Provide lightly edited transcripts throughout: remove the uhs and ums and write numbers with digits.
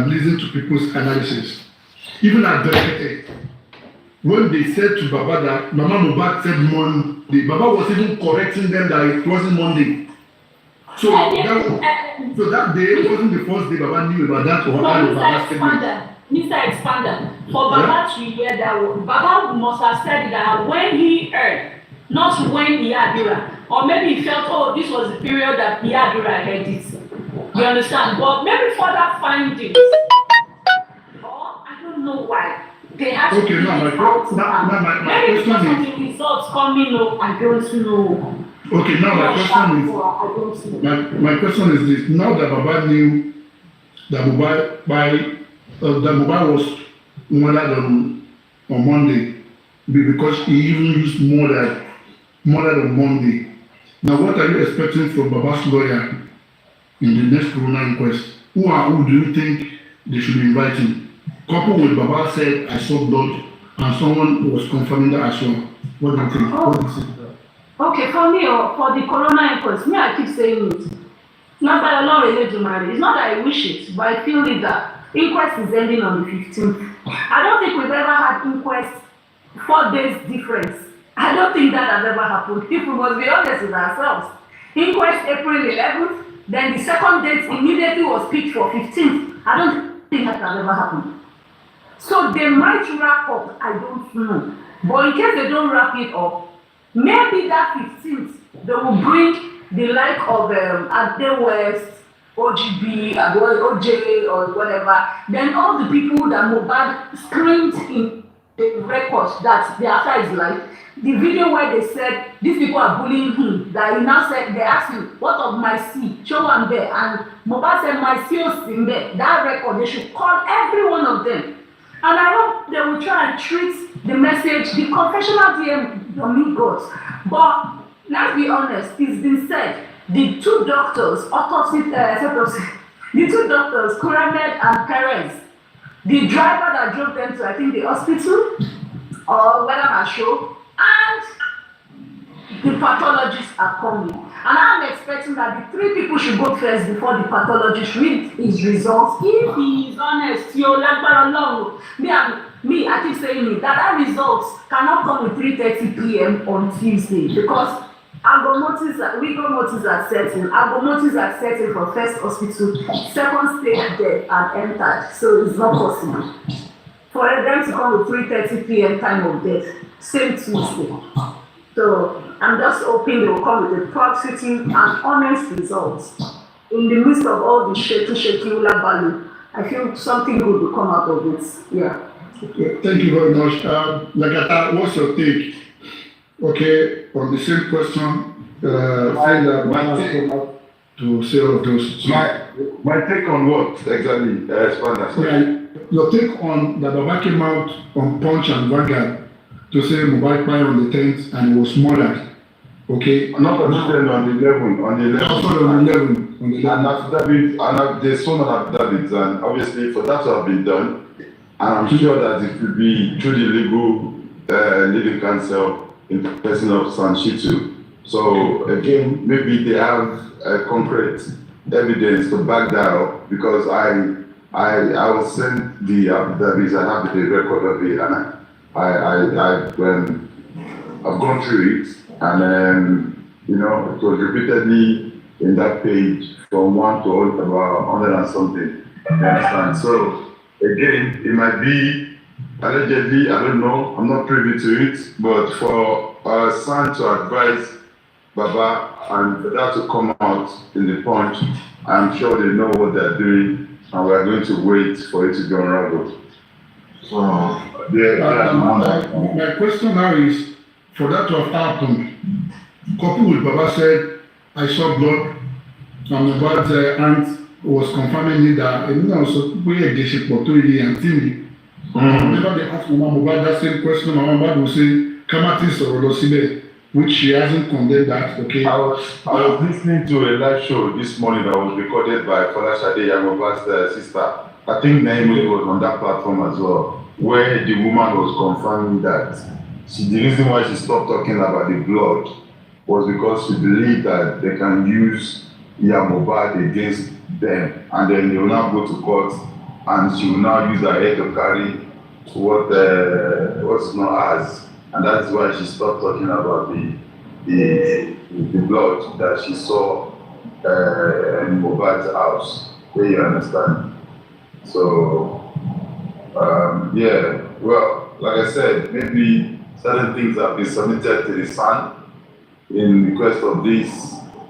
listen to people's analysis. Even at the when they said to Baba that Mama Mohbad said Monday, Baba was even correcting them that it wasn't Monday. So that day wasn't the first day Baba knew about that or Baba said. Mr. Expander, for Baba to hear that word, Baba must have said that when he heard, not when he had Adura. Or maybe he felt, oh, this was the period that he had Adura heard it. You understand? But maybe further findings, or I don't know why, they have to okay, now my maybe question because of the results coming up, I don't know. Okay, now my question is this. Now that Baba knew that Mohbad was murdered on Monday because he even used murdered on Monday. Now, what are you expecting from Baba's lawyer in the next Corona inquest? Who do you think they should be inviting? Couple with Baba said, I saw blood, and someone was confirming that I saw. What do you think? What do you think? Okay, for me, for the Corona inquest, I keep saying it. Not by the law related to marriage. It's not that I wish it, but I feel that inquest is ending on the 15th. I don't think we've ever had inquest 4 days difference. I don't think that has ever happened. If we must be honest with ourselves. Inquest April 11th, then the second date immediately was picked for 15th. I don't think that has ever happened. So they might wrap up, I don't know. But in case they don't wrap it up, maybe that 15th, they will bring the like of Ade West, OGB, OJ, or whatever. Then all the people that Mohbad screamed in the records that they after his life. The video where they said these people are bullying him, that he now said, they asked him, what of my C? Show one there. And Mohbad said, my C is in there. That record, they should call every one of them. And I hope they will try and treat the message, the confessional DM, amigos. But let's be honest, it's been said, the two doctors, the two doctors, Kuramed and Perez, the driver that drove them to, I think, the hospital, or whether I show, and the pathologists are coming. And I'm expecting that the 3 people should go first before the pathologist read his results. If he is honest, me, I keep saying it, that results cannot come at 3:30 p.m. on Tuesday because legal motives are setting. Motives are setting for first hospital, second stage death and entered. So it's not possible for them to come at 3:30 p.m. time of death, same Tuesday. So I'm just hoping they will come with a proximity and honest results. In the midst of all the shaky ula. I feel something good will come out of it. Yeah. Okay, thank you very much. Lagata, what's your take? Okay, on the same question, to say all of those. My take on what exactly? Your take on that Baba came out on Punch and Vanguard to say Mohbad died on the 10th and he was murdered. Okay? Not on the 10th, on the 11th. On the 11th. Also on the 11th. And after there's so many affidavits, and obviously for that to have been done, and I'm sure that it will be through the legal counsel in the person of Sanshitu. So again, maybe they have concrete evidence to back that up, because I will send the affidavits. I have the record of it, and I've gone through it, and it was repeatedly in that page from 1 to about 100 and something. You understand? So again, it might be allegedly, I don't know, I'm not privy to it, but for our son to advise Baba and for that to come out in the Punch, I'm sure they know what they're doing, and we're going to wait for it to be unraveled. So, my question now is, for that to have happened, couple with Baba said, I saw blood, and Mohbad's aunt was confirming that, so we engaged for 2 years and Timmy. Whenever they ask Mama Mohbad that same question, Mama Mohbad will say, Kamatis or Olosibe, which she hasn't condemned that, okay? I was listening to a live show this morning that was recorded by Folashade Mohbad's sister. I think Naomi was on that platform as well, where the woman was confirming that the reason why she stopped talking about the blood was because she believed that they can use Mohbad against them, and then they will now go to court and she will now use her head to carry what's known as, and that's why she stopped talking about the blood that she saw in Mohbad's house. Do you understand? So yeah, well, like I said, maybe certain things have been submitted to the sun in request of this,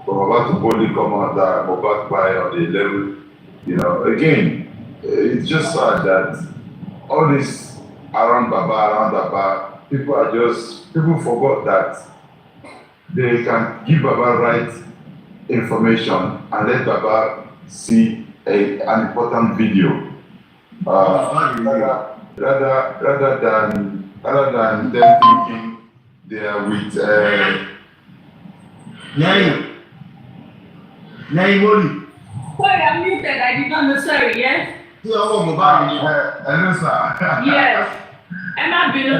for Mohbad to boldly come out that Mohbad by on the level. You know, again, it's just sad that all this around Baba, people forgot that they can give Baba right information and let Baba see an important video. Rather than them thinking they are with Naimoli. Sorry, I'm muted. I did not know. Sorry, yes? hello, sir. Yes. Emma been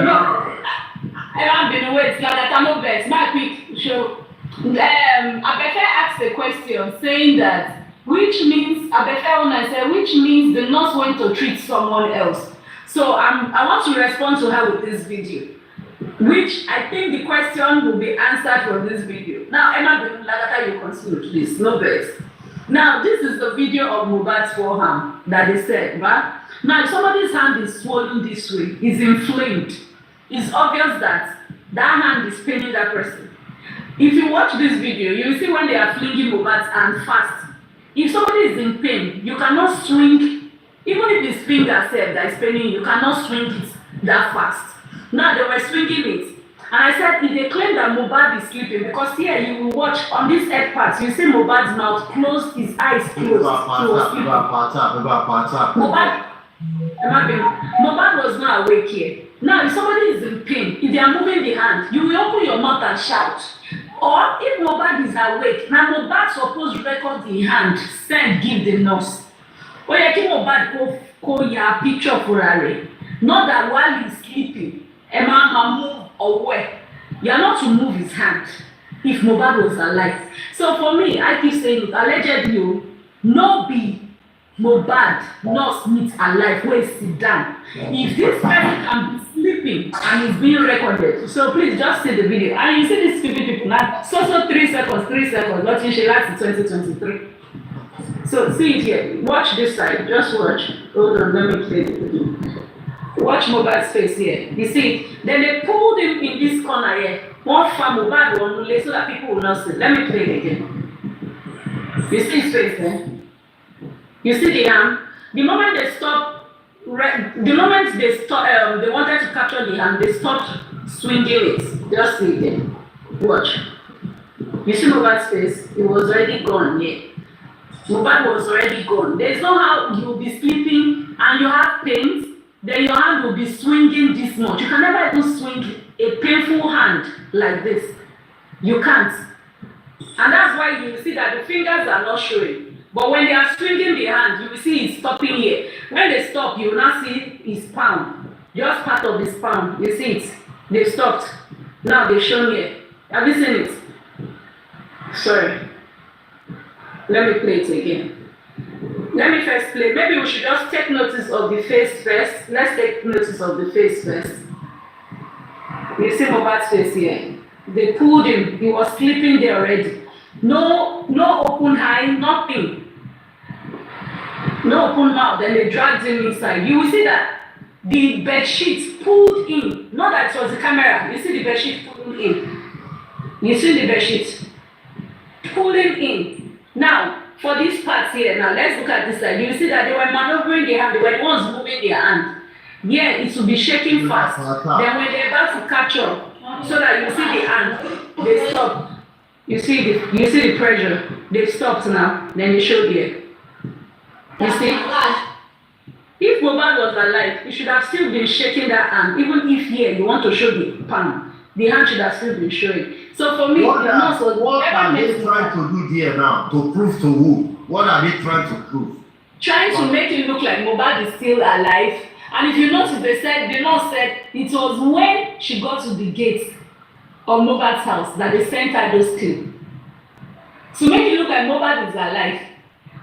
away. It's like that. I'm not best. My quick show. Abefe asked a question saying that which means which means the nurse went to treat someone else. So I want to respond to her with this video, which I think the question will be answered from this video. Now, Emma bin Lagata, you continue, please. No best. Now, this is the video of Mohbad's forearm that they said, right? Now, if somebody's hand is swollen this way, is inflamed, it's obvious that that hand is paining that person. If you watch this video, you will see when they are flinging Mohbad's hand fast. If somebody is in pain, you cannot swing, even if his finger said that is paining, you cannot swing it that fast. Now, they were swinging it. And I said, if they claim that Mohbad is sleeping, because here you will watch on this head part, you see Mohbad's mouth closed, his eyes closed. Mohbad was not awake here. Now, if somebody is in pain, if they are moving the hand, you will open your mouth and shout. Or if Mohbad is awake, now Mohbad supposed to record the hand, send, give the nurse. Or you can Mohbad call your picture for her. Not that while he's sleeping, Emma move away. You are not to move his hand if Mohbad was alive. So for me, I keep saying it, allegedly, no be Mohbad nurse meet alive, where he sit down. If this person can be sleeping and is being recorded, so please just see the video. And you see these people now, so 3 seconds, watching she last in 2023. So see it here, watch this side, just watch. Hold on, let me play the video. Watch Mohbad's face here. You see it? Then they pulled him in this corner here. One farm Mohbad one so that people will not see. Let me play it again. You see his face there? You see the hand? The moment they stop, they wanted to capture the hand, they stopped swinging it. Just see it there. Watch. You see Mohbad's face? It was already gone here. Mohbad was already gone. There's no how you will be sleeping and you have pains. Then your hand will be swinging this much. You can never even swing a painful hand like this. You can't. And that's why you see that the fingers are not showing. But when they are swinging the hand, you will see it's stopping here. When they stop, you will not see his palm. Just part of his palm. You see it. They've stopped. Now they've shown here. Have you seen it? Sorry. Let me play it again. Let me first play. Maybe we should just take notice of the face first. Let's take notice of the face first. You see Mohbad's face here. They pulled him. He was sleeping there already. No open eye, nothing. No open mouth. Then they dragged him inside. You will see that the bed sheet pulled in. Not that it was the camera. You see the bed sheet pulling in. You see the bed sheet pulling in. Now, for these parts here, now let's look at this side. You see that they were maneuvering their hand, they were the ones moving their hand. Yeah, it will be shaking fast. Then when they're about to catch up, so that you see the hand, they stop. You see the pressure. They've stopped now. Then they show here. You see? If Mohbad was alive, he should have still been shaking that hand. Even if here you want to show the palm, the hand should have still been showing. So for me, what are they trying to do there now? To prove to who? What are they trying to prove? Trying to make it look like Mohbad is still alive. And if you notice, the nurse said it was when she got to the gate of Mohbad's house that they sent her those clips. To make it look like Mohbad is alive.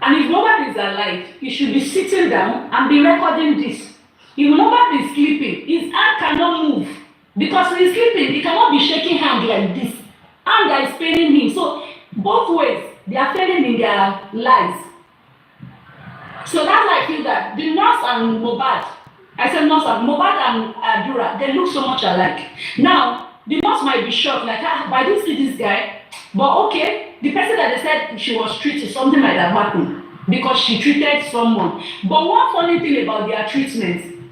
And if Mohbad is alive, he should be sitting down and be recording this. If Mohbad is sleeping, his hand cannot move. Because when he's sleeping, he cannot be shaking hand like this. And that is paining him. So both ways, they are failing in their lives. So that's why I feel that the nurse and Mohbad, I said nurse and Mohbad and Adura, they look so much alike. Now, the nurse might be shocked, like, but I didn't see this guy. But okay, the person that they said she was treated, something like that happened because she treated someone. But one funny thing about their treatment,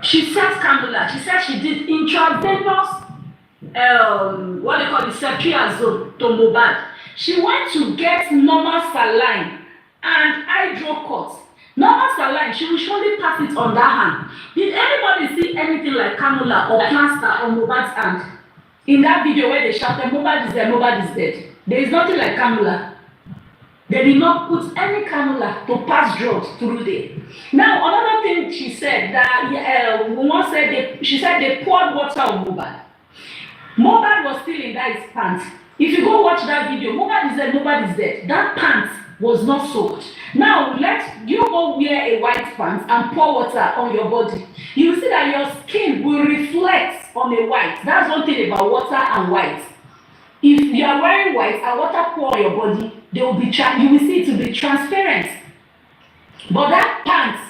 she said cannula. She said she did intravenous, what they call it, ceftriaxone to Mohbad. She went to get normal saline and hydrocort. Normal saline, she will surely pass it on that hand. Did anybody see anything like cannula or plaster on Mohbad's hand? In that video where they shouted, Mohbad is dead, Mohbad is dead. There is nothing like cannula. They did not put any cannula to pass drugs through there. Now, another thing she said, that she said they poured water on Mohbad. Mohbad was still in that his pants. If you go watch that video, Mohbad is dead, Mohbad is dead. That pants was not soaked. Now, let you go wear a white pants and pour water on your body. You will see that your skin will reflect on a white. That's one thing about water and white. If you are wearing white and water pour on your body, they will be you will see it to be transparent. But that pants,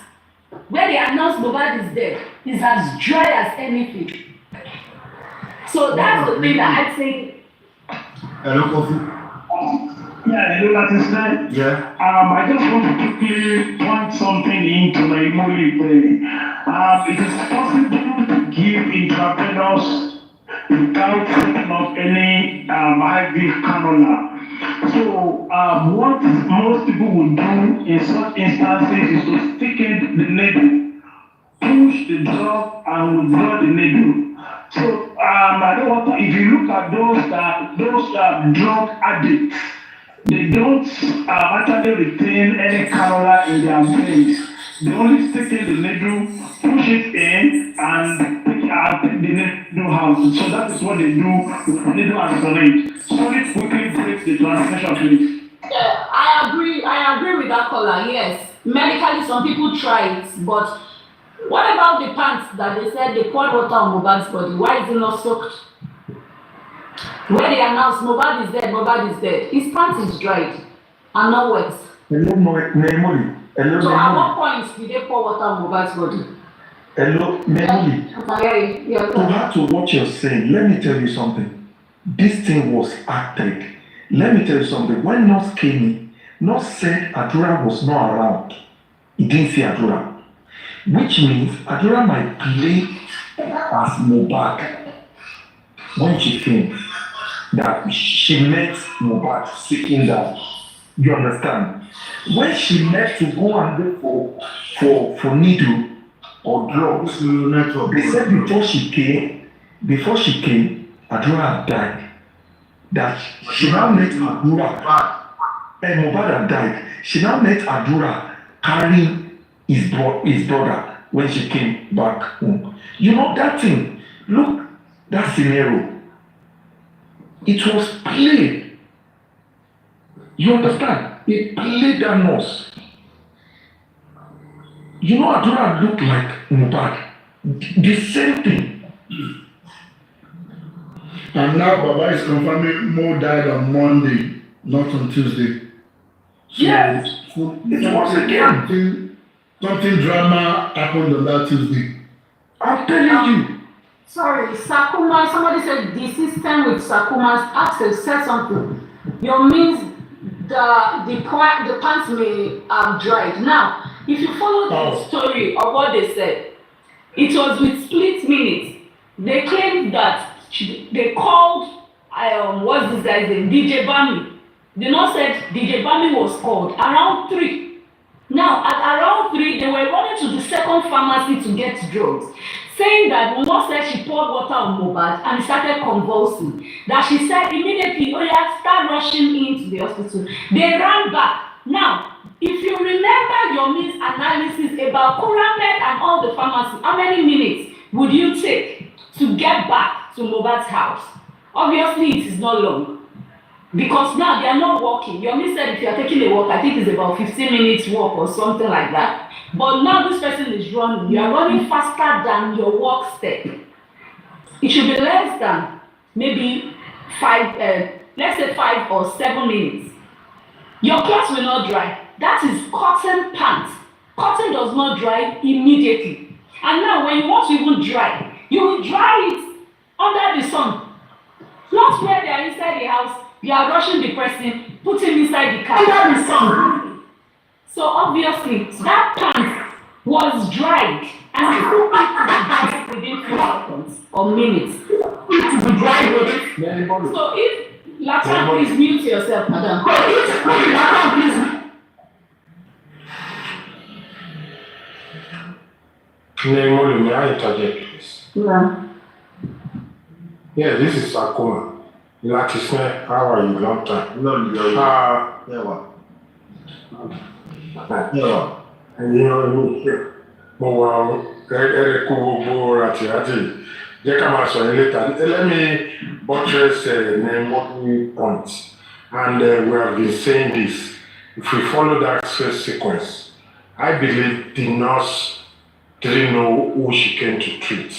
where they announced Mohbad is dead, is as dry as anything. So that's the thing that I think. Hello, Kofi. Yeah, hello, Lati. Yeah. I just want to quickly point something into my Omowummi. It is possible to give intravenous without taking off any IV cannula. So, what most people would do in such instances is to stick in the needle, push the drug, and withdraw the needle. So, I don't want to, if you look at those drug addicts, they don't actually retain any cannula in their veins. They only stick in the needle, push it in, and take the needle out. So that is what they do with needle and syringe. So it quickly breaks the transmission, please. Yeah, I agree with that caller, yes. Medically, some people try it, but what about the pants that they said they poured water on Mohbad's body? Why is it not soaked? Where they announced Mohbad is dead, Mohbad is dead. His pants is dried and not wet. Hello, So at what point did they pour water on Mohbad's body? Hello, Memoli. Yeah. You have to watch what you're saying. Let me tell you something. This thing was acted. Let me tell you something. When Nurse came in, Nurse said Adura was not around. He didn't see Adura. Which means Adura might play as Mohbad when she came. That she met Mohbad sitting down. You understand? When she met to go and look for needle or drugs, they said before she came, Adura had died. That she now met Adura. And Mohbad had died. She now met Adura carrying his brother when she came back home. You know that thing? Look, that scenario. It was played. You understand? They played that nurse. You know, Adura looked like Mohbad. The same thing. And now Baba is confirming Mo died on Monday, not on Tuesday. So, Yes. So It was again. something drama happened on that Tuesday. I'm telling you. Sorry, Sakuma, somebody said the system with Sakuma's access said something. Your means the pants may have dried. Now, if you follow the story of what they said, it was with split minutes. They claimed that they called, what's this guy's name, DJ Bami. They not said DJ Bami was called around 3. Now, at around 3, they were running to the second pharmacy to get drugs, saying that Momo said she poured water on Mohbad and started convulsing. That she said immediately, oh yeah, start rushing into the hospital. They ran back. Now, if you remember your means analysis about Kuramed and all the pharmacy, how many minutes would you take to get back to Mohbad's house? Obviously, it is not long. Because now they are not walking. Yomi said if you are taking a walk, I think it's about 15 minutes walk or something like that. But now this person is running. You are running faster than your walk step. It should be less than maybe 5 or 7 minutes. Your clothes will not dry. That is cotton pants. Cotton does not dry immediately. And now when you want to even dry, you will dry it under the sun. Not where they are inside the house, you are rushing the person, put him inside the car under the sun. So obviously that pant was dried and still need to be dried within 2 seconds or minutes. To be dried within. So if Lati, please mute yourself, madam. Lati, please. Demola, may I interject, please? Yeah. Yeah, this is Akuma. Lati, how are you? Long time. No, Never. You know, let me buttress Omowummi point. And we have been saying this. If we follow that sequence, I believe the nurse didn't know who she came to treat.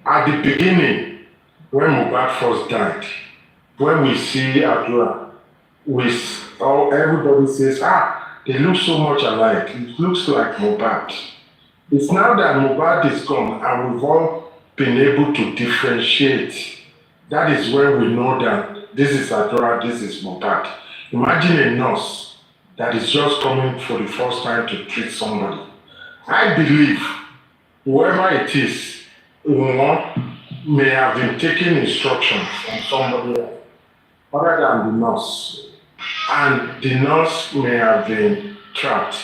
At the beginning, when Mohbad first died, when we see Adura, everybody says, they look so much alike. It looks like Mohbad. It's now that Mohbad is gone and we've all been able to differentiate. That is when we know that this is Adura, this is Mohbad. Imagine a nurse that is just coming for the first time to treat somebody. I believe whoever it is, may have been taking instructions from somebody else other than the nurse. And the nurse may have been trapped.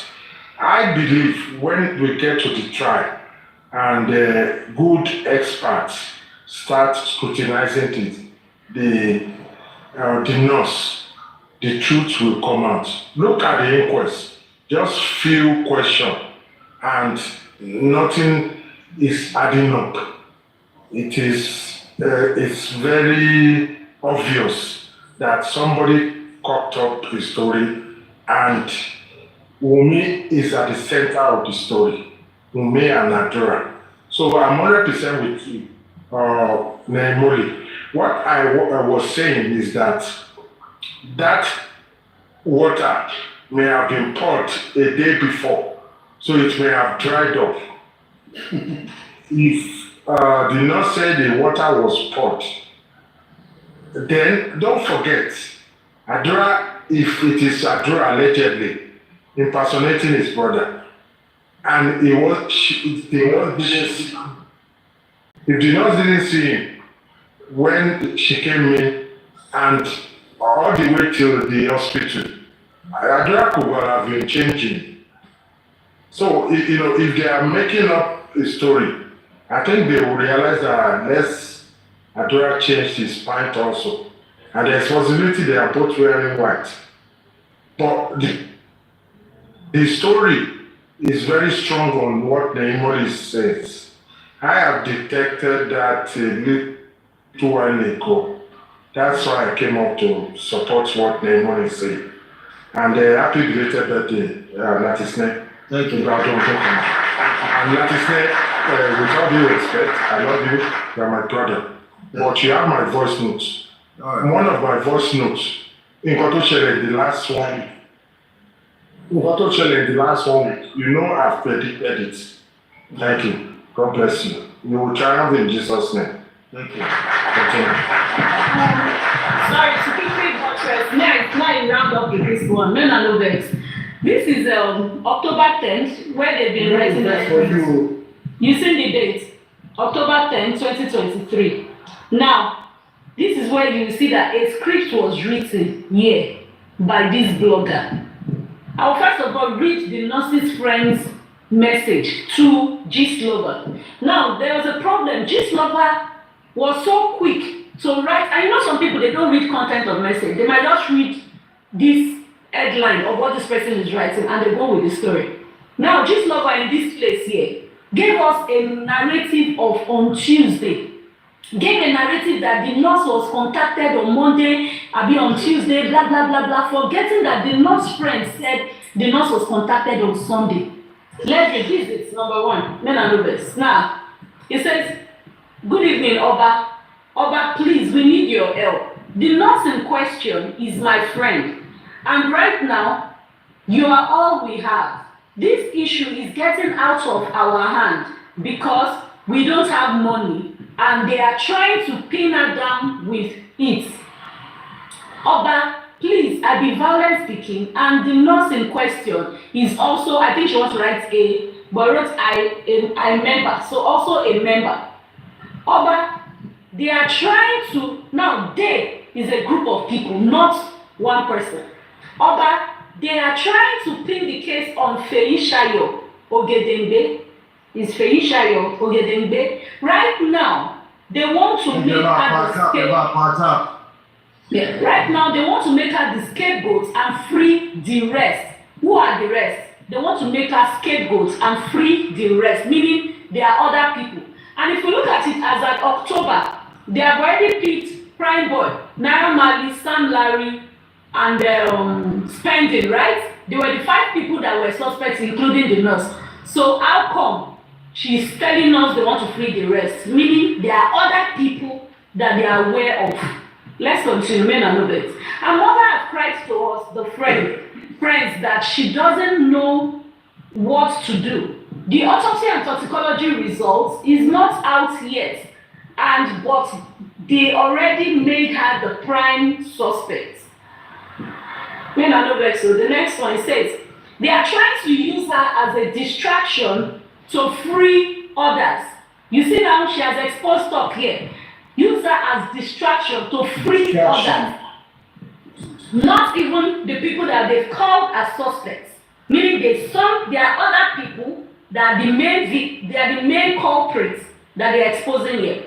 I believe when we get to the trial and good experts start scrutinizing it, the nurse, the truth will come out. Look at the inquest, just few questions and nothing is adding up. It's very obvious that somebody cocked up the story and Wunmi is at the center of the story. Wunmi and Adura. So I'm 100% with you, Demola. What I was saying is that water may have been poured a day before, so it may have dried up. If the nurse said the water was poured, then don't forget, Adura, if it is Adura allegedly impersonating his brother, and if the nurse didn't see him when she came in and all the way till the hospital, Adura could have been changing. So, if they are making up a story, I think they will realize that unless Adura changed his pint also, and there's possibility they are both wearing white. But the story is very strong on what Demola says. I have detected that a little while ago. That's why I came up to support what Demola is saying. And happy belated birthday, Lati. Thank you. And Lati, with all due respect, I love you, you are my brother. But you have my voice notes. Right. One of my voice notes, in the last one week, you know I've predicted it. Thank you. God bless you. You will triumph in Jesus' name. Thank you. Sorry, to quickly buttress, now you round up with this one. No vex. This is October 10th, where they've been writing that. You seen the date? October 10th, 2023. Now, this is where you see that a script was written here by this blogger. I'll first of all read the nurse's friend's message to Gistlover. Now, there was a problem. Gistlover was so quick to write, and some people, they don't read content of message. They might just read this headline of what this person is writing and they go with the story. Now, Gistlover in this place here gave us a narrative of on Tuesday. gave a narrative that the nurse was contacted on Monday, on Tuesday, blah, blah, blah, blah, forgetting that the nurse friend said the nurse was contacted on Sunday. Let's revisit number one, men and nobles. Now, it says, good evening, Oba. Oba, please, we need your help. The nurse in question is my friend. And right now, you are all we have. This issue is getting out of our hand because we don't have money and they are trying to pin her down with it. Oba, please, I be violent speaking, and the nurse in question is also, I think she wants to write a, but wrote I member, so also a member. Oba, they are trying to, now they is a group of people, not one person. Oba, they are trying to pin the case on Feishayo Ogedengbe. Is Feishayo Ogedengbe. Right now, they want to make her the scapegoat. Yeah, right now, they want to make her the scapegoat and free the rest. Who are the rest? They want to make her scapegoat and free the rest, meaning there are other people. And if you look at it as at October, they have already picked Prime Boy, Naira Marley, Sam Larry, and Spending, right? They were the 5 people that were suspects, including the nurse. So how come she's telling us they want to free the rest? Meaning there are other people that they are aware of. Let's continue, men and nobles. Her mother has cried to us, the friends, that she doesn't know what to do. The autopsy and toxicology results is not out yet, but they already made her the prime suspect. Men and nobles. So the next one says they are trying to use her as a distraction to free others. You see now she has exposed stuff here. Use her as distraction to free others. Not even the people that they've called as suspects. Meaning there are other people that are the main culprits that they're exposing here.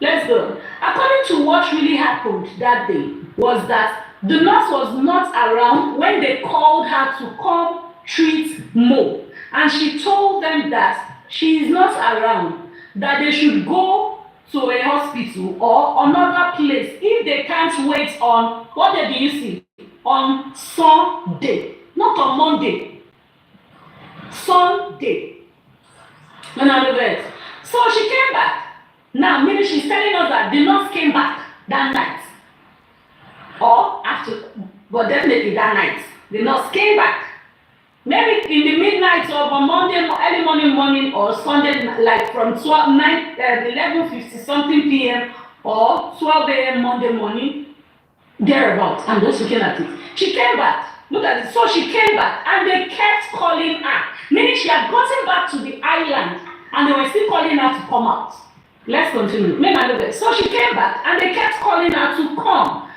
Let's go. According to what really happened that day was that the nurse was not around when they called her to come treat Mo. And she told them that she is not around, that they should go to a hospital or another place if they can't wait on, what day do you see? On Sunday, not on Monday. Sunday. So she came back. Now, meaning she's telling us that the nurse came back that night. Or after, but definitely that night. The nurse came back. Maybe in the midnight of a Monday, early morning or Sunday, like from 11:50 something p.m. or 12 a.m. Monday morning, thereabouts. I'm just looking at it. She came back. Look at it. So she came back and they kept calling her. Meaning she had gotten back to the island and they were still calling her to come out. Let's continue. So she came back and they kept calling her to come.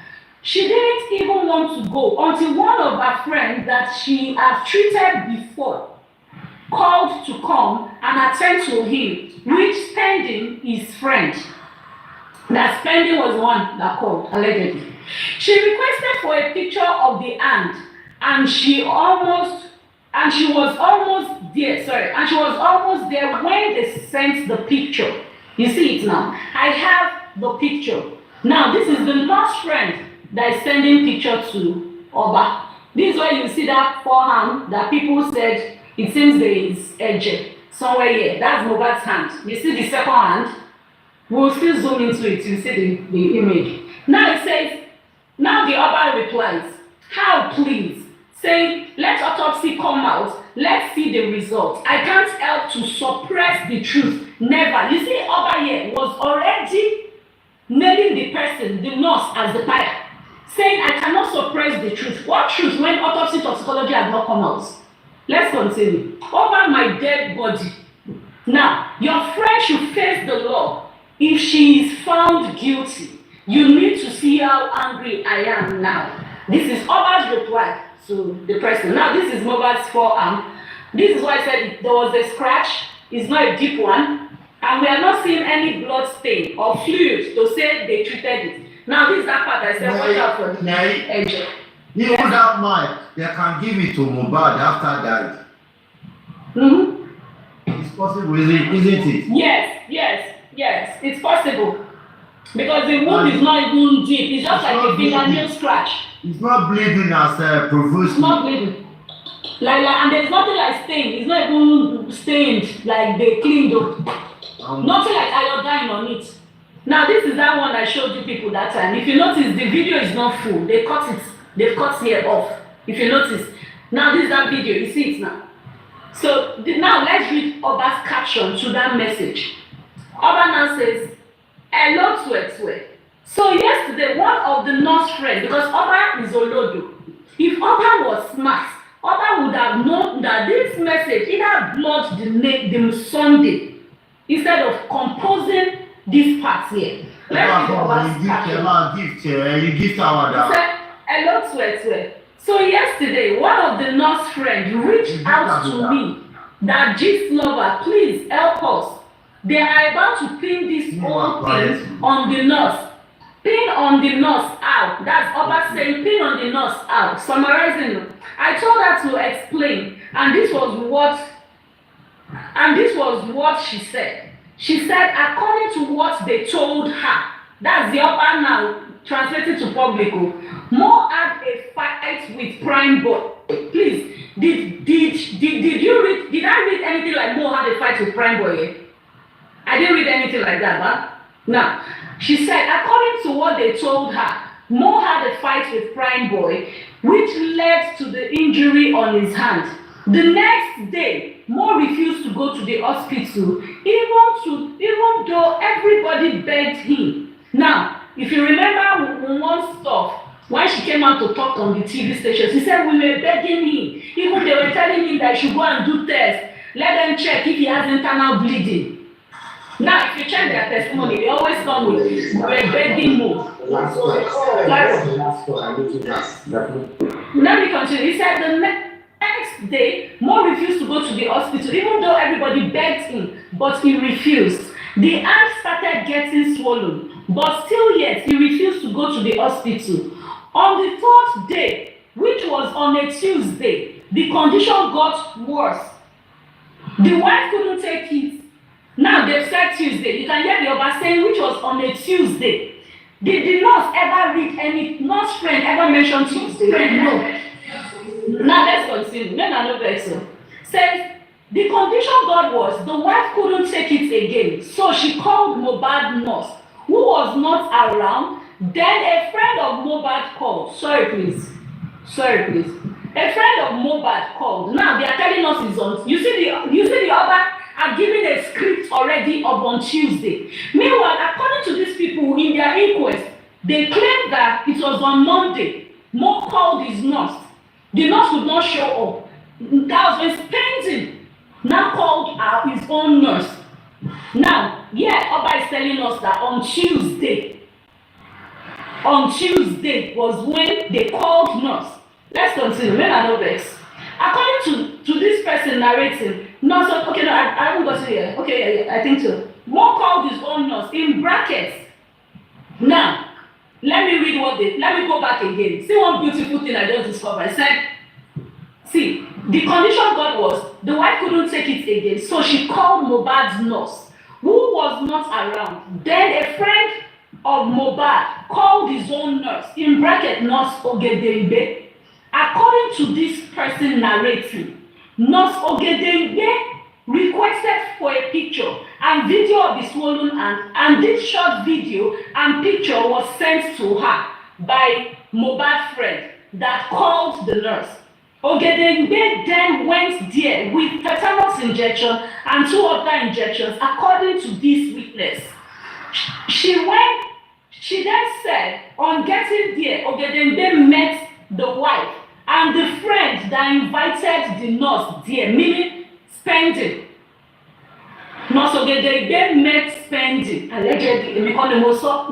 She didn't even want to go until one of her friends that she had treated before called to come and attend to him, which Spending his friend. That Spending was the one that called, allegedly. She requested for a picture of the hand, and she was almost there when they sent the picture. You see it now. I have the picture. Now, this is the last friend that is sending picture to Oba. This is where you see that forehand that people said it seems there is edge somewhere here. That's Mohbad's hand. You see the second hand? We'll still zoom into it. You see the image. Now it says, now the Oba replies, how please? Saying, let autopsy come out. Let's see the results. I can't help to suppress the truth. Never. You see, Oba here was already nailing the person, the nurse, as the buyer. Saying, I cannot suppress the truth. What truth when autopsy toxicology has not come out? Let's continue. Over my dead body. Now, your friend should face the law. If she is found guilty, you need to see how angry I am now. This is Oba's reply to the person. Now, this is Mohbad's forearm. This is why I said there was a scratch. It's not a deep one. And we are not seeing any blood stain or fluid to say they treated it. Now, this is that part I said, watch out for the edge. Even that man, they can give it to Mohbad after that. Mm-hmm. It's possible, isn't it? Yes, it's possible. Because the wound is not even deep. It's just like a fingernail scratch. It's not bleeding as It's profusely. not bleeding. And there's nothing like stain. It's not even stained like they cleaned up. Nothing like iodine on it. Now this is that one I showed you people that time. If you notice, the video is not full. They cut it. They've cut here off. If you notice. Now this is that video. You see it now. So now let's read Oba's caption to that message. Oba now says, "Hello Twetwe. So yesterday, one of the nurse friends, because Oba is Olodo, if Oba was smart, Oba would have known that this message either blot the Sunday instead of composing this part here." Let's read Oba's caption. You gift our He said, "Hello Twetwe. So yesterday, one of the nurse friends reached out to me that Gist lover, please help us. They are about to pin this whole thing on the nurse. Pin on the nurse out." That's Oba saying pin on the nurse out. Summarizing, I told her to explain, and this was what she said. She said, according to what they told her, that's the Oba now translated to public. Mo had a fight with Prime Boy. Please, did you read? Did I read anything like Mo had a fight with Prime Boy? I didn't read anything like that, but now she said, according to what they told her, Mo had a fight with Prime Boy, which led to the injury on his hand. The next day, Mo refused to go to the hospital, even though everybody begged him. Now, if you remember one stuff, when she came out to talk on the TV station, she said we were begging him. Even they were telling him that he should go and do tests. Let them check if he has internal bleeding. Now, if you check their testimony, they always come with we were begging Mo. Let me continue. He said the next day, Mo refused to go to the hospital, even though everybody begged him, but he refused. The hand started getting swollen, but still yet he refused to go to the hospital. On the third day, which was on a Tuesday, the condition got worse. The wife couldn't take it. Now they've said Tuesday. You can hear the Oba saying which was on a Tuesday. Did the nurse ever read any nurse friend ever mention Tuesday? No. Now let's continue. Men are no vexing. Says the condition got worse. The wife couldn't take it again, so she called Mohbad nurse, who was not around. Then a friend of Mohbad called. Sorry please. A friend of Mohbad called. Now they are telling us it's on. You see the Oba are giving a script already of on Tuesday. Meanwhile, according to these people in their inquest, they claim that it was on Monday. Mo called his nurse. The nurse would not show up. That was when Painting now called his own nurse. Now, Oba is telling us that on Tuesday was when they called nurse. Let's continue. Men are no vex. According to this person narrating, nurse, okay, no, I haven't got to here. Okay, yeah, I think so. Mo called his own nurse in brackets. Now, let me go back again. See one beautiful thing I just discovered. I said, see, the condition got was the wife couldn't take it again, so she called Mohbad's nurse, who was not around. Then a friend of Mohbad called his own nurse, in bracket nurse Ogedengbe. According to this person narrating, nurse Ogedengbe requested for a picture and video of the swollen hand, and this short video and picture was sent to her by Mohbad's friend that called the nurse. Ogedengbe then went there with tetanus injection and 2 other injections, according to this witness. She then said, on getting there, Ogedengbe met the wife and the friend that invited the nurse there, meaning Spending. Nurse Ogedengbe met Spending, allegedly, we call him also.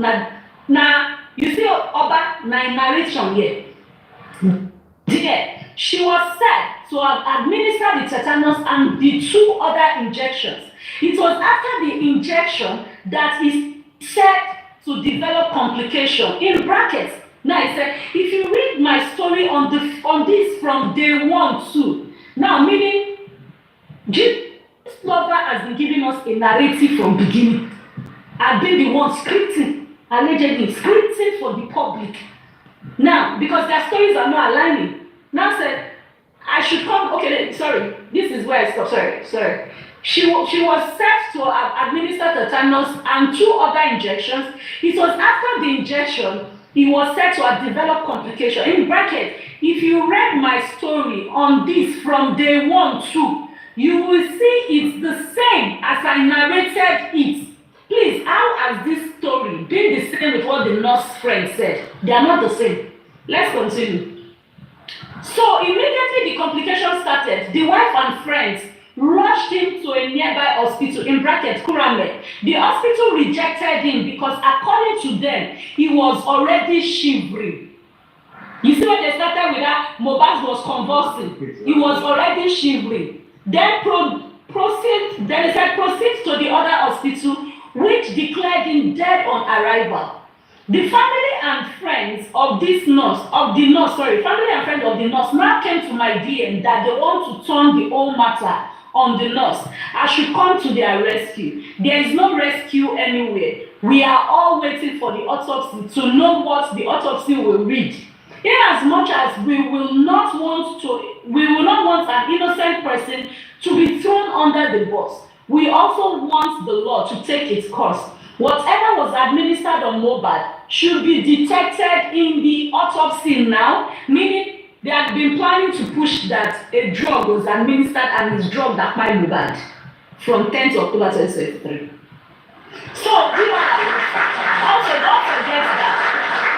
Now, you see, Oba, narration here. There, she was said to have administered the tetanus and the 2 other injections. It was after the injection that is said to develop complication. In brackets, now I said, if you read my story on this from day 1 too, now meaning this lover has been giving us a narrative from beginning. I've been the one scripting allegedly scripting for the public. Now, because their stories are not aligning, now said, I should come, okay, sorry, this is where I stop, sorry. She was set to administer tetanus and 2 other injections. It was after the injection, he was said to have developed complication. In bracket, if you read my story on this from day 1 too, you will see it's the same as I narrated it. Please, how has this story been the same with what the nurse friend said? They are not the same. Let's continue. So immediately the complication started, the wife and friends rushed him to a nearby hospital, in bracket, Kurame. The hospital rejected him because according to them, he was already shivering. You see when they started with that, Mohbad was convulsing. He was already shivering. Then they said proceed to the other hospital, which declared him dead on arrival. The family and friends of family and friends of the nurse now came to my DM that they want to turn the whole matter on the nurse. I should come to their rescue. There is no rescue anywhere. We are all waiting for the autopsy to know what the autopsy will read. Inasmuch as we will not want an innocent person to be thrown under the bus. We also want the law to take its course. Whatever was administered on Mohbad should be detected in the autopsy now, meaning they had been planning to push that a drug was administered and his drug that might Mohbad from 10th October 2023. So, also don't forget that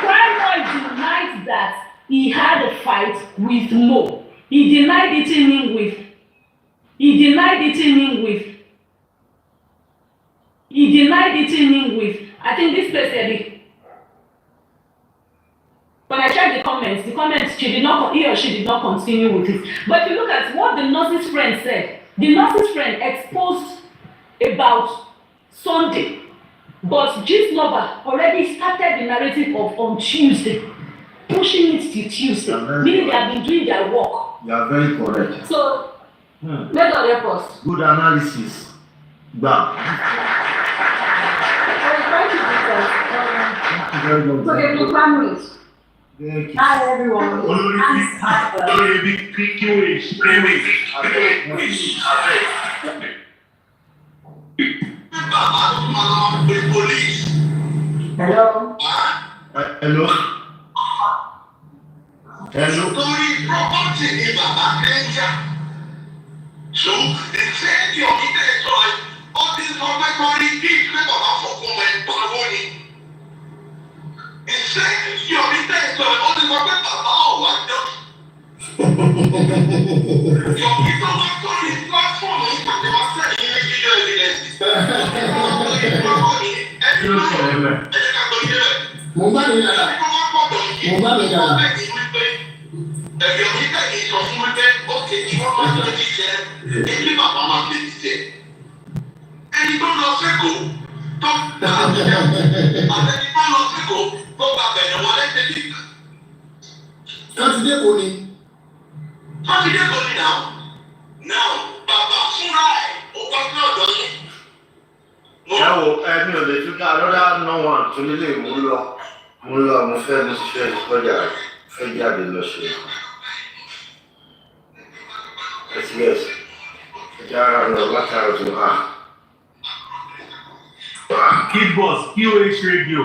Prime denied that he had a fight with Mo. He denied eating him with I think this place here. When I checked the comments, he or she did not continue with it. But if you look at what the nurse's friend said, the nurse's friend exposed about Sunday, but Gist Lover already started the narrative of on Tuesday, pushing it to Tuesday, meaning they have been doing their work. You are very correct. So, let God help us. Good analysis. Okay, please, hi everyone. Hello. Hello. Story property in Baba Kenya. So the same your meter all this property big Baba for comment Paroni. The same your meter all this property Baba what your meter story platform is the master in video evidence. Ẹ̀yọ̀ kíkà yìí sọ fún mi pé ókè tí wọ́n bá tó ti jẹ ilé bàbá máa fi ti jẹ. Ẹni tó lọ sẹ́kọ̀ọ́ tó gbà àbẹ̀yẹ àtẹni tó lọ sẹ́kọ̀ọ́ tó gbà bẹ̀rẹ̀ wọlé tẹ̀lé. Sátidé kò ní. Sátidé kò ní náà. Náà bàbá fúnra ẹ̀ ó wá sí ọ̀dọ́ yín. Ẹ wo ẹni ò lè tún ká lọ́dà náà wà tó nílé mo fẹ́ mo ṣiṣẹ́ ìkọjà fẹ́ jáde lọ ṣe. Yes. Yeah, no, what I was doing. Kid Boss, QH Radio.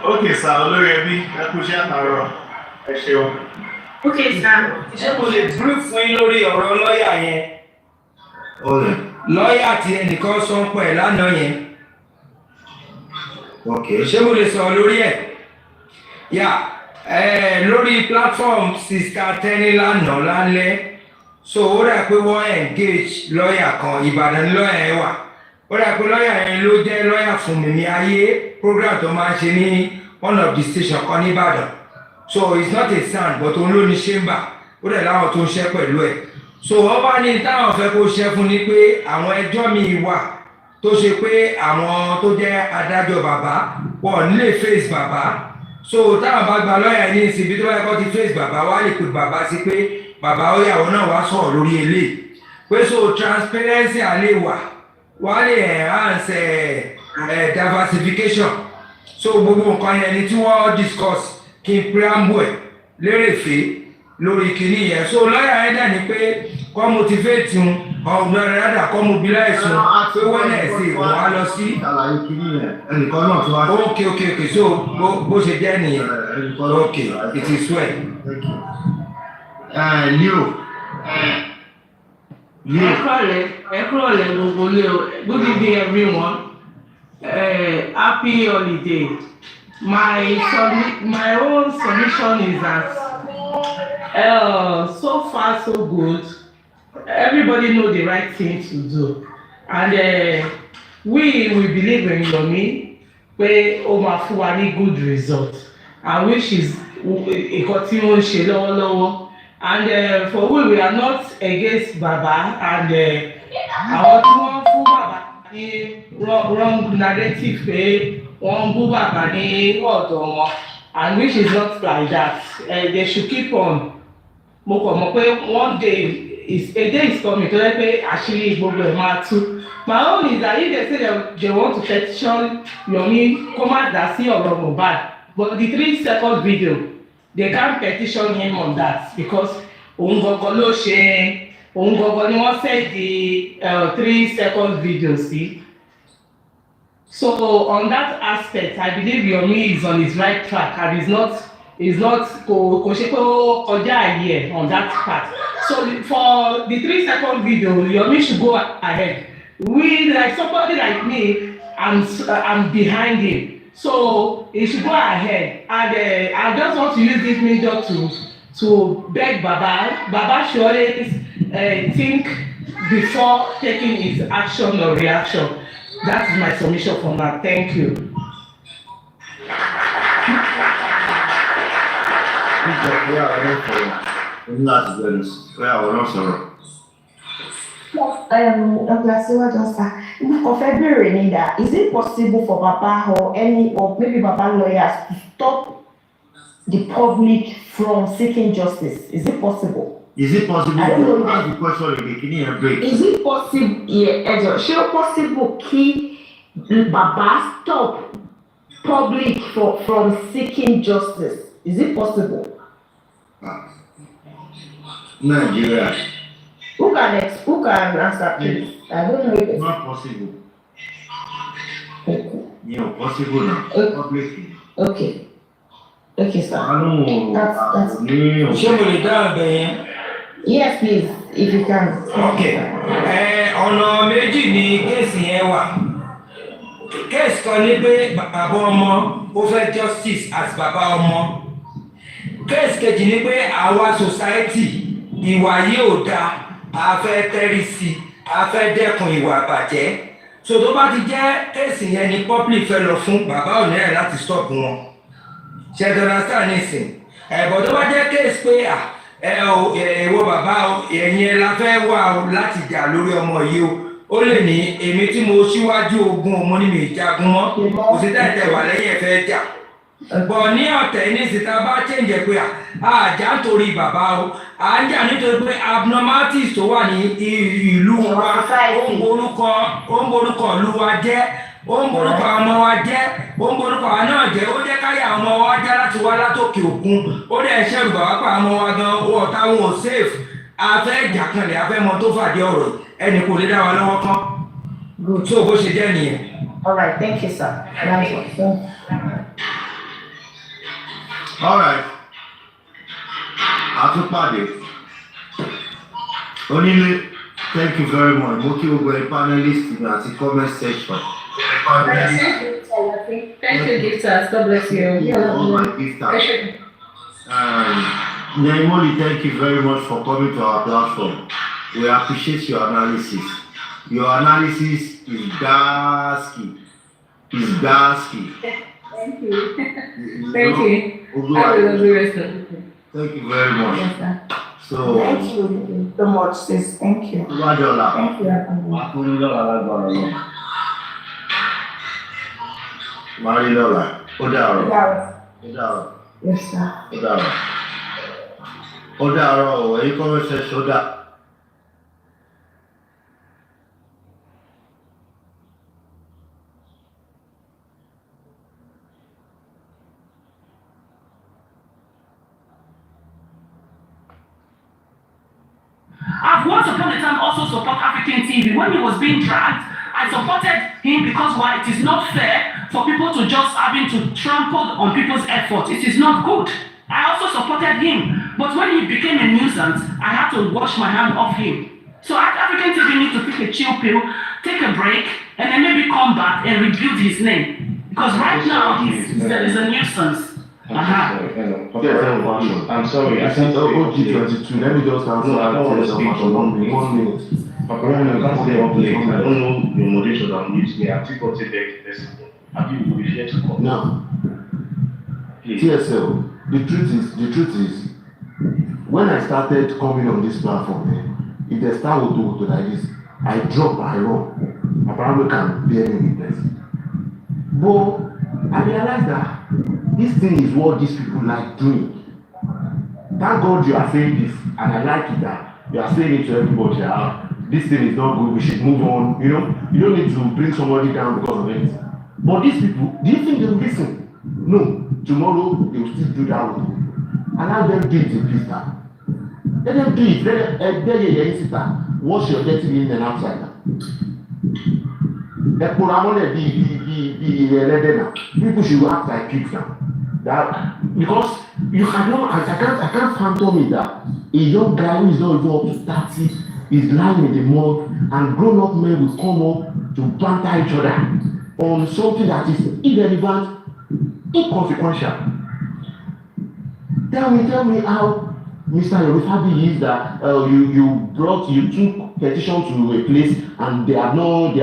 Okay, sir, olórí ẹbí, ẹ kú iṣẹ́ àtàrọ̀, ẹ ṣeun. Okay, sir. Ṣé mo lè brief fún yín lórí ọ̀rọ̀ lọ́ọ̀yà yẹn? Lọ́ọ̀yà tí ẹnìkan sọ ń pẹ̀ lánàá yẹn. Okay. Ṣé mo lè sọ lórí ẹ̀? Lórí platform Sister Tenny lánàá lálẹ́, so ó rà pé wọ́n engage lọ́ọ̀yà kan, Ìbàdàn lọ́ọ̀yà yẹn wà. Ó rà pé lọ́ọ̀yà yẹn ló jẹ́ lọ́ọ̀yà fún mi ní ayé program tó máa ń ṣe ní one of the station kan ní Ìbàdàn. So it's not a sound but òun ló ní chamber, ó dẹ̀ láwọn tó ń ṣẹ́ pẹ̀lú ẹ̀. So wọ́n bá ní táwọn fẹ́ kó ṣẹ́ fún ni pé àwọn ẹjọ́ mi wà tó ṣe pé àwọn tó jẹ́ adájọ́ bàbá wọ́n nílé face bàbá. So táwọn bá gba lọ́ọ̀yà ní ìsìnbí tó bá yẹ kó ti face bàbá wá lè pè bàbá sí pé bàbá ó yàwó náà wá sọ̀rọ̀ lórí eléyìí pé so transparency àlè wà lè enhance diversification so gbogbo nǹkan yẹn ni tí wọ́n discuss kí n preamble ẹ̀ lérèfé lórí kìíní yẹn so lọ́yà yẹn dẹ̀ ni pé kọ́ motivate un ọ̀gbọ́n rẹ̀ dà kọ́ mobilize un pé Wednesday wọ́n á lọ sí. àlàyé kìíní yẹn ẹnìkan náà tó wá. ok so bó ṣe jẹ́ nìyẹn ok it is well. Leo. Ẹ kúrọ̀lẹ́ gbogbo lé o. Good evening everyone. Happy holiday. My own submission is that so far so good. Everybody know the right thing to do, and we believe in Yomi pé ó máa fún wa ní good result, and which is nǹkan tí ó ń ṣe lọ́wọ́lọ́wọ́. And for we are not against Baba, and àwọn tí wọ́n fún Baba ní wrong narrative pé wọ́n bú Baba ní ọ̀dọ̀ wọn, and which is not like that. They should keep on. Mo kàn mọ̀ pé one day a day is coming to let pé àṣírí gbogbo ẹ̀ máa tú. My own is that if they say they want to petition Yomi kó má dá sí ọ̀rọ̀ Mohbad, but the 3-second video they can't petition him on that because òun gangan ló ṣe òun gangan ni wọ́n send the 3-second video sí. So on that aspect, I believe Yomi is on his right track and is not kò ṣe pé ó kọjá àyè on that part. So for the 3-second video, Yomi should go ahead. We like somebody like me, I'm behind him. So he should go ahead. And I just want to use this medium to beg Baba. Baba should always think before taking his action or reaction. That is my submission for now. Thank you. Is it possible for Baba or maybe Baba lawyers to stop the public from seeking justice? Is it possible? Is it possible? I don't know. Ask the question again. Can you break? Is it possible? Yeah, sure possible key Baba stop public from seeking justice? Is it possible? Nigeria. Who can answer please? I don't know if it's Not possible. okay. Yeah, possible now. Publicly. Okay. Okay, sir. I don't know. That's ṣé mo lè dáhùn bẹ́ẹ̀ yẹn. yes, please, if you can. ok ọ̀nà méjì ni kéèsì yẹn wà. Kéèsì kan ní pé bàbá ọmọ ó fẹ́ justice as bàbá ọmọ. Kéèsì kejì ní pé àwa society ìwà yìí ò dáa, a fẹ́ tẹ́rí sí, a fẹ́ dẹ́kun ìwà àbàjẹ́. So tó bá ti jẹ́ kéèsì yẹn ni public fẹ́ lọ fún bàbá òní ẹ̀ láti stop wọn. Ṣé understand nísìn? Ẹ̀bọ̀ tó bá jẹ́ kéèsì pé ìwọ bàbá ẹ̀yin ẹ̀ la fẹ́ wà láti jà lórí ọmọ yìí o. Ó lè ní èmi tí mo ṣíwájú ogun mo ní mi ìjagun mọ́, kò sí tẹ̀tẹ̀ wà lẹ́yìn ẹ̀ fẹ́ jà. Bọ̀ ní ọ̀tẹ̀ ní ìsìta bá change pé àjà nítorí bàbá o, à ń jà nítorí pé abnormalities tó wà ní ìlú wa ó ń borúkọ ìlú wa jẹ́, ó ń borúkọ ọmọ wa jẹ́, ó ń borúkọ àwọn náà jẹ́, ó jẹ́ káyà ọmọ wa já láti wá látòkè òkun, ó dẹ̀ ṣẹ̀rù bàbá pa ọmọ wa gan owó ọ̀tá wọn ò safe, afẹ́ ìjà kanlẹ̀ afẹ́ mọ tó fàdé ọ̀rọ̀ ẹnì kò lè dá wa lọ́wọ́ kán. Good. So bó ṣe jẹ́ nìyẹn. All right, thank you, sir. Nice one. All right. Àtúpàdé. Onílé, thank you very much. Mo kí gbogbo ẹ̀ panelist mi àti comment section. Thank you, gifters. God bless you. All my gifters. Naimoli, thank you very much for coming to our platform. We appreciate your analysis. Your analysis is gasky. Thank you. Thank you. I will be rested. Thank you very much. Yes, sir. So, Thank you so much, sis. Thank you. Majola. Thank you, everyone. Marilola. Odaro. Yeah. Yes, sir. Odaro, èyí kọ́ mẹ́sẹ̀ ṣọ́dá. have once upon a time also support African TV. When he was being dragged, I supported him because why? It is not fair for people to just having to trample on people's efforts. It is not good. I also supported him. But when he became a nuisance, I had to wash my hand off him. So African TV needs to take a chill pill, take a break, and then maybe come back and rebuild his name. Because right now, he's a nuisance. I'm sorry. I said, OG22. Let me just answer that. 1 minute. Papa, I can't stay up late. I don't know your moderation that needs me. I've still got to take this. Have you been here to come? Now, Please. TSL, the truth is, when I started coming on this platform, if they start with like this, I drop, I run. Apparently can bear me witness. But I realized that this thing is what these people like doing. Thank God you are saying this, and I like it that you are saying it to everybody. This thing is not good, we should move on. You know, you don't need to bring somebody down because of it. But these people, do you think they will listen? No. Tomorrow they will still do that with you. Allow them do it in peace now. Let them do it. Let them wash your dirty in and outside now. People should act like pigs now. That because you cannot, I can't phantom it that a young guy who is not even up to 30 is lying in the mud, and grown-up men will come up to banter each other on something that is irrelevant, inconsequential. Tell me how Mr. Yorufabi is that you took petition to a place and they have not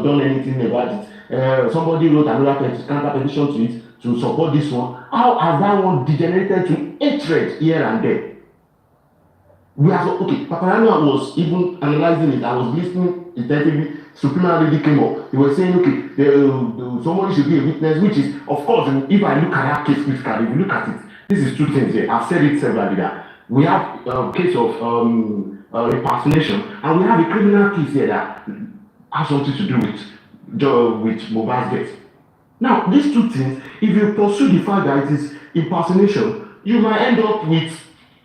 done anything about it. Somebody wrote another counter petition to it to support this one. How has that one degenerated to hatred here and there? We are okay. Paparano was even analyzing it. I was listening attentively. Suprema lady came up. He was saying, okay, somebody should be a witness, which is, of course, if I look at that case critically, if you look at it, this is two things here. I've said it several that we have a case of impersonation, and we have a criminal case here that has something to do with Mohbad's death. Now, these two things, if you pursue the fact that it is impersonation, you might end up with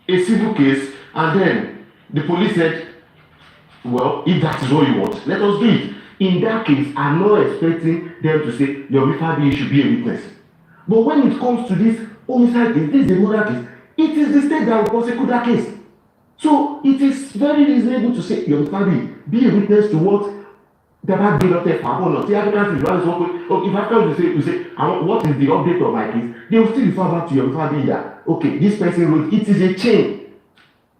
a civil case, and then the police said, well, if that is what you want, let us do it. In that case, I'm not expecting them to say, Yorufabi should be a witness. But when it comes to this homicide case, this Demola case, it is the state that will prosecute that case. So it is very reasonable to say, Yorufabi, be a witness to what the bad did not take or not. The Africans is if Africans will say, what is the update of my case? They will still refer back to Yorufabi that, okay, this person wrote, it is a chain.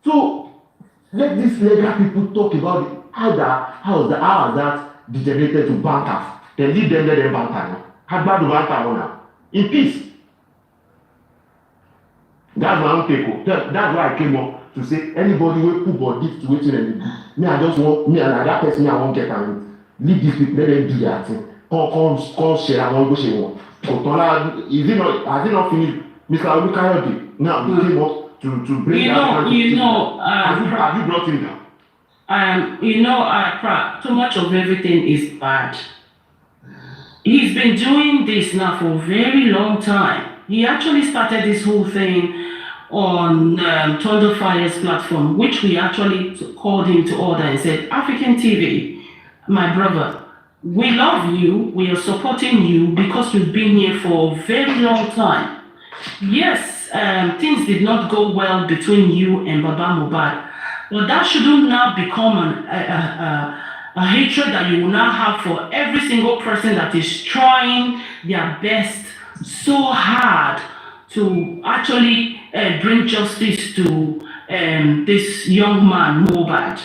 So let these legal people talk about it. How has that degenerated to bankers? Then leave them, let them banker now. How bad do banker now? In peace. That's my own take. That's why I came up to say anybody will put body to waiting and me, I just want me and that person I won't get away. Leave these people, let them do their thing. Come share I won't go share one. Has it not finished? Mr. Olukayode now he came up to bring have you brought him down? Too much of everything is bad. He's been doing this now for a very long time. He actually started this whole thing on Thunder Fire's platform, which we actually called him to order and said, African TV, my brother, we love you, we are supporting you because you've been here for a very long time. Yes, things did not go well between you and Baba Mohbad, but that shouldn't now become a hatred that you will now have for every single person that is trying their best so hard to actually bring justice to this young man, Mohbad,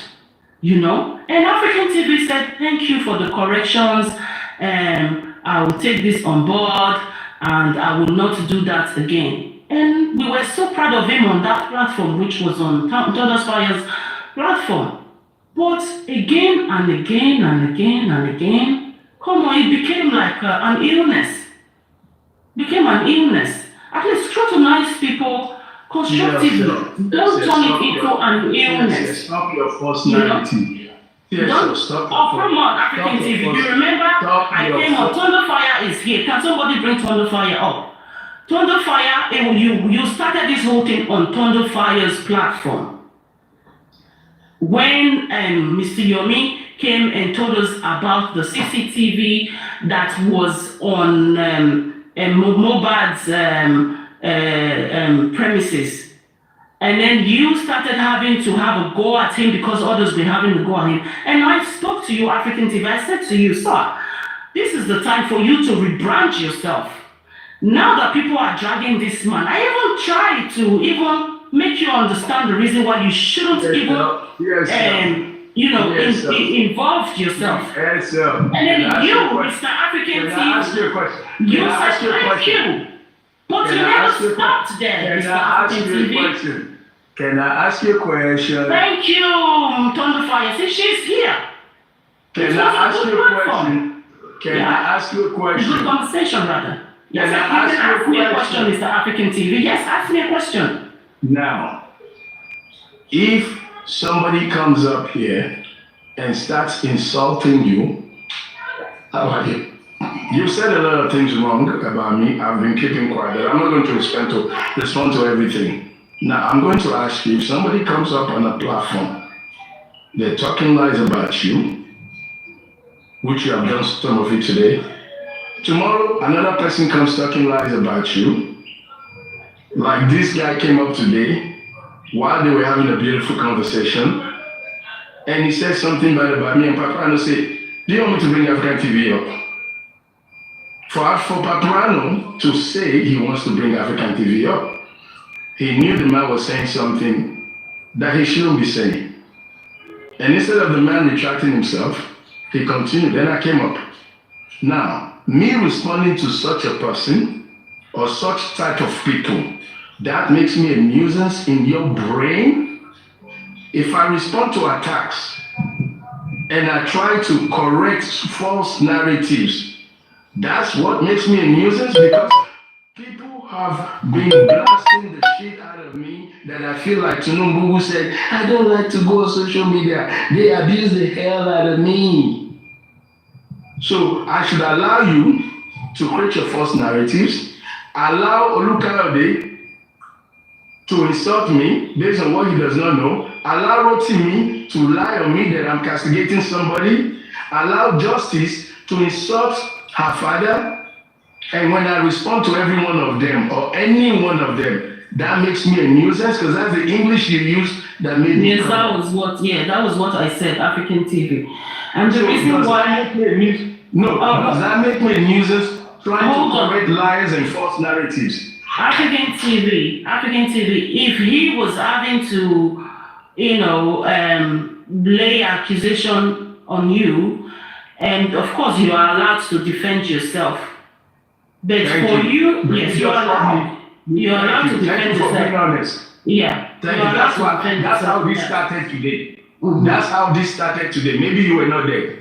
you know? And African TV said, thank you for the corrections, I will take this on board, and I will not do that again. And we were so proud of him on that platform, which was on Thunder Fire's platform. But again and again and again and again, come on, it became like an illness. At least scrutinize people constructively. Don't turn it into an illness. Stop your false narrative. Come on, African TV. You remember I came on Thunder Fire is here. Can somebody bring Thunder Fire up? Thunder Fire, you started this whole thing on Thunder Fire's platform. when Mr. Yomi came and told us about the CCTV that was on Mohbad's premises. And then you started having to have a go at him because others were having a go at him. And I spoke to you, African TV, I said to you, sir, this is the time for you to rebrand yourself. Now that people are dragging this man, I even tried to even make you understand the reason why you shouldn't involve yourself. Yes, sir. And then you, Mr. African TV, you said thank you. But you never stopped there, Mr. African TV. Can I ask you a question? Thank you, Thunderfire. See, she's here. Can I ask you a question? Can I ask you a question? Good conversation, rather. Yes, you can ask me a question, Mr. African TV. Yes, ask me a question. Now, if somebody comes up here and starts insulting you, how are you? You said a lot of things wrong about me. I've been keeping quiet. I'm not going to respond to everything. Now, I'm going to ask you, if somebody comes up on a platform, they're talking lies about you, which you have done some of it today. Tomorrow, another person comes talking lies about you. Like this guy came up today while they were having a beautiful conversation, and he said something bad about me, and Paparano said, do you want me to bring African TV up? For Paparano to say he wants to bring African TV up, he knew the man was saying something that he shouldn't be saying. And instead of the man retracting himself, he continued. Then I came up. Now, me responding to such a person or such type of people, that makes me a nuisance in your brain. If I respond to attacks and I try to correct false narratives, that's what makes me a nuisance, because people have been blasting the shit out of me that I feel like Tinubu, who said, I don't like to go on social media. They abuse the hell out of me. So I should allow you to create your false narratives, allow Olukayode to insult me based on what he does not know, allow Rotimi to lie on me that I'm castigating somebody, allow Justice to insult her father, and when I respond to every one of them or any one of them, that makes me a nuisance, because that's the English you used that made me. Yes, that was what I said, African TV. And the reason why does that make me a nuisance trying to correct lies and false narratives? African TV, if he was having to, lay accusation on you, and of course you are allowed to defend yourself. But for you, yes, you are allowed. You are allowed to defend yourself. Thank you for being honest. Yeah. Thank you. That's how this started today. Mm-hmm. That's how this started today. Maybe you were not there.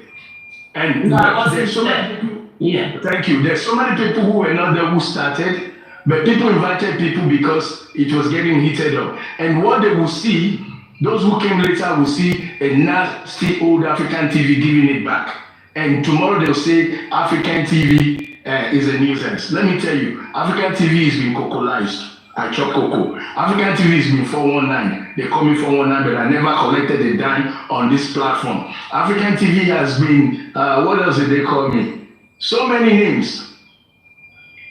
And there's so many people. Yeah. Thank you. There's so many people who were not there who started, but people invited people because it was getting heated up. And what they will see, those who came later will see a nasty old African TV giving it back. And tomorrow they'll say African TV is a nuisance. Let me tell you, African TV has been cocoalized. I chop cocoa. African TV has been 419. They call me 419, but I never collected a dime on this platform. African TV has been, what else did they call me? So many names.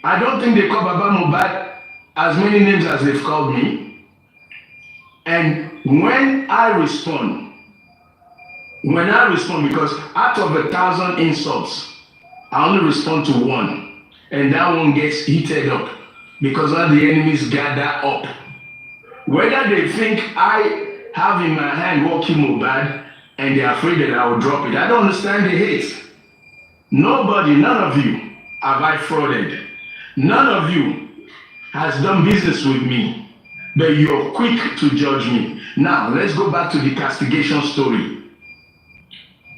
I don't think they call Baba Mohbad as many names as they've called me. And when I respond, because out of 1,000 insults, I only respond to one, and that one gets heated up because all the enemies gather up. Whether they think I have in my hand walking Mohbad and they're afraid that I will drop it, I don't understand the hate. Nobody, none of you have I frauded. None of you has done business with me, but you're quick to judge me. Now, let's go back to the castigation story.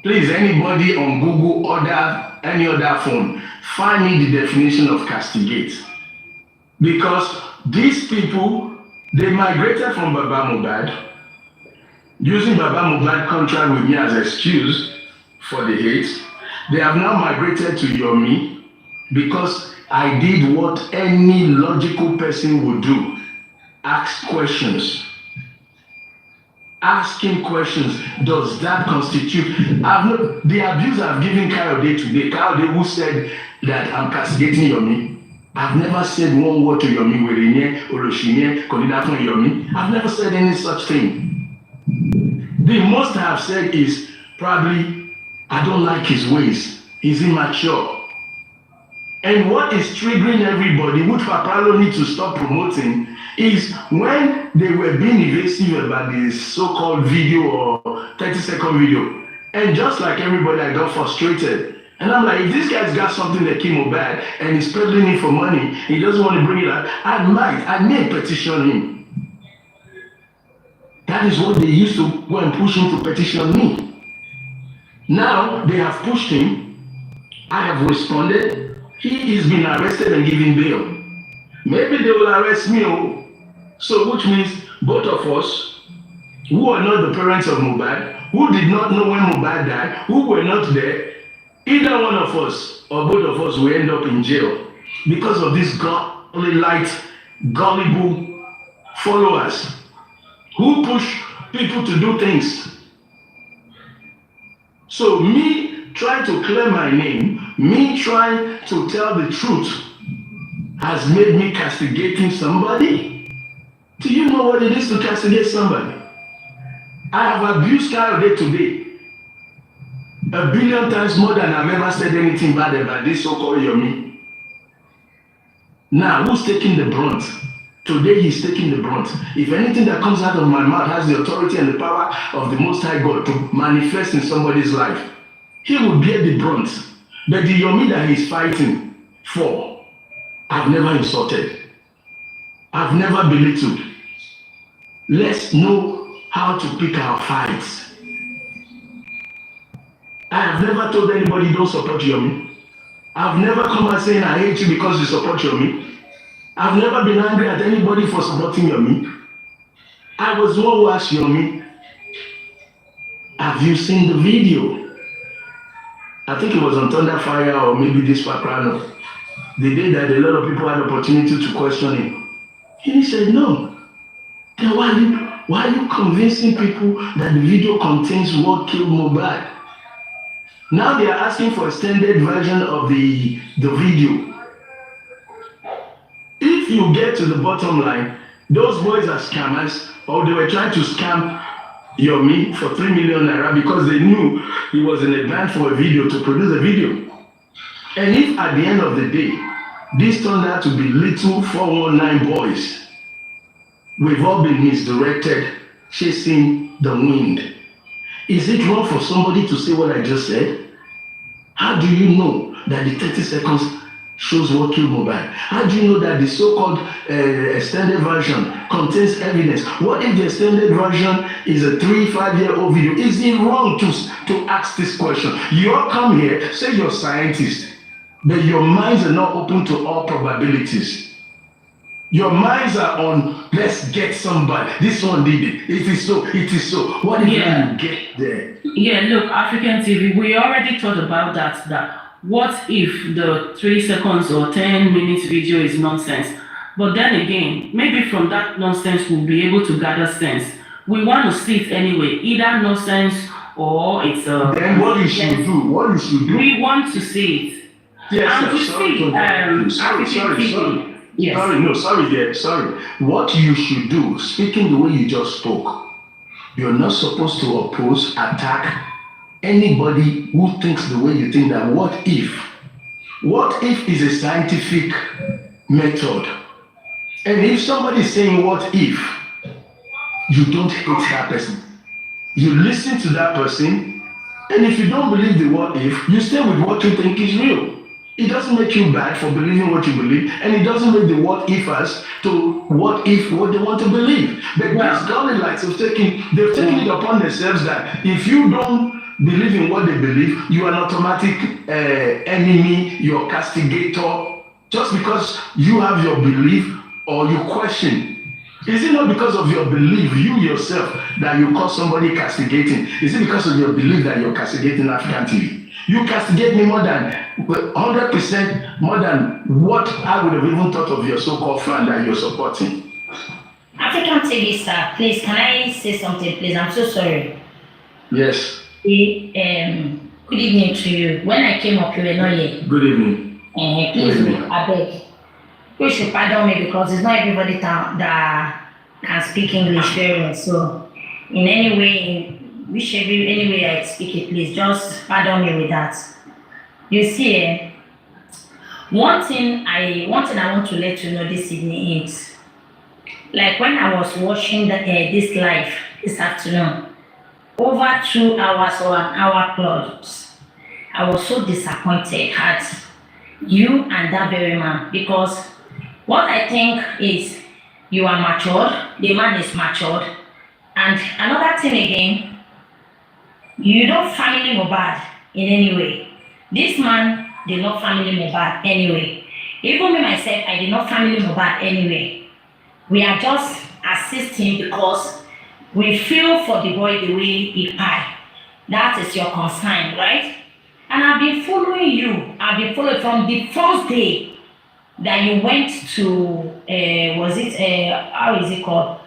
Please, anybody on Google or any other phone, find me the definition of castigate. Because these people, they migrated from Baba Mohbad, using Baba Mohbad contract with me as excuse for the hate. They have now migrated to Yomi because I did what any logical person would do. Ask questions. asking questions. Does that constitute? The abuse I've given Kayode today, Kayode who said that I'm castigating Yomi. I've never said one word to Yomi, Werenye, Oloshinye, Konidafon Yomi. I've never said any such thing. The most I have said is probably, I don't like his ways. He's immature. And what is triggering everybody, which Papalo needs to stop promoting, is when they were being evasive about this so-called video or 30-second video. And just like everybody, I got frustrated. And I'm like, if this guy's got something that came up bad and he's peddling it for money, he doesn't want to bring it out, I may petition him. That is what they used to go and push him to petition me. Now they have pushed him. I have responded. He is being arrested and given bail. Maybe they will arrest me. So which means both of us, who are not the parents of Mohbad, who did not know when Mohbad died, who were not there, either one of us or both of us will end up in jail because of these gullible followers who push people to do things. So me trying to clear my name, me trying to tell the truth has made me castigating somebody? Do you know what it is to castigate somebody? I have abused Kayode today 1 billion times more than I've ever said anything bad about this so-called Yomi. Now, who's taking the brunt? Today he's taking the brunt. If anything that comes out of my mouth has the authority and the power of the Most High God to manifest in somebody's life, he will bear the brunt. But the Yomi that he's fighting for, I've never insulted. I've never belittled. Let's know how to pick our fights. I have never told anybody don't support Yomi. I've never come out saying I hate you because you support Yomi. I've never been angry at anybody for supporting Yomi. I was the one who asked Yomi, have you seen the video? I think it was on Thunderfire or maybe this Paprano. The day that a lot of people had opportunity to question him. And he said, no. Then why are you convincing people that the video contains what killed Mohbad? Now they are asking for extended version of the video. If you get to the bottom line, those boys are scammers, or they were trying to scam Yomi for 3 million naira because they knew he was in a band for a video to produce a video. And if at the end of the day, this turned out to be little 419 boys, we've all been misdirected, chasing the wind. Is it wrong for somebody to say what I just said? How do you know that the 30 seconds shows what killed Mohbad? How do you know that the so-called extended version contains evidence? What if the extended version is a 3-5-year-old video? Is it wrong to ask this question? You all come here, say you're scientists, but your minds are not open to all probabilities. Your minds are on, let's get somebody. This one did it. It is so, it is so. What if you get there? Yeah, look, African TV, we already thought about that what if the 3 seconds or 10 minutes video is nonsense? But then again, maybe from that nonsense we'll be able to gather sense. We want to see it anyway, either nonsense or it's a... Then what you should do, we want to see it. Yes, and to see, Yes. Sorry. What you should do, speaking the way you just spoke, you're not supposed to oppose, attack anybody who thinks the way you think. That what if is a scientific method. And if somebody is saying what if, you don't hate that person. You listen to that person, and if you don't believe the what if, you stay with what you think is real. It doesn't make you bad for believing what you believe, and it doesn't make the what ifers to what if what they want to believe. But these Galileans have taken it upon themselves that if you don't believe in what they believe, you are an automatic enemy, you're a castigator, just because you have your belief or you question. Is it not because of your belief, you yourself, that you call somebody castigating? Is it because of your belief that you're castigating African TV? You castigate me more than 100% more than what I would have even thought of your so-called friend that you're supporting. African TV sir, please, can I say something, please? I'm so sorry. Yes. Good evening to you. When I came up, you were not here. Good evening. Please, I beg. You should pardon me because it's not everybody that can speak English very well. So, in any way, any way I speak it, please just pardon me with that. You see, one thing I want to let you know this evening is, like when I was watching this live this afternoon, over 2 hours or an hour plus, I was so disappointed at you and that very man, because what I think is you are matured, the man is matured, and another thing again, you don't family Mohbad in any way. This man did not family Mohbad anyway. Even me myself, I did not family Mohbad anyway. We are just assisting because we feel for the boy the way he died. That is your concern, right? And I've been following you. I've been following from the first day that you went to, how is it called?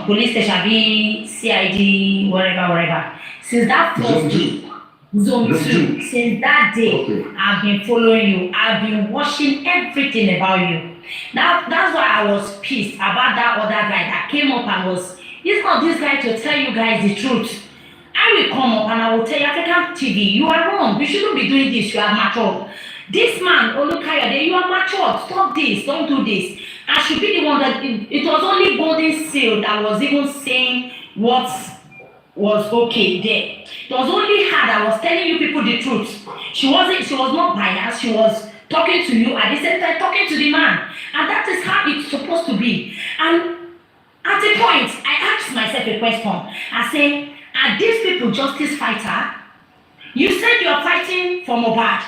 Police station, CID, whatever. Since that first day, Zone 2, since that day, okay. I've been following you. I've been watching everything about you. That's why I was pissed about that other guy that came up and was, it's not this guy to tell you guys the truth. I will come up and I will tell you, African TV, you are wrong. You shouldn't be doing this. You are matured. This man, Olukayode, you are matured. Stop this. Don't do this. I should be the one that it was only Golden Seal that was even saying what was okay there. It was only her that was telling you people the truth. She was not biased. She was talking to you at the same time talking to the man. And that is how it's supposed to be. And at a point, I asked myself a question. I said, are these people justice fighter? You said you are fighting for Mohbad.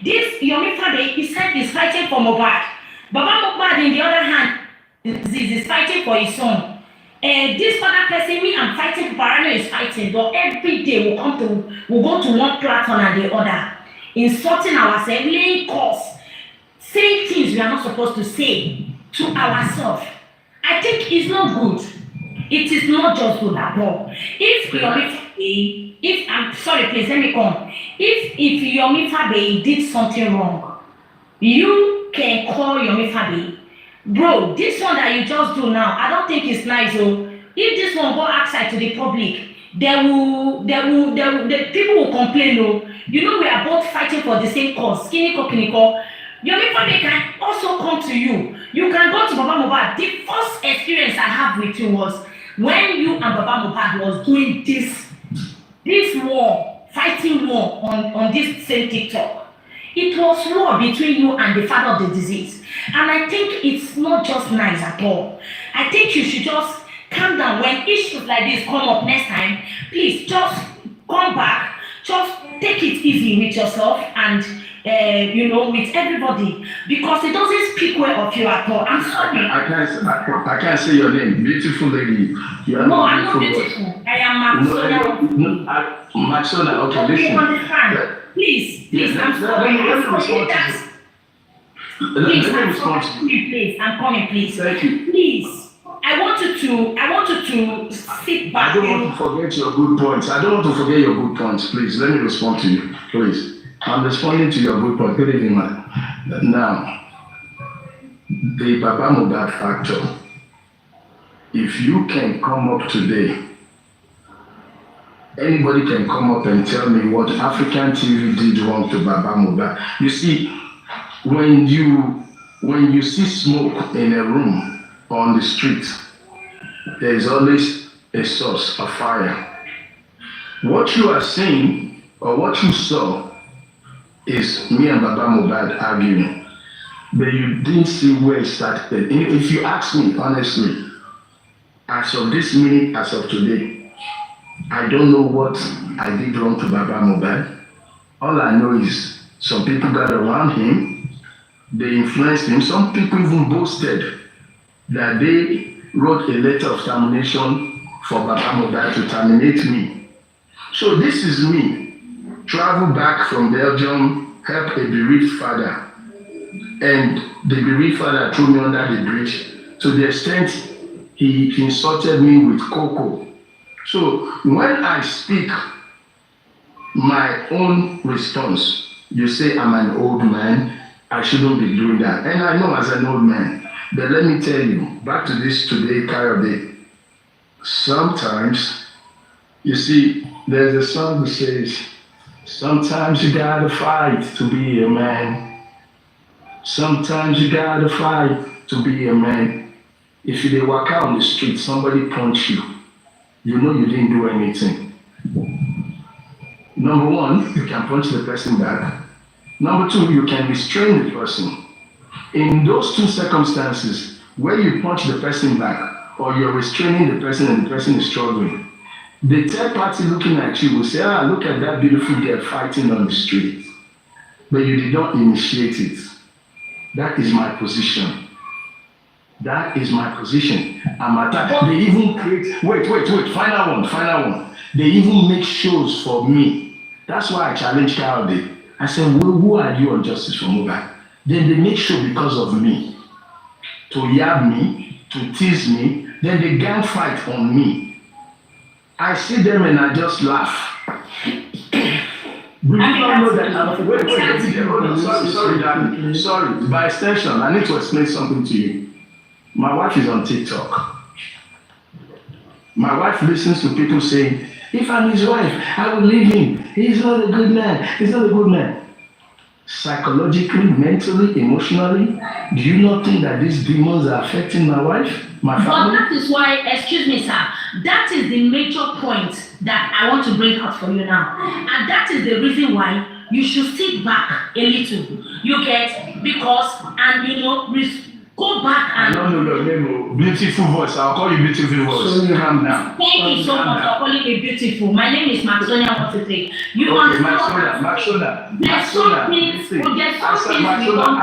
This Yomi Fabe, he said he's fighting for Mohbad. Baba Mohbad, in the other hand, is fighting for his son. This other person, me, I'm fighting for Parano is fighting. But every day we'll go to one platform and the other, insulting ourselves, laying calls, saying things we are not supposed to say to ourselves. I think it's not good. It is not just good at all. If I'm sorry, please let me come. If Yomi Fabe did something wrong, you can call Yomi Fabe. Bro, this one that you just do now, I don't think it's nice. Oh, if this one go outside to the public, the people will complain. Oh, you know we are both fighting for the same cause. Skinny Kokiniko. Yomi Fabe can also come to you. You can go to Baba Mohbad. The first experience I have with you was when you and Baba Mohbad was doing this war, fighting war on this same TikTok. It was war between you and the father of the disease. And I think it's not just nice at all. I think you should just calm down. When issues like this come up next time, please just come back. Just take it easy with yourself and with everybody, because it doesn't speak well of you at all. I'm sorry. I can't say your name. Beautiful lady. No, I'm not beautiful. I am Maxona. Maxona, okay, listen. Understand. Please, I'm sorry. I'm coming, please. Thank you. Please. I want you to sit back. I don't want to forget your good points. Please, let me respond to you. Please. I'm responding to your good point. Good evening, man. Now, the Baba Mohbad factor. If you can come up today, anybody can come up and tell me what African TV did wrong to Baba Mohbad. You see, when you see smoke in a room or on the street, there is always a source, a fire. What you are seeing or what you saw is me and Baba Mohbad arguing, but you didn't see where it started. If you ask me honestly, as of this minute, as of today, I don't know what I did wrong to Baba Mohbad. All I know is some people got around him, they influenced him. Some people even boasted that they wrote a letter of termination for Baba Mohbad to terminate me. So this is me. Travel back from Belgium, help a bereaved father, and the bereaved father threw me under the bridge to the extent he insulted me with cocoa. So when I speak my own response, you say I'm an old man, I shouldn't be doing that. And I know as an old man, but let me tell you, back to this today, Kayode, sometimes, you see, there's a song that says, sometimes you gotta fight to be a man. Sometimes you gotta fight to be a man. If you dey walk out on the street, somebody punch you, you know you didn't do anything. Number one, you can punch the person back. Number two, you can restrain the person. In those two circumstances, where you punch the person back or you're restraining the person and the person is struggling, the third party looking at you will say, look at that beautiful girl fighting on the street. But you did not initiate it. That is my position. That is my position. I'm attacked. They even create, wait, final one. They even make shows for me. That's why I challenged Kayode. I said, well, who are you on Justice for Mobile? Then they make show because of me. To yab me, to tease me, then they gang fight on me. I see them and I just laugh. We don't know that. Wait, hold on. Sorry, Daddy. Sorry. By extension, I need to explain something to you. My wife is on TikTok. My wife listens to people saying, if I'm his wife, I will leave him. He's not a good man. Psychologically, mentally, emotionally, do you not think that these demons are affecting my wife, my family? But that is why, excuse me, sir, that is the major point that I want to bring out for you now. And that is the reason why you should sit back a little. You get, because, and go back and... No, beautiful voice. I'll call you beautiful voice. Calm down. Thank you so much for calling me beautiful. My name is Maxonia Montete. You okay, understand? Maxona. I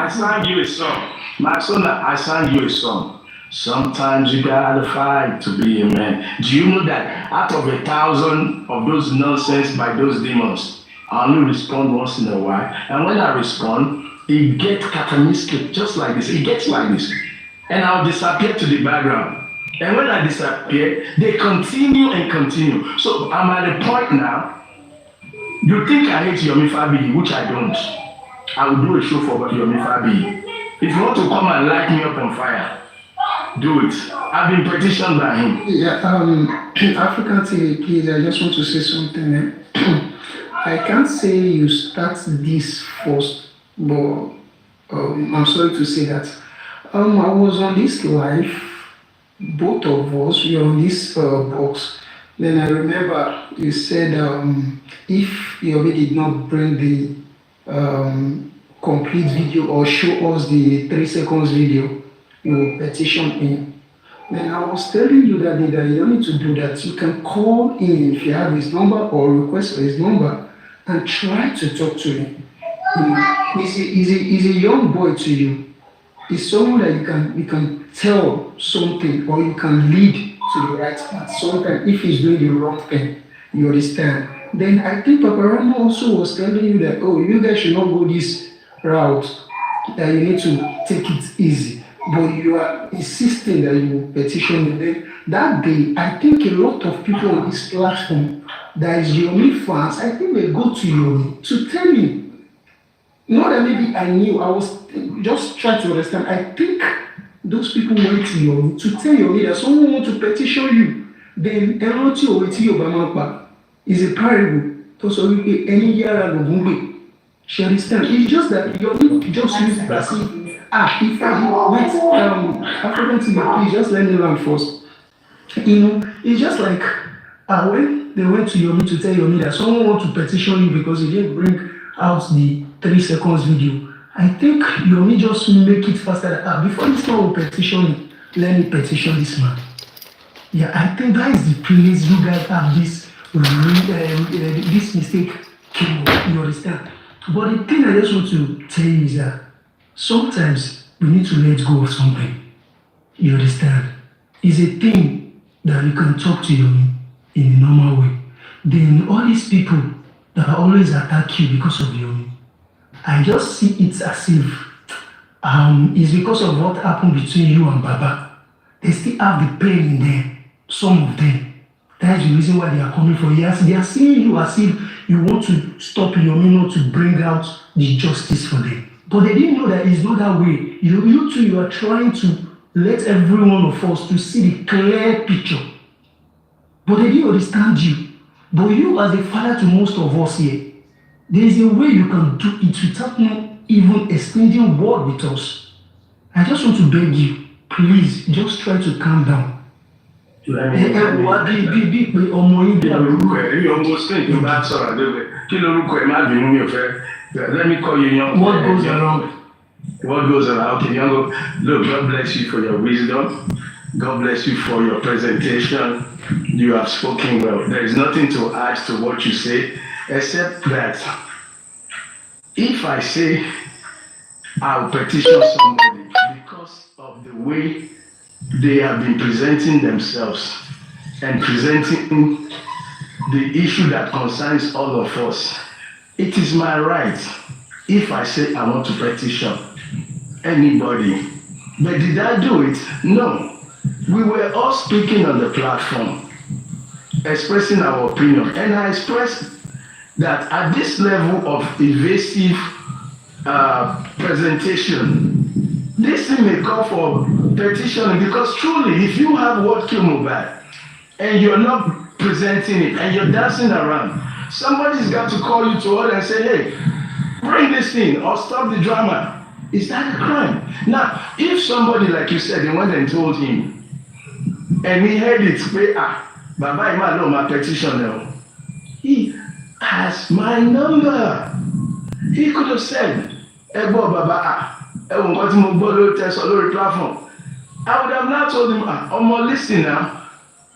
sang you a song. Maxona, I sang you a song. Sometimes you gotta fight to be a man. Do you know that out of 1,000 of those nonsense by those demons, I only respond once in a while. And when I respond, it gets catamistic, just like this. It gets like this. And I'll disappear to the background. And when I disappear, they continue and continue. So I'm at a point now, you think I hate Yomi Fabi, which I don't. I will do a show for Yomi Fabi. If you want to come and light me up on fire, do it. I've been petitioned by him. Yeah, African TV, please, I just want to say something. I can't say you start this first, but I'm sorry to say that. I was on this live, both of us, we were on this box. Then I remember you said if Yomi did not bring the complete video or show us the 3 seconds video, you will petition him. Then I was telling you that you don't need to do that. You can call him if you have his number or request for his number and try to talk to him. He's a young boy to you. He's someone that you can tell something or you can lead to the right path. Sometimes if he's doing the wrong thing, you understand. Then I think Papa Rama also was telling you that, you guys should not go this route, that you need to take it easy. But you are insisting that you will petition him. Then that day, I think a lot of people on this platform that is Yomi fans, I think they go to Yomi to tell him. Not that maybe I knew, I was just trying to understand. I think those people went to Yomi to tell Yomi that someone wants to petition you. Then Eloti Oweti Obamapa is a parable. So any year I she understand. It's just that Yomi just used it as if African TV, please just let me learn first. It's just like when they went to Yomi to tell Yomi that someone wants to petition you because he didn't bring out the 3 seconds video. I think Yomi just make it faster. Before this man will petition him, let me petition this man. Yeah, I think that is the place you guys have this mistake. You understand? But the thing I just want to tell you is that sometimes we need to let go of something. You understand? It's a thing that you can talk to Yomi in a normal way. Then all these people that always attack you because of Yomi, I just see it as if it's because of what happened between you and Baba. they still have the pain in them. Some of them. That's the reason why they are coming for you. They are seeing you as if you want to stop your not to bring out the justice for them. But they didn't know that it's not that way. You too, you are trying to let every one of us to see the clear picture. But they didn't understand you. But you as a father to most of us here, there is a way you can do it without not even exchanging word with us. I just want to beg you, please, just try to calm down. Let me what goes around? What goes around? Okay, young, look, God bless you for your wisdom. God bless you for your presentation. You have spoken well. There is nothing to add to what you say, except that if I say I'll petition somebody because of the way they have been presenting themselves and presenting the issue that concerns all of us, it is my right if I say I want to petition anybody. But did I do it? No. We were all speaking on the platform, expressing our opinion, and I expressed that at this level of evasive presentation, this thing may call for petitioning, because truly, if you have what kill Mohbad and you're not presenting it and you're dancing around, somebody's got to call you to order and say, hey, bring this thing or stop the drama. Is that a crime? Now, if somebody, like you said, they went and told him, and he heard it, Baba Ima know my petition now. He has my number. He could have said, Ebo Baba, platform. I would have now told him, Omo, listen now.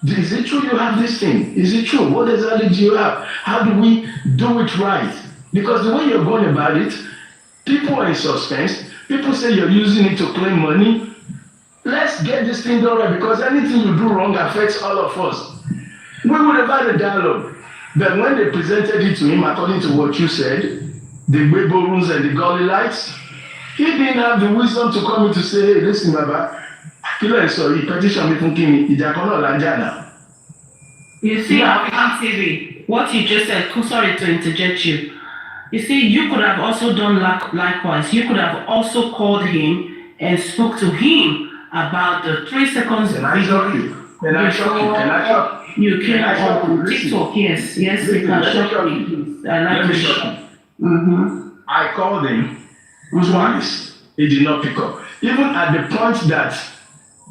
Is it true you have this thing? Is it true? What exactly do you have? How do we do it right? Because the way you're going about it, people are in suspense. People say you're using it to claim money. Let's get this thing done right, because anything you do wrong affects all of us. We would have had a dialogue. But when they presented it to him, according to what you said, the Weibo rules and the Gully lights, he didn't have the wisdom to come in to say, hey, listen, Baba, petition me from Kimi, now. You see, African TV, what you just said, sorry to interject you. You see, you could have also done likewise. You could have also called him and spoke to him about the 3 seconds. Can I shock you? Can I shock you? You came on TikTok, yes, you can shock me, please. Let me shock you. I called him twice. He did not pick up. Even at the point that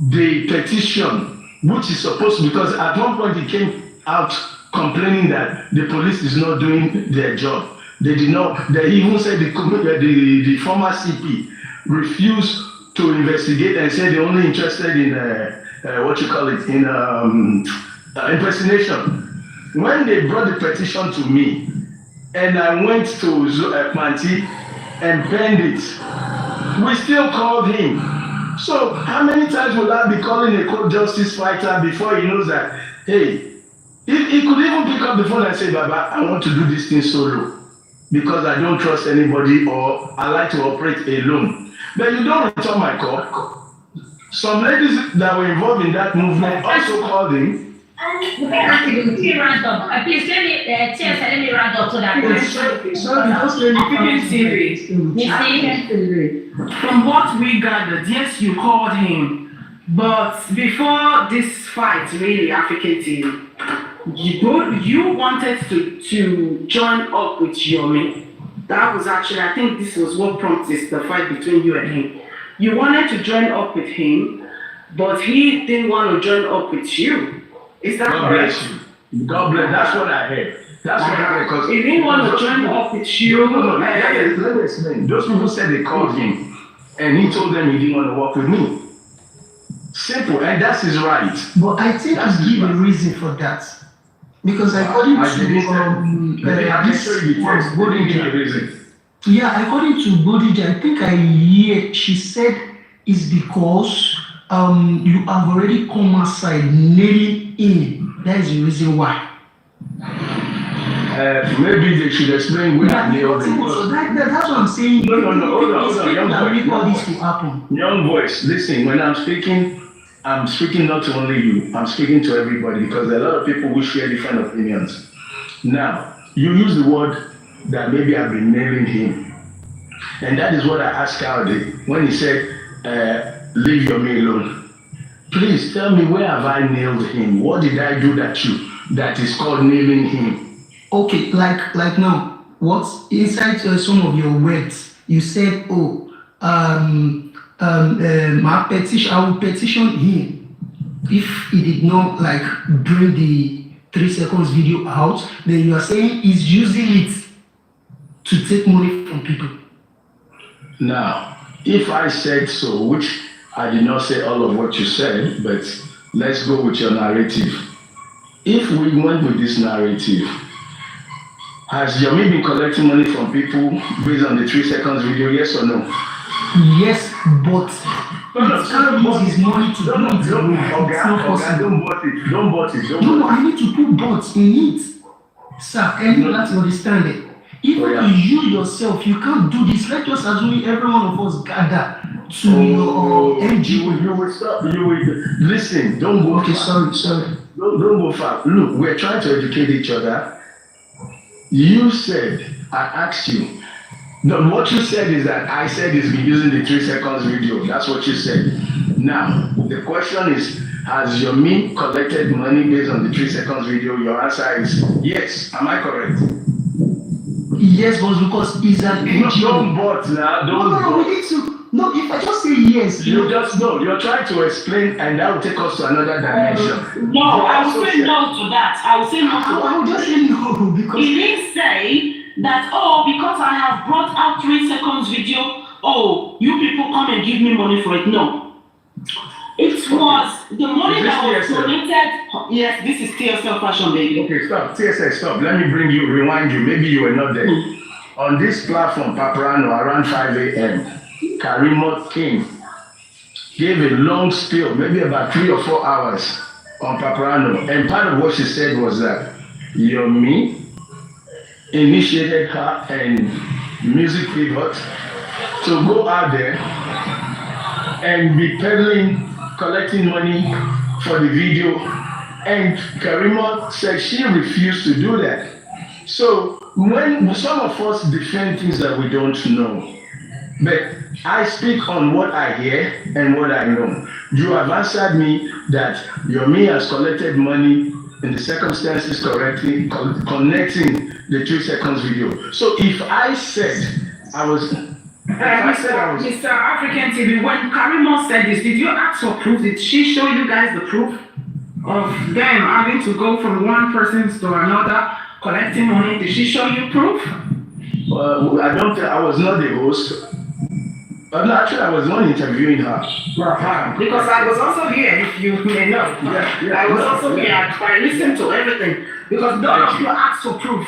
the petition, which is supposed to, because at one point he came out complaining that the police is not doing their job. They did not. They even said the former CP refused to investigate and said they're only interested in impersonation. When they brought the petition to me, and I went to Manti and penned it, we still called him. So how many times will I be calling a court justice fighter before he knows that, hey, he could even pick up the phone and say, Baba, I want to do this thing solo because I don't trust anybody, or I like to operate alone. But you don't return my call. Some ladies that were involved in that movement also called him. Please let me round up so that from what we gathered, yes, you called him, but before this fight, really, African team, you wanted to join up with Yomi. That was actually, I think this was what prompted the fight between you and him. You wanted to join up with him, but he didn't want to join up with you. Is that God correct? bless you. God bless. That's what I heard. That's what I heard. Because he didn't want to join up with you. No. Let me explain. Those people said they called him, and he told them he didn't want to work with me. Simple, and that's his right. But I think I give a reason for that. Because according to Bodija, according to Bodija, I think I hear she said it's because you have already come outside nailing him. That is the reason why. Maybe they should explain where I nailed him. So that's what I'm saying. No, hold on, young voice. Make all this to happen. Young voice, listen, when I'm speaking, I'm speaking not to only you, I'm speaking to everybody because there are a lot of people who share different opinions. Now, you use the word that maybe I've been nailing him. And that is what I asked Aldi when he said, leave your me alone. Please tell me, where have I nailed him? What did I do that is called nailing him? Okay, like now, what's inside some of your words? You said, I will petition him if he did not like bring the 3 seconds video out. Then you are saying he's using it to take money from people. Now, if I said so, which I did not say all of what you said, but let's go with your narrative. If we went with this narrative, has Yomi been collecting money from people based on the 3 seconds video, yes or no? Yes, but he can't use his money to do it. It's not possible. Don't bot it. No, I need to put bots in it. Sir, can you not understand it? Even you yourself, you can't do this. Let us assume every one of us gather to your NGO. You will stop. You will listen. Don't go. Okay, sorry. Don't go far. Look, we're trying to educate each other. You said, I asked you. No, what you said is that I said he's been using the 3 seconds video. That's what you said. Now, the question is, has Yomi collected money based on the 3 seconds video? Your answer is yes. Am I correct? Yes, but because he's an NGO. Don't bot now. No, we need to. No, if I just say yes. You just know. You're trying to explain, and that will take us to another dimension. No, I will say no to that. I will say no to that. I will just say no because he didn't say that, because I have brought out 3 seconds video, you people come and give me money for it. No. It was the money that was donated. Yes, this is TSL fashion, baby. Okay, stop. TSL, stop. Let me rewind you. Maybe you were not there. On this platform, Paparano, around 5 a.m., Karimo came, gave a long spiel, maybe about 3 or 4 hours on Paparano. And part of what she said was that Yomi initiated her and Music Pivot to go out there and be peddling, collecting money for the video. And Karima said she refused to do that. So when some of us defend things that we don't know, but I speak on what I hear and what I know. You have answered me that Yomi has collected money in the circumstances correctly, connecting the 3 seconds video. So if I said I was... Mr. African TV, when Karimo said this, did you ask for proof? Did she show you guys the proof of them having to go from one person to another collecting money? Did she show you proof? I don't think I was not the host. No, actually, I was the one interviewing her. Because I was also here, if you may know. I was also here. I listened to everything. Because none of you asked for proof.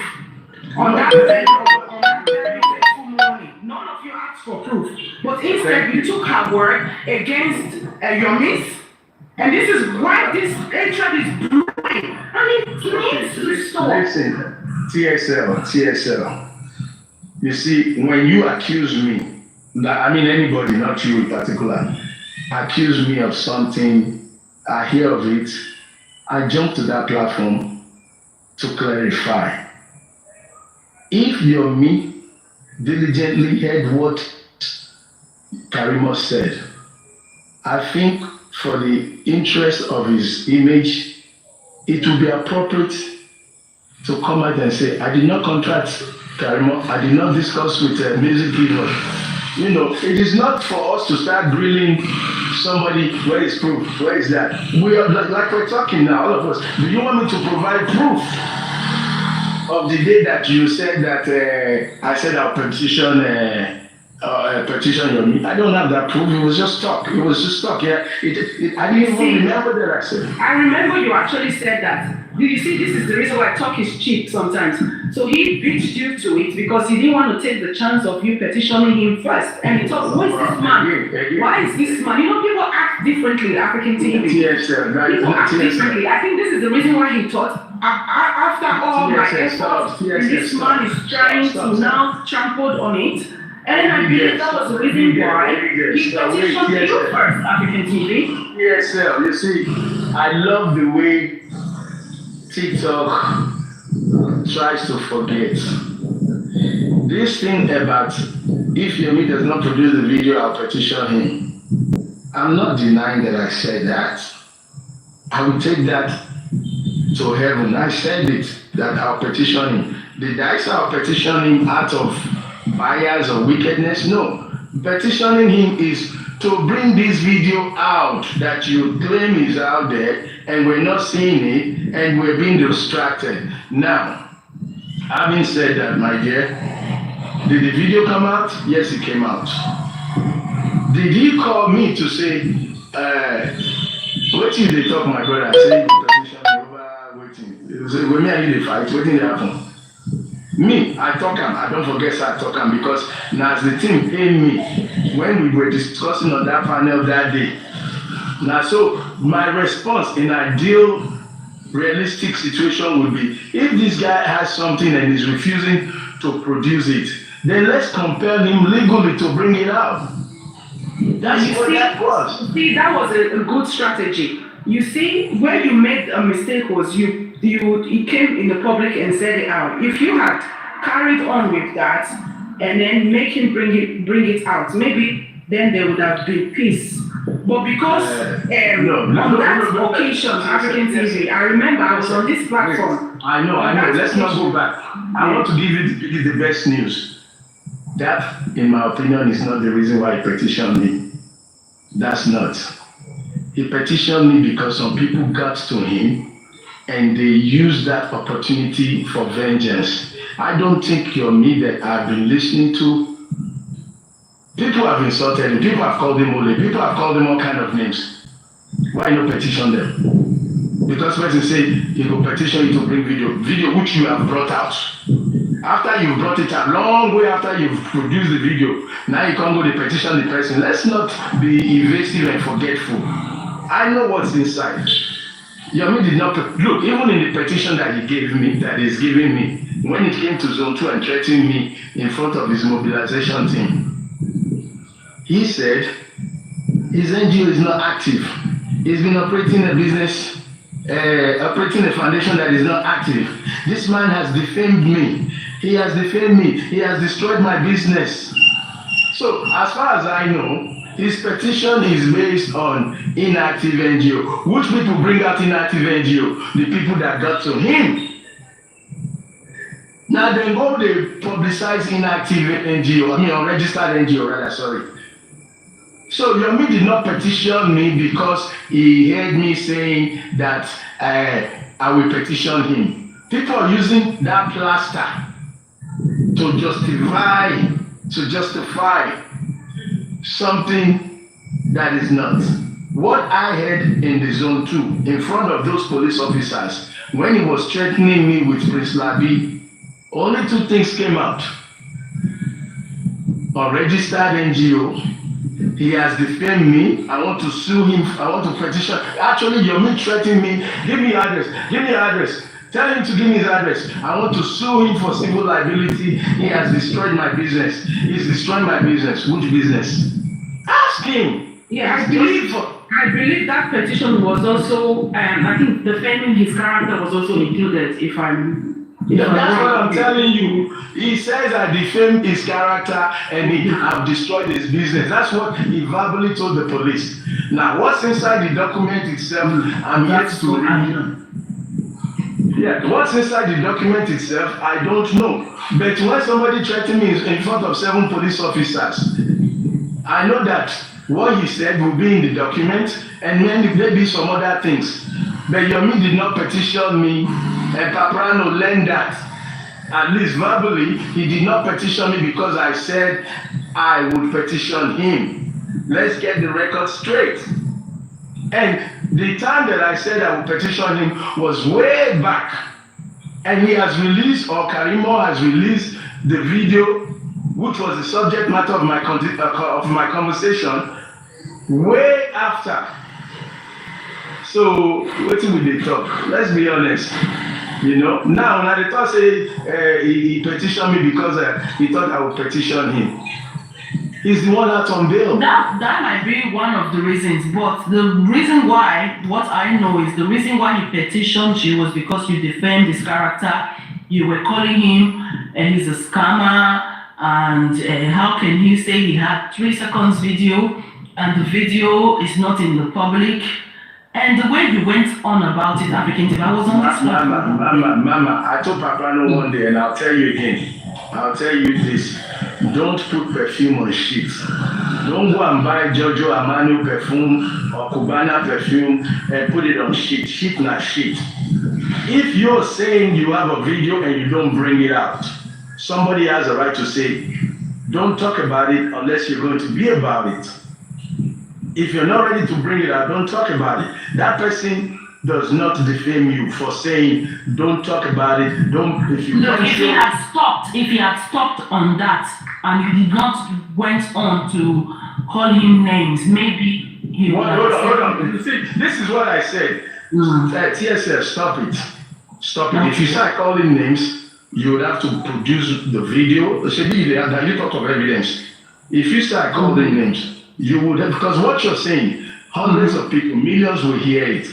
On that very faithful morning, none of you asked for proof. But instead, you took her word against Yomi's. And this is why this hatred is brewing. And it needs to stop. Listen, TSL. You see, when you accuse me, I mean anybody, not you in particular, accuse me of something, I hear of it, I jump to that platform to clarify. If Yomi diligently heard what Karimo said, I think for the interest of his image, it would be appropriate to come out and say, I did not contract Karimo, I did not discuss with Music Pivot. You know, it is not for us to start grilling somebody, where is proof, where is that? We are, like we're talking now, all of us, do you want me to provide proof of the day that you said that I said I'll petition Yomi? I don't have that proof, it was just talk, yeah. I didn't even remember that I said. I remember you actually said that. You see, this is the reason why talk is cheap sometimes. So he beat you to it because he didn't want to take the chance of you petitioning him first. And he thought, who is this man? Why is this man? You know, people act differently, African TV. People act differently. I think this is the reason why he thought, after all my efforts, this man is trying to now trample on it. And I believe that was the reason why he petitioned you first, African TV. Yes, sir. You see, I love the way TikTok tries to forget. This thing about if Yomi does not produce the video, I'll petition him. I'm not denying that I said that. I will take that to heaven. I said it, that I'll petition him. Did I say I'll petition him out of bias or wickedness? No. Petitioning him is to bring this video out that you claim is out there and we're not seeing it and we're being distracted. Now, having said that, my dear, did the video come out? Yes, it came out. Did he call me to say, what if they talk, my brother, say you petition me over waiting? Say, when me and you they fight, waiting they happen. Me, I talk him, I don't forget I talk him because now as the team paid me when we were discussing on that panel that day. Now so my response in ideal realistic situation would be if this guy has something and is refusing to produce it, then let's compel him legally to bring it out. That's what that was. See, that was a good strategy. You see, where you made a mistake was you came in the public and said it out. If you had carried on with that and then make him bring it out, maybe then there would have been peace. But because on that occasion, African TV, I remember I was on this platform. I know. Let's not go back. I want to give you the best news. That, in my opinion, is not the reason why he petitioned me. That's not. He petitioned me because some people got to him and they used that opportunity for vengeance. I don't think you're me that I've been listening to. People have insulted him. People have called him Ole. People have called him all kind of names. Why not petition them? Because person say he will petition you to bring video which you have brought out. After you've brought it out, long way after you've produced the video, now you can't go to petition the person. Let's not be evasive and forgetful. I know what's inside. Yomi did not look, even in the petition that he gave me, that he's giving me, when it came to Zone 2 and threatening me in front of his mobilization team, he said his NGO is not active. He's been operating a business, operating a foundation that is not active. This man has defamed me. He has defamed me. He has destroyed my business. So, as far as I know, his petition is based on inactive NGO. Which people bring out inactive NGO? The people that got to him. Now they go, they publicize inactive NGO, unregistered NGO rather, sorry. So Yomi did not petition me because he heard me saying that I will petition him. People are using that plaster to justify something that is not. What I heard in the Zone 2, in front of those police officers, when he was threatening me with Prince Labi, only two things came out. Unregistered NGO, he has defamed me, I want to sue him, I want to petition. Actually, Yomi threatening me, give me address. Tell him to give me his address. I want to sue him for civil liability. He has destroyed my business. He's destroyed my business. Which business? Ask him. Yeah, I believe that petition was also, I think defending his character was also included, that's what I'm telling you. He says I defamed his character and I've destroyed his business. That's what he verbally told the police. Now, what's inside the document itself, I'm yet to read. Yeah, what's inside the document itself, I don't know. But when somebody threatened me in front of 7 police officers, I know that what he said will be in the document and maybe some other things. But Yomi did not petition me, and Paprano learned that. At least verbally, he did not petition me because I said I would petition him. Let's get the record straight. And the time that I said I would petition him was way back. And he has released, or Karimo has released the video, which was the subject matter of my conversation, way after. So, what will they talk? Let's be honest. Now the thought say he petitioned me because he thought I would petition him. He's the one out on bail. That might be one of the reasons, but the reason why, what I know is the reason why he petitioned you was because you defamed his character. You were calling him he's a scammer, and how can he say he had 3 seconds video and the video is not in the public? And the way you went on about it, African TV, I was on this Mama, I told Papa no one day, and I'll tell you again. I'll tell you this. Don't put perfume on sheets. Don't go and buy Giorgio Armani perfume or Cubana perfume and put it on sheet. Sheet not sheet. If you're saying you have a video and you don't bring it out, somebody has a right to say, don't talk about it unless you're going to be about it. If you're not ready to bring it out, don't talk about it. That person does not defame you for saying, don't talk about it. Don't, if you Look, can't if show- he had stopped on that and you did not went on to call him names, maybe he would have Hold said- on. You see, this is what I said. TSF, stop it. Stop it. If you start calling names, you would have to produce the video. You talk of evidence. If you start calling names, you would have, because what you're saying, hundreds of people, millions will hear it.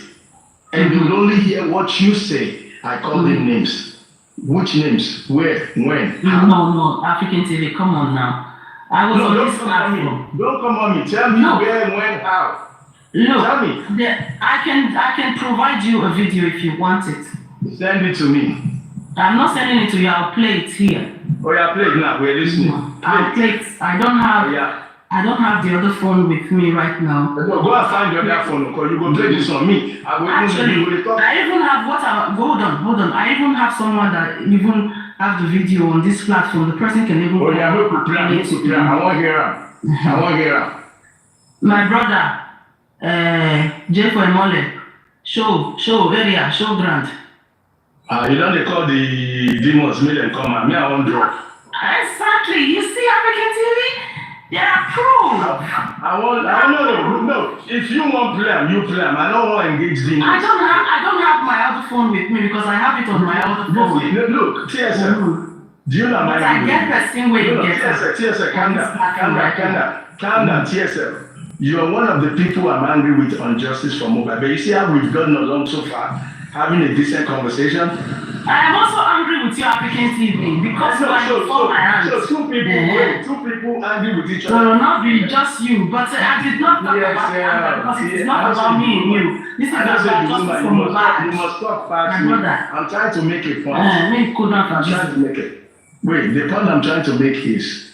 And they will only hear what you say. I call them names. Which names? Where? When? How? No, African TV, come on now. I was on this platform. Don't come on me. Tell me where, when, how. Look, Tell me. I can provide you a video if you want it. Send it to me. I'm not sending it to you. I'll play it here. Oh yeah, play it now. We're listening. I'll play it. I don't have the other phone with me right now. Go and find the other phone because you go play this on me. Actually, I even have hold on. I even have someone that even have the video on this platform. The person can even. Oh yeah, look, I want to hear her. My brother, J for Emole, show area, show grant. You don't call the demons, make them come and me, I won't drop. Exactly. You see African TV? Yeah, proof. No. If you want plan, you plan. I don't want to engage demons. I don't have my other phone with me because I have it on my other phone. Look, TSF. Do you know my But I get the same way you get TSF, calm down, TSF. You are one of the people I'm angry with on justice for mobile. But you see how we've gotten along so far, having a decent conversation. I am also angry with you, African TV, because you are before my hands. So two people angry with each other. No, not be just you, but I did not talk about anger because it's not about me and you. This is about justice for mobile. You must stop fighting. My brother. I'm trying to make a point. I'm trying to make it. Wait, the point I'm trying to make is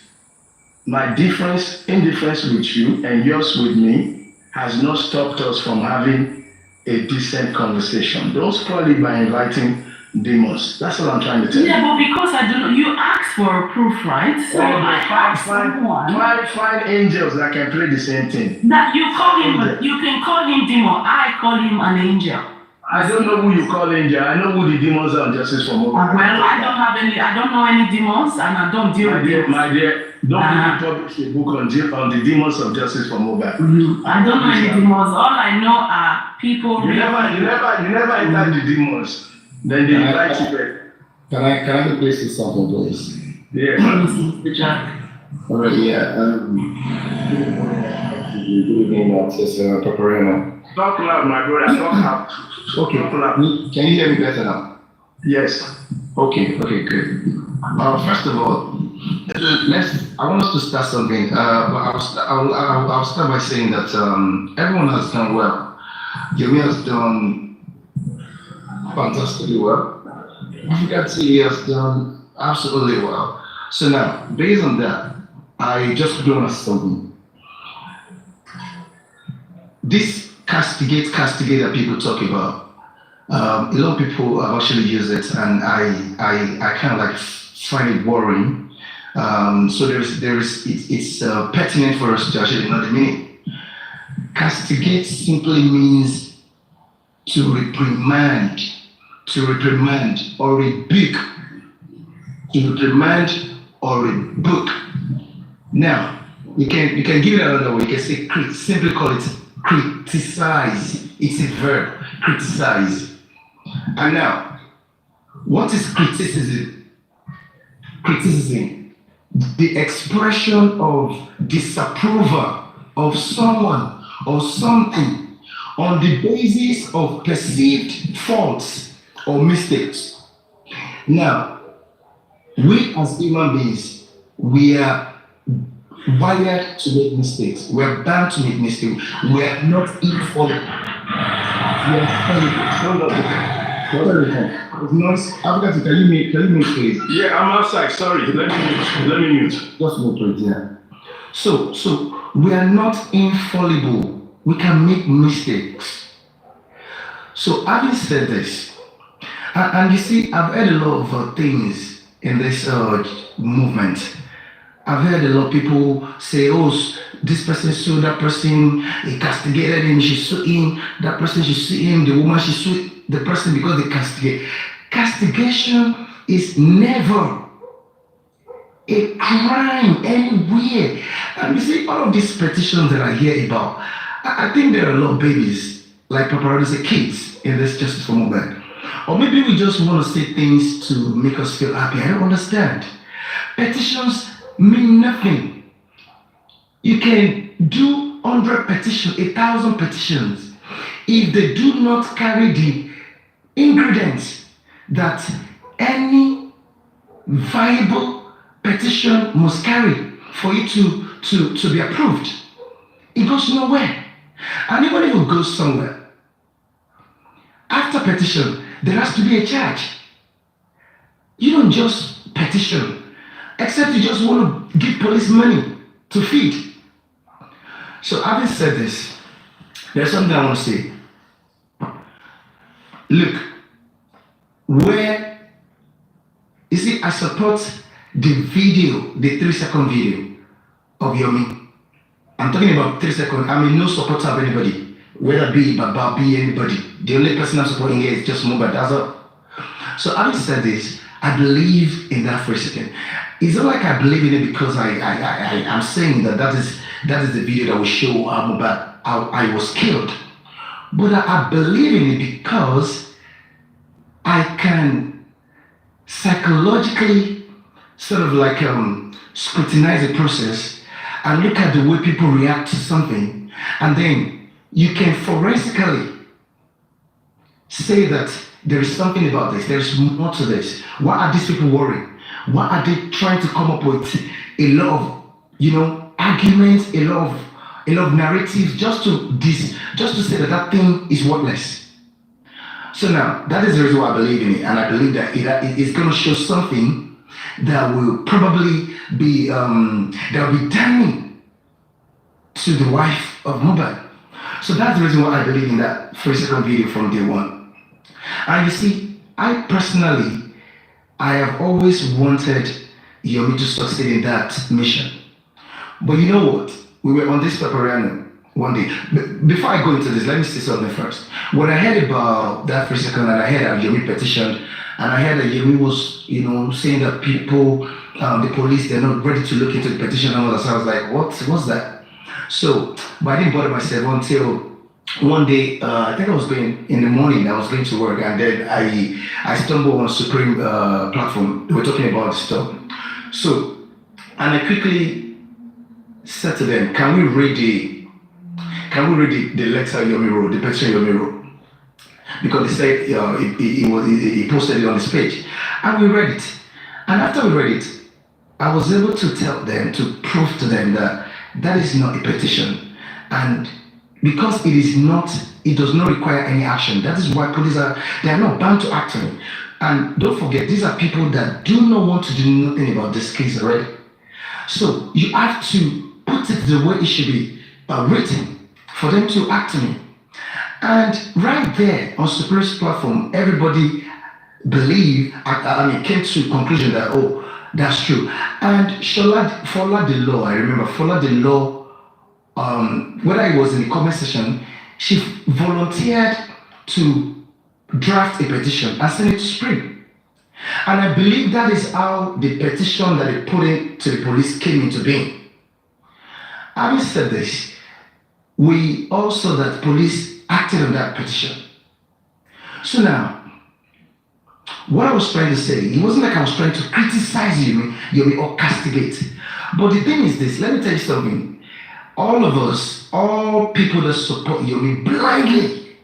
my indifference with you and yours with me has not stopped us from having a decent conversation. Don't spoil it by inviting demons. That's what I'm trying to tell you. Yeah, but because I don't know, you asked for a proof, right? So I asked someone. Find angels that can play the same thing. That you call him, you can call him demon. I call him an angel. I don't know who you call angel. I know who the demons are on Justice for Mobile. Well, I don't know any demons, and I don't deal with them. My dear, don't publish a book on the demons of Justice for Mobile. I don't know any demons. All I know are people. You never enter the demons. Then they invite you back. Can I please say something, please? Yeah. Alright, yeah. Good evening, Paparena. Talk loud, my brother. Talk loud. Okay. Talk loud. Can you hear me better now? Yes. Okay, good. First of all, I want us to start something. But I'll start by saying that everyone has done well. Yemi has done fantastically well. Africa TV has done absolutely well. So now, based on that, I just don't want to something. This castigate that people talk about, a lot of people have actually used it, and I kind of like find it boring. So it's pertinent for us to actually know the meaning. Castigate simply means to reprimand or rebuke. Now, you can give it another way. You can say simply call it criticize. It's a verb, criticize. And now, what is criticism? Criticism the expression of disapproval of someone or something on the basis of perceived faults or mistakes. Now, we as human beings, we are wired to make mistakes. We are bound to make mistakes. We are not infallible. We are fallible. Noise. Africa, can you mute, please? Yeah, I'm outside. Sorry. Let me mute. Just mute, please. Yeah. So we are not infallible. We can make mistakes. So having said this, and you see, I've heard a lot of things in this movement. I've heard a lot of people say, oh, this person sued that person, he castigated him, she sued him, that person should sue him, the woman should sue the person because they castigate. Castigation is never a crime anywhere. And you see, all of these petitions that I hear about, I think there are a lot of babies, like Papa say, kids in this Justice for Movement. Or maybe we just want to say things to make us feel happy. I don't understand. Petitions mean nothing. You can do 100 petitions, 1,000 petitions. If they do not carry the ingredients that any viable petition must carry for it to be approved, it goes nowhere. And even if it goes somewhere, after petition, there has to be a charge. You don't just petition, except you just want to give police money to feed. So having said this, there's something I want to say. Look, where, you see, I support the video, the 3-second video of Yomi. I'm talking about 3 seconds. I'm no supporter of anybody, whether be Baba, be anybody. The only person I'm supporting here is just Mobile. That's all. So having said this, I believe in that 3 seconds. It's not like I believe in it because I'm saying that is the video that will show how I was killed. But I believe in it because I can psychologically sort of like scrutinize the process and look at the way people react to something, and then you can forensically say that there is something about this, there is more to this. Why are these people worried? Why are they trying to come up with a lot of, arguments, a lot of narratives just to say that thing is worthless? So now, that is the reason why I believe in it, and I believe that it's going to show something that will probably be damning to the wife of Mobile. So that's the reason why I believe in that 3-second video from day one. And you see, I personally, I have always wanted Yomi to succeed in that mission. But you know what? We were on this Paparano one day. Before I go into this, let me say something first. When I heard about that 3-second and I heard that Yomi petitioned, and I heard that Yomi was, saying that people, the police, they're not ready to look into the petition and all that. So I was like, what's that? So, but I didn't bother myself until one day, I think I was going in the morning, I was going to work, and then I stumbled on Supreme platform. They were talking about this stuff. So, and I quickly said to them, can we read the letter Yomi wrote, the petition Yomi wrote? Because they said he posted it on his page, and we read it. And after we read it, I was able to tell them, to prove to them that is not a petition, and because it does not require any action. That is why police they are not bound to act on it. And don't forget, these are people that do not want to do nothing about this case already. So you have to put it the way it should be written for them to act on it. And right there on Superior's platform, everybody came to the conclusion that, oh, that's true. And Fola the law, I remember Fola the law, when I was in the comment section, she volunteered to draft a petition and send it to Spring. And I believe that is how the petition that they put into the police came into being. Having said this, we also that police acted on that petition. So now, What I was trying to say, it wasn't like I was trying to criticize Yomi or castigate. But the thing is this, let me tell you something. All of us, all people that support Yomi blindly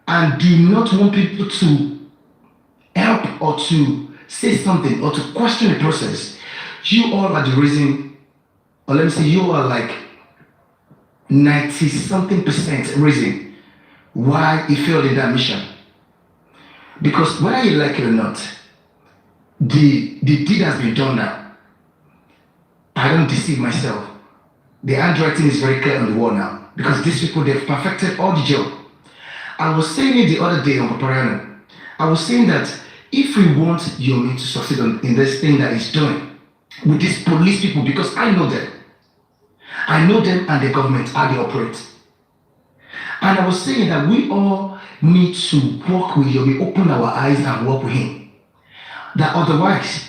and do not want people to help or to say something or to question the process, you all are the reason, or let me say you are like 90-something% reason why he failed in that mission. Because whether you like it or not, the deed has been done now. I don't deceive myself. The handwriting is very clear on the wall now. Because these people, they've perfected all the job. I was saying it the other day on Papariano. I was saying that if we want Yomi to succeed in this thing that he's doing with these police people, because I know them. I know them and the government, how they operate. And I was saying that we all need to work with Yomi, open our eyes and work with him. That otherwise,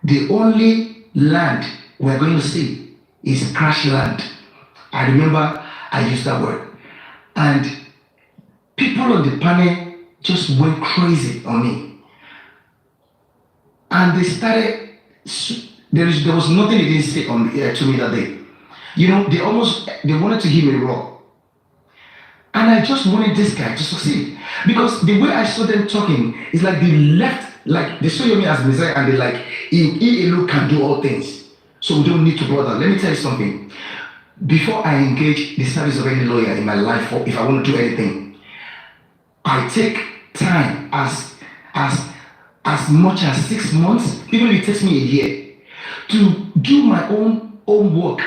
the only land we're going to see is crash land. I remember I used that word. And people on the panel just went crazy on me. And they started, there was nothing they didn't say to me that day. You know, they wanted to give me raw. And I just wanted this guy to succeed. Because the way I saw them talking is like they left, like they saw me as Messiah and they like, he alone can do all things. So we don't need to bother. Let me tell you something. Before I engage the service of any lawyer in my life, or if I want to do anything, I take time as much as 6 months, even if it takes me a year, to do my own work.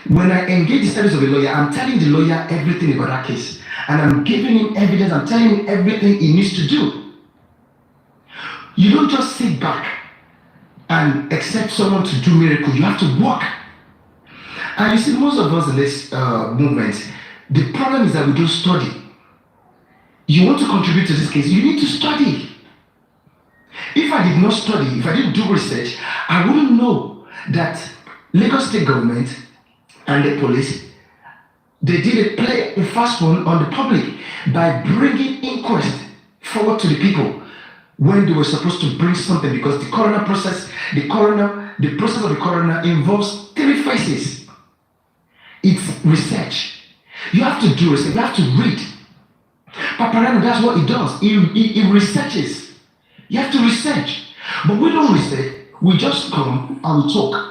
When I engage the service of a lawyer, I'm telling the lawyer everything about that case. And I'm giving him evidence, I'm telling him everything he needs to do. You don't just sit back and expect someone to do miracle. You have to work. And you see, most of us in this movement, the problem is that we don't study. You want to contribute to this case, you need to study. If I did not study, if I didn't do research, I wouldn't know that Lagos State government and the police, they did a fast one on the public by bringing inquest forward to the people when they were supposed to bring something, because the process of the coroner involves 3 phases. It's research. You have to do research, you have to read. Paparano, that's what he does. He researches. You have to research. But we don't research, we just come and we talk.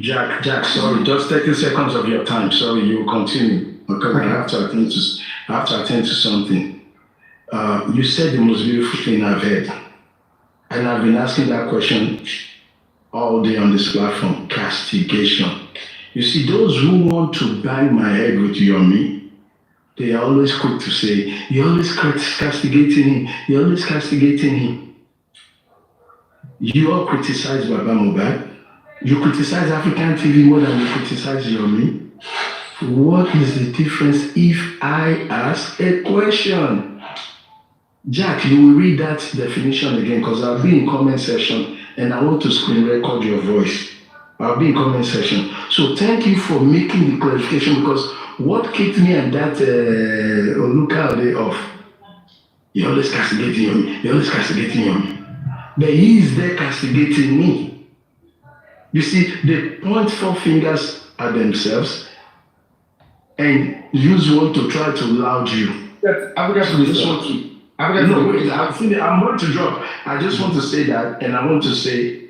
Jack, sorry, just 30 seconds of your time. Sorry, you will continue because I have to attend to something. You said the most beautiful thing I've heard, and I've been asking that question all day on this platform: castigation. You see, those who want to bang my head with Yomi, they are always quick to say, "You're always castigating him. You're always castigating him." You all criticize Baba Mohbad. You criticize African TV more than you criticize Yomi. What is the difference if I ask a question? Jack, you will read that definition again because I'll be in comment section and I want to screen record your voice. I'll be in comment section. So thank you for making the clarification, because what kicked me and that Oluka day off, you're always castigating Yomi. You're always castigating Yomi. But he is there castigating me. You see, they point 4 fingers at themselves and use one to try to loud you. I'm going to drop. I just want to say that, and I want to say,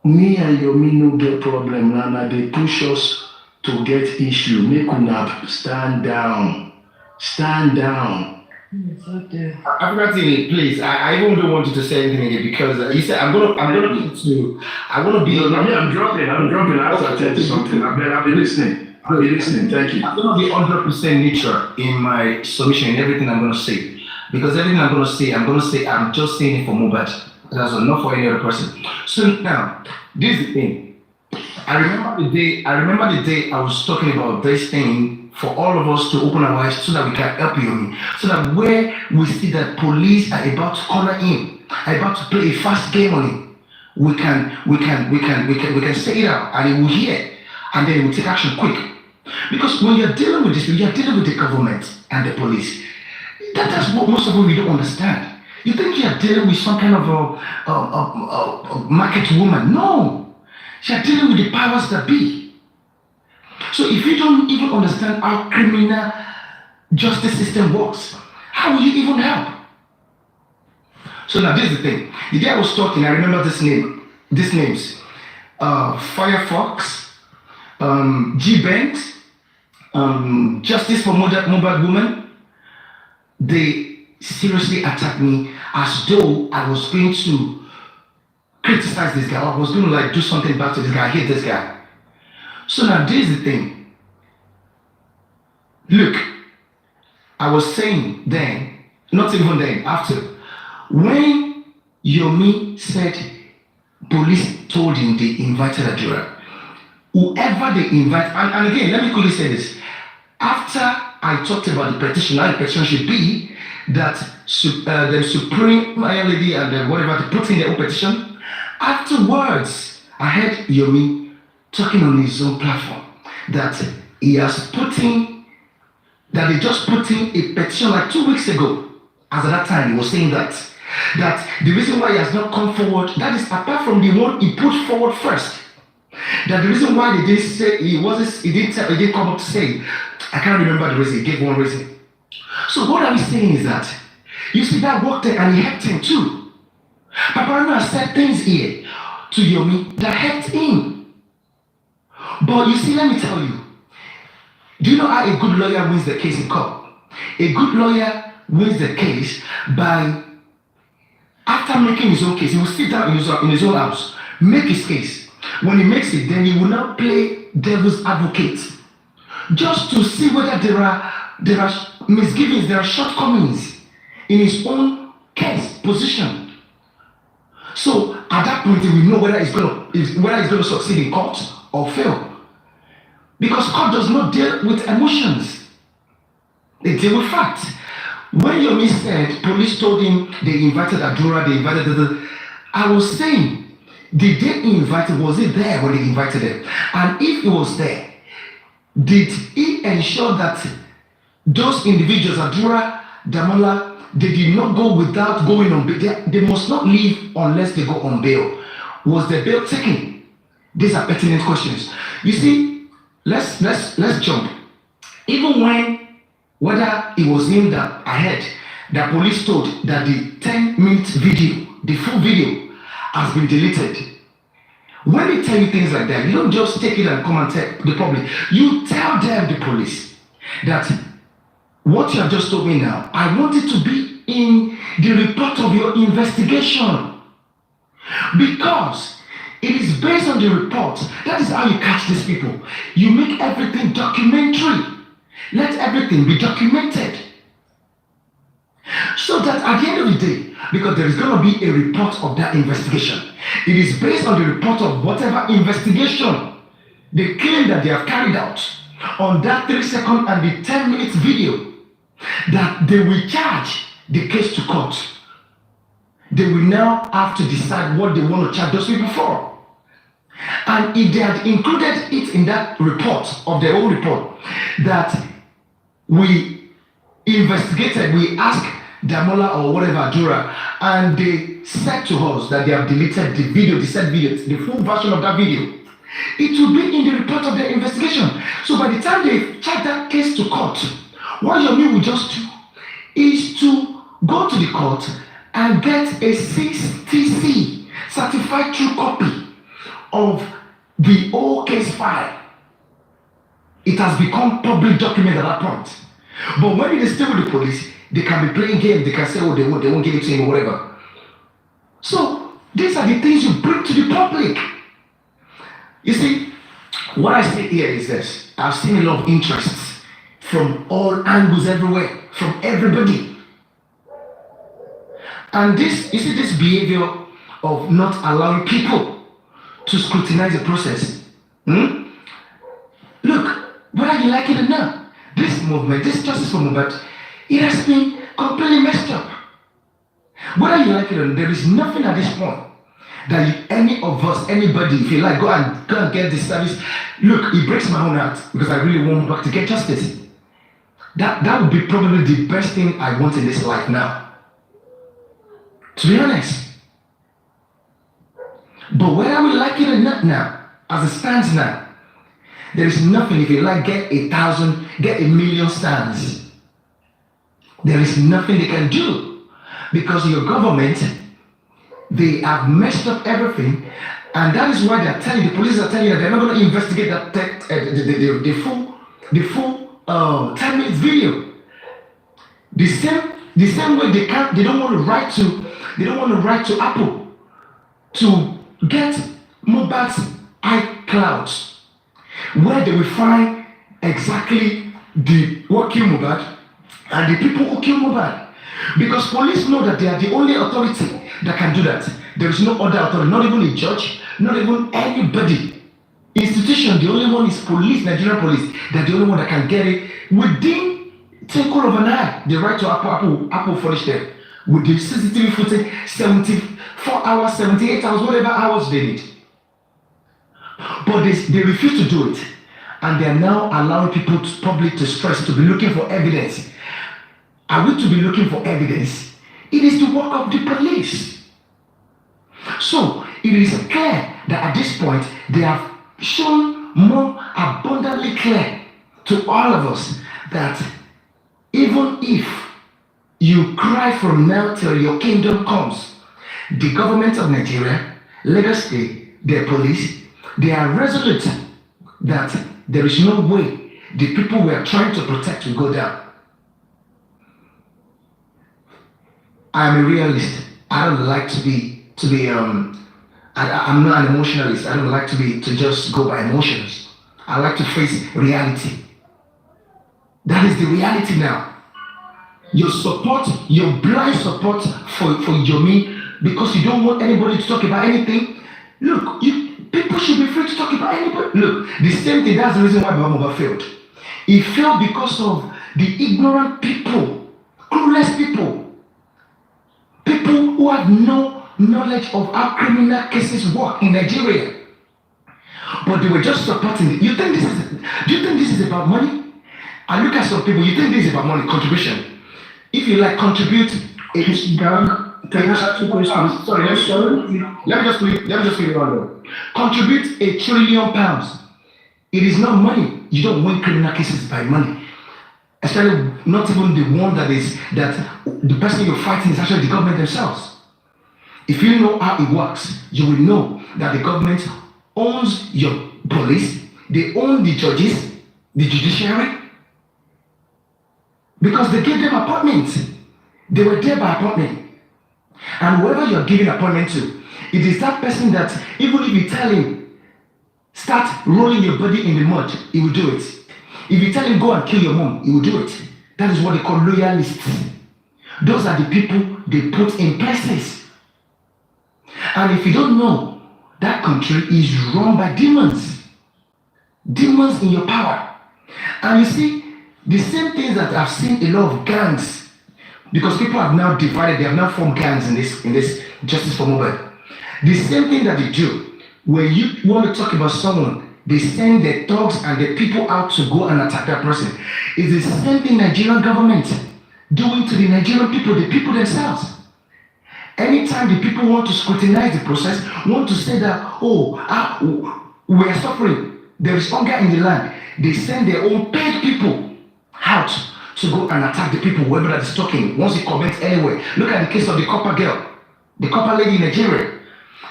me and Yomi no get problem, Nana. They push us to get issue. Make una stand down. Stand down. African TV, please. I even don't want you to say anything again because you said I'm gonna be. I'm dropping. I have to attend to something. I'll be listening. Thank you. I'm gonna be 100% neutral in my submission, in everything I'm gonna say, because everything I'm just saying it for Mohbad. That's not for any other person. So now, this is the thing. I remember the day I was talking about this thing. For all of us to open our eyes so that we can help Yomi. So that where we see that police are about to corner him, are about to play a fast game on him, we can say it out and he will hear, and then we take action quick. Because when you're dealing with this, you're dealing with the government and the police. That's what most of you don't understand. You think you're dealing with some kind of a market woman? No. You're dealing with the powers that be. So if you don't even understand how criminal justice system works, how will you even help? So now this is the thing. The day I was talking, I remember these names. Firefox, G-Banks, Justice for Mobile Women. They seriously attacked me as though I was going to criticize this guy. I was going to like do something bad to this guy. I hate this guy. So now this is the thing. Look, I was saying then, not even then, after, when Yomi said police told him they invited Adura, whoever they invite, and again, let me quickly say this. After I talked about the petition, now the petition should be that the Supreme Iron Lady and whatever, they put in their own petition. Afterwards, I heard Yomi talking on his own platform that he has put in, that they just put in a petition like 2 weeks ago. As at that time, he was saying that the reason why he has not come forward, that is apart from the one he put forward first, that the reason why they didn't say, he didn't come up to say, I can't remember the reason, he gave one reason. So what I'm saying is that, you see that worked there and he helped him too. Paparano has said things here to Yomi that helped him. But you see, let me tell you, do you know how a good lawyer wins the case in court? A good lawyer wins the case by, after making his own case, he will sit down in his own house, make his case. When he makes it, then he will now play devil's advocate, just to see whether there are misgivings, there are shortcomings in his own case position. So at that point, he will know whether he's going to succeed in court or fail. Because court does not deal with emotions. They deal with facts. When Yomi said police told him they invited Adura, they invited I was saying, did they invite him? Was he there when they invited him? And if he was there, did he ensure that those individuals, Adura, Demola, they did not go without going on bail? They must not leave unless they go on bail. Was the bail taken? These are pertinent questions. You see, let's jump. Even when, whether it was him that I heard, the police told that the 10-minute video, the full video, has been deleted. When they tell you things like that, you don't just take it and come and tell the public. You tell them, the police, that what you have just told me now, I want it to be in the report of your investigation. Because it is based on the report. That is how you catch these people. You make everything documentary. Let everything be documented. So that at the end of the day, because there is going to be a report of that investigation, it is based on the report of whatever investigation they claim that they have carried out on that 3-second and the 10-minute video, that they will charge the case to court. They will now have to decide what they want to charge those people for. And if they had included it in that report, of their own report, that we investigated, we asked Demola or whatever, Adura, and they said to us that they have deleted the video, the said video, the full version of that video, it will be in the report of their investigation. So by the time they charge that case to court, what Yomi will just do is to go to the court and get a CTC, certified true copy, of the whole case file. It has become public document at that point. But when they stay with the police, they can be playing games. They can say, oh, they won't give it to him or whatever. So these are the things you bring to the public. You see, what I say here is this. I've seen a lot of interests from all angles, everywhere, from everybody. And this, you see, this behavior of not allowing people to scrutinize the process. Look, whether you like it or not, this movement, this justice for movement, it has been completely messed up. Whether you like it or not, there is nothing at this point that any of us, anybody, if you like, go and get this service. Look, it breaks my own heart because I really want back to get justice. That would be probably the best thing I want in this life now. To be honest. But whether we like it or not now, as it stands now, there is nothing. If you like, get 1,000, get 1,000,000 stands. There is nothing they can do because your government, they have messed up everything, and that is why they are telling, the police are telling you that they're not going to investigate that the full 10-minute video. The same way they don't want to write to Apple to get Mohbad's iCloud, where they will find exactly what killed Mohbad and the people who killed Mohbad. Because police know that they are the only authority that can do that. There is no other authority, not even a judge, not even anybody. Institution, the only one is police, Nigerian police. They're the only one that can get it within twinkle of an eye. The right to Apple furnish them with the CCTV footage, 74 hours, 78 hours, whatever hours they need. But they refuse to do it. And they are now allowing people to public to stress, to be looking for evidence. Are we to be looking for evidence? It is the work of the police. So it is clear that at this point they have shown more abundantly clear to all of us that even if you cry from now till your kingdom comes, the government of Nigeria, Lagos State, their police, they are resolute that there is no way the people we are trying to protect will go down. I am a realist. I don't like to be I'm not an emotionalist. I don't like to just go by emotions. I like to face reality. That is the reality now. Your support, your blind support for Yomi, because you don't want anybody to talk about anything. Look, people should be free to talk about anybody. Look, the same thing, that's the reason why Baba failed. He failed because of the ignorant people, clueless people who have no knowledge of how criminal cases work in Nigeria. But they were just supporting it. Do you think this is about money? I look at some people, you think this is about money, contribution. If you like contribute, Can I ask you a question? Sorry, let me just put it on. Contribute £1 trillion. It is not money. You don't win criminal cases by money. Especially not even the one that the person you're fighting is actually the government themselves. If you know how it works, you will know that the government owns your police, they own the judges, the judiciary, because they gave them appointments. They were there by appointment. And whoever you're giving appointment to, it is that person that even if you tell him, start rolling your body in the mud, he will do it. If you tell him, go and kill your mom, he will do it. That is what they call loyalists. Those are the people they put in places. And if you don't know, that country is run by demons. Demons in your power. And you see, the same things that I've seen a lot of gangs, because people have now divided, they have now formed gangs in this Justice for Mohbad. The same thing that they do, when you want to talk about someone, they send their thugs and the people out to go and attack that person. It's the same thing Nigerian government doing to the Nigerian people, the people themselves. Anytime the people want to scrutinize the process, want to say that, we are suffering, there is hunger in the land, they send their own paid people out to go and attack the people, whoever that is talking, once he comments anywhere. Look at the case of the copper girl, the copper lady in Nigeria.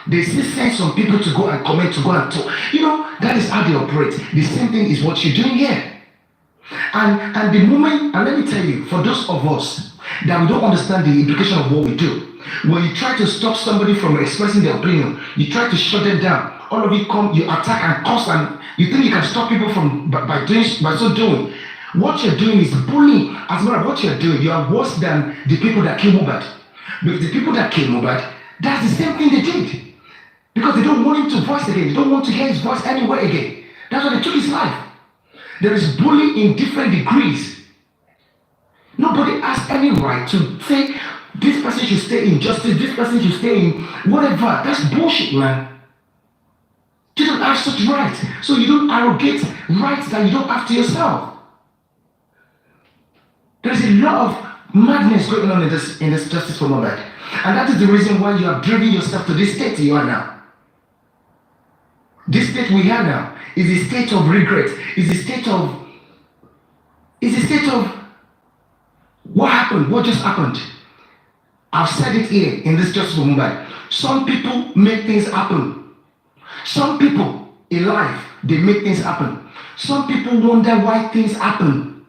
They still send some people to go and comment, to go and talk. You know, that is how they operate. The same thing is what you're doing here. And the moment, and let me tell you, for those of us that we don't understand the implication of what we do, when you try to stop somebody from expressing their opinion, you try to shut them down. All of you come, you attack and curse, and you think you can stop people from by so doing. What you're doing is bullying. As a matter of what you're doing, you are worse than the people that killed Mohbad. Because the people that killed Mohbad, that's the same thing they did. Because they don't want him to voice again. They don't want to hear his voice anywhere again. That's why they took his life. There is bullying in different degrees. Nobody has any right to say this person should stay in justice, this person should stay in whatever. That's bullshit, man. You don't have such rights. So you don't arrogate rights that you don't have to yourself. There's a lot of madness going on in this Justice for Mohbad. And that is the reason why you have driven yourself to this state you are now. This state we are now is a state of regret, is a state of what happened, what just happened. I've said it here in this Justice for Mumbai. Some people make things happen. Some people in life, they make things happen. Some people wonder why things happen.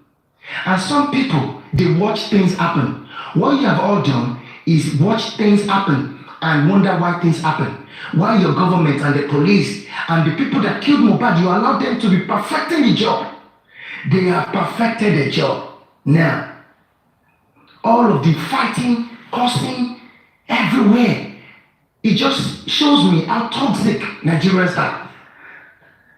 And some people, they watch things happen. What you have all done is watch things happen and wonder why things happen. Why your government and the police and the people that killed Mohbad, you allow them to be perfecting the job. They have perfected the job. Now, all of the fighting, cursing, everywhere, it just shows me how toxic Nigerians are.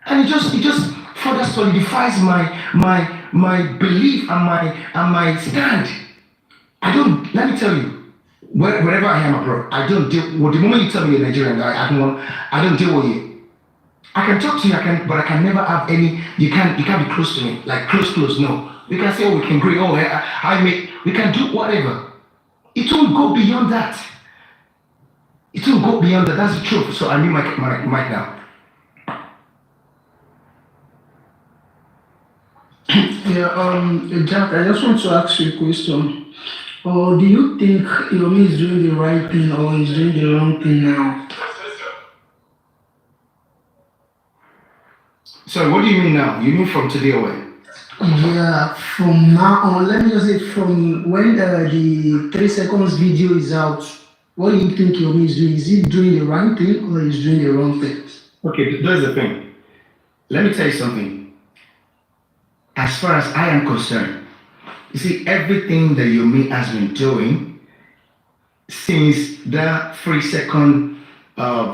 And it just further solidifies my belief and my stand. Let me tell you, wherever I am abroad, I don't deal, well, the moment you tell me you're Nigerian, I don't deal with you. I can talk to you, but I can never have any, you can't be close to me, like close, no. We can say, we can agree, we can do whatever. It won't go beyond that. It won't go beyond that, that's the truth. So I need my mic now. Yeah, Jack, I just want to ask you a question. Do you think Yomi is doing the right thing or is doing the wrong thing now? So what do you mean now? You mean from today or when? Yeah, from now on, let me just say from when the 3 seconds video is out, what do you think Yomi is doing? Is he doing the right thing or is doing the wrong thing? Okay, that's the thing. Let me tell you something. As far as I am concerned, you see, everything that Yomi has been doing since that 3-second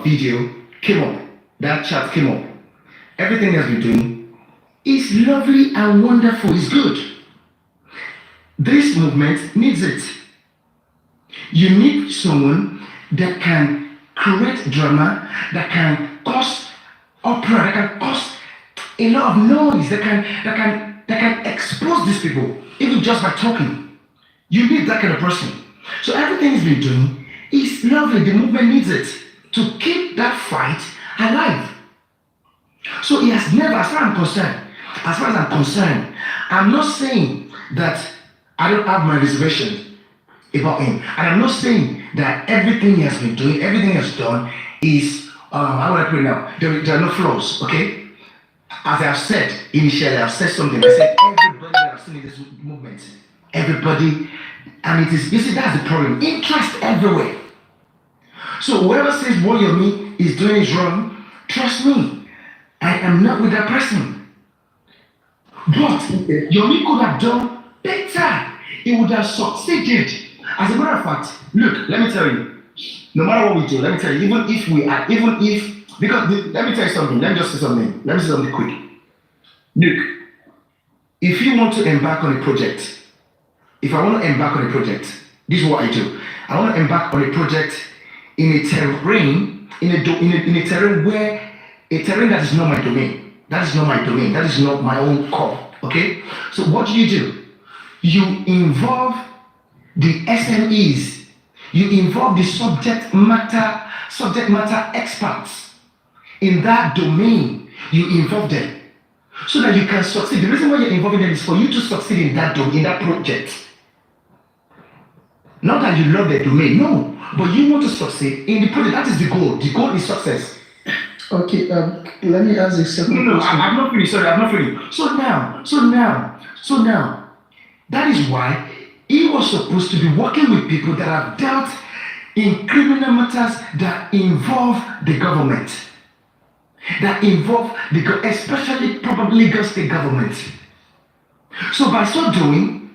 video came up, that chat came up, everything he has been doing is lovely and wonderful, it's good. This movement needs it. You need someone that can create drama, that can cause opera, that can cause a lot of noise, that can expose these people, even just by talking. You need that kind of person. So everything he's been doing is lovely. The movement needs it to keep that fight alive. So he has never, as far as I'm concerned, I'm not saying that I don't have my reservation about him. And I'm not saying that everything he has been doing, everything he has done is, how would I put it now? There are no flaws, okay? As I've said initially, I've said something. I said everybody that I've seen in this movement, everybody, and it is, you see, that's the problem. Interest everywhere. So whoever says what Yomi is doing is wrong, trust me, I am not with that person. But Yomi could have done better. He would have succeeded. As a matter of fact, look, let me tell you, no matter what we do, let me tell you, because let me tell you something, let me just say something quick. Look, if you want to embark on a project, if I want to embark on a project, this is what I do. I want to embark on a project in a terrain, in a terrain where, a terrain that is not my domain. That is not my domain, that is not my own core, okay? So what do? You involve the SMEs, you involve the subject matter experts in that domain, you involve them so that you can succeed. The reason why you're involving them is for you to succeed in that domain, in that project. Not that you love the domain, no, but you want to succeed in the project. That is the goal. The goal is success. Okay, let me ask a second question. I'm not finished. Sorry, I'm not finished. So now, that is why he was supposed to be working with people that have dealt in criminal matters that involve the government, especially probably Lagos State government. So by so doing,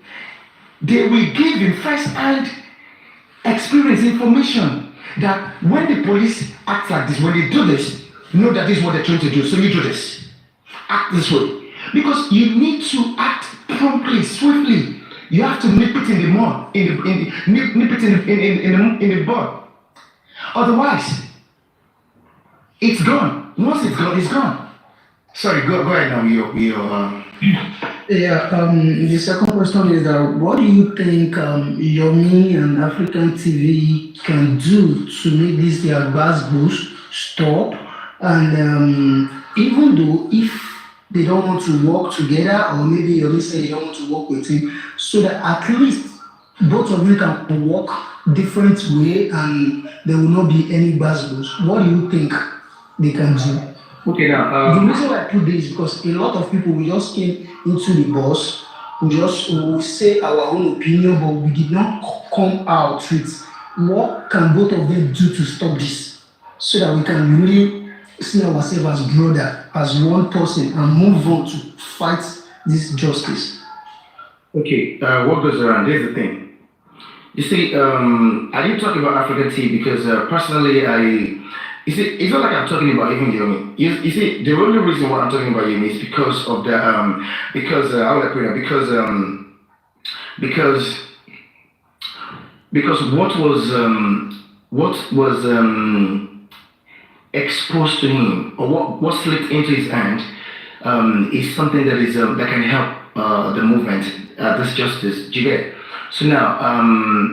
they will give him first-hand experience, information that when the police act like this, when they do this, know that this is what they're trying to do. So you do this, act this way, because you need to act promptly, swiftly. You have to nip it in the mud, nip it in the bud. Otherwise, it's gone. Once it's gone, it's gone. Sorry, go ahead now. Yeah, the second question is that what do you think Yomi and African TV can do to make this their buzz boost stop? And even though if they don't want to work together, or maybe Yomi say they don't want to work with him, so that at least both of them can work different way and there will not be any buzz boost. What do you think they can do? Okay, now, The reason why I put this is because a lot of people we just came into the bus, we say our own opinion, but we did not come out with what can both of them do to stop this, so that we can really see ourselves as brother, as one person, and move on to fight this justice. Okay, what goes around? Here's the thing. You see, I didn't talk about African tea because personally, you see, it's not like I'm talking about even Yomi. You see, the only reason why I'm talking about Yomi is because of the, how would I put it? Because what was exposed to him, or what slipped into his hand, is something that is that can help the movement, this justice. Do you get it? So now,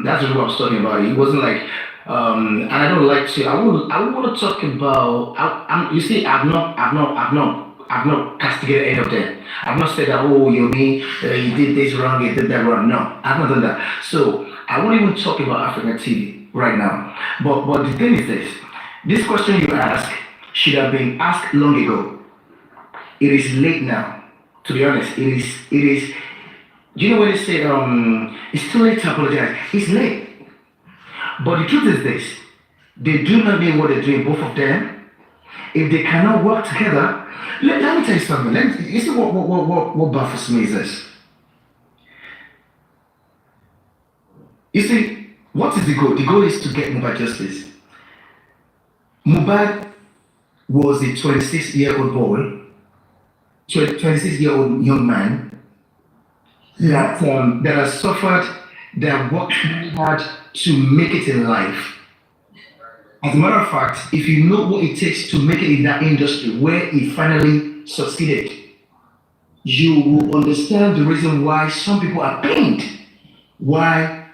that's what I was talking about. It wasn't like, and I don't like to. I want to talk about. You see, I've not castigated any of them. I've not said that. Oh, Yomi, you did this wrong, you did that wrong. No, I've not done that. So I won't even talk about African TV right now. But the thing is this: this question you ask should have been asked long ago. It is late now. To be honest, it is. Do you know when they say it's too late to apologize? It's late. But the truth is this: they do not know what they're doing, both of them. If they cannot work together, let me tell you something. You see what baffles me is this. You see, what is the goal? The goal is to get Mohbad justice. Mohbad was a 26-year-old boy, 26-year-old young man that has suffered, that worked really hard to make it in life. As a matter of fact, if you know what it takes to make it in that industry where he finally succeeded, you will understand the reason why some people are pained, why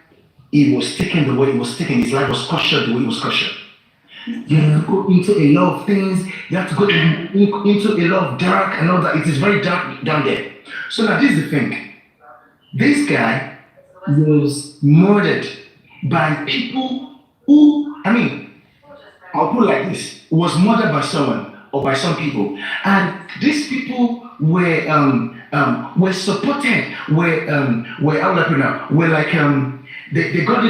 he was taken the way he was taken, his life was cautioned the way it was cautioned. You have to go into a lot of things, you have to go into a lot of dark and all that. It is very dark down there. So now this is the thing. This guy was murdered by people who, I'll put it like this, was murdered by someone or by some people. And these people were supported, they got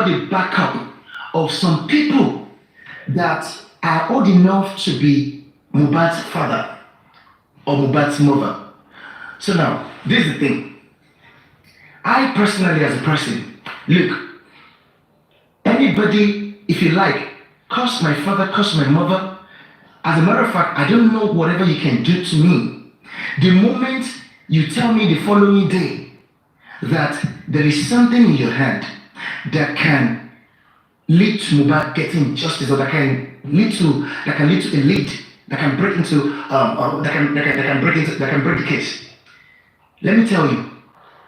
the backup of some people that are old enough to be Mohbad's father or Mohbad's mother. So now, this is the thing. I personally, as a person, look, anybody, if you like, curse my father, curse my mother. As a matter of fact, I don't know whatever you can do to me. The moment you tell me the following day that there is something in your hand that can lead to Mohbad getting justice, or that can lead to a lead, that can break into, that can break the case. Let me tell you.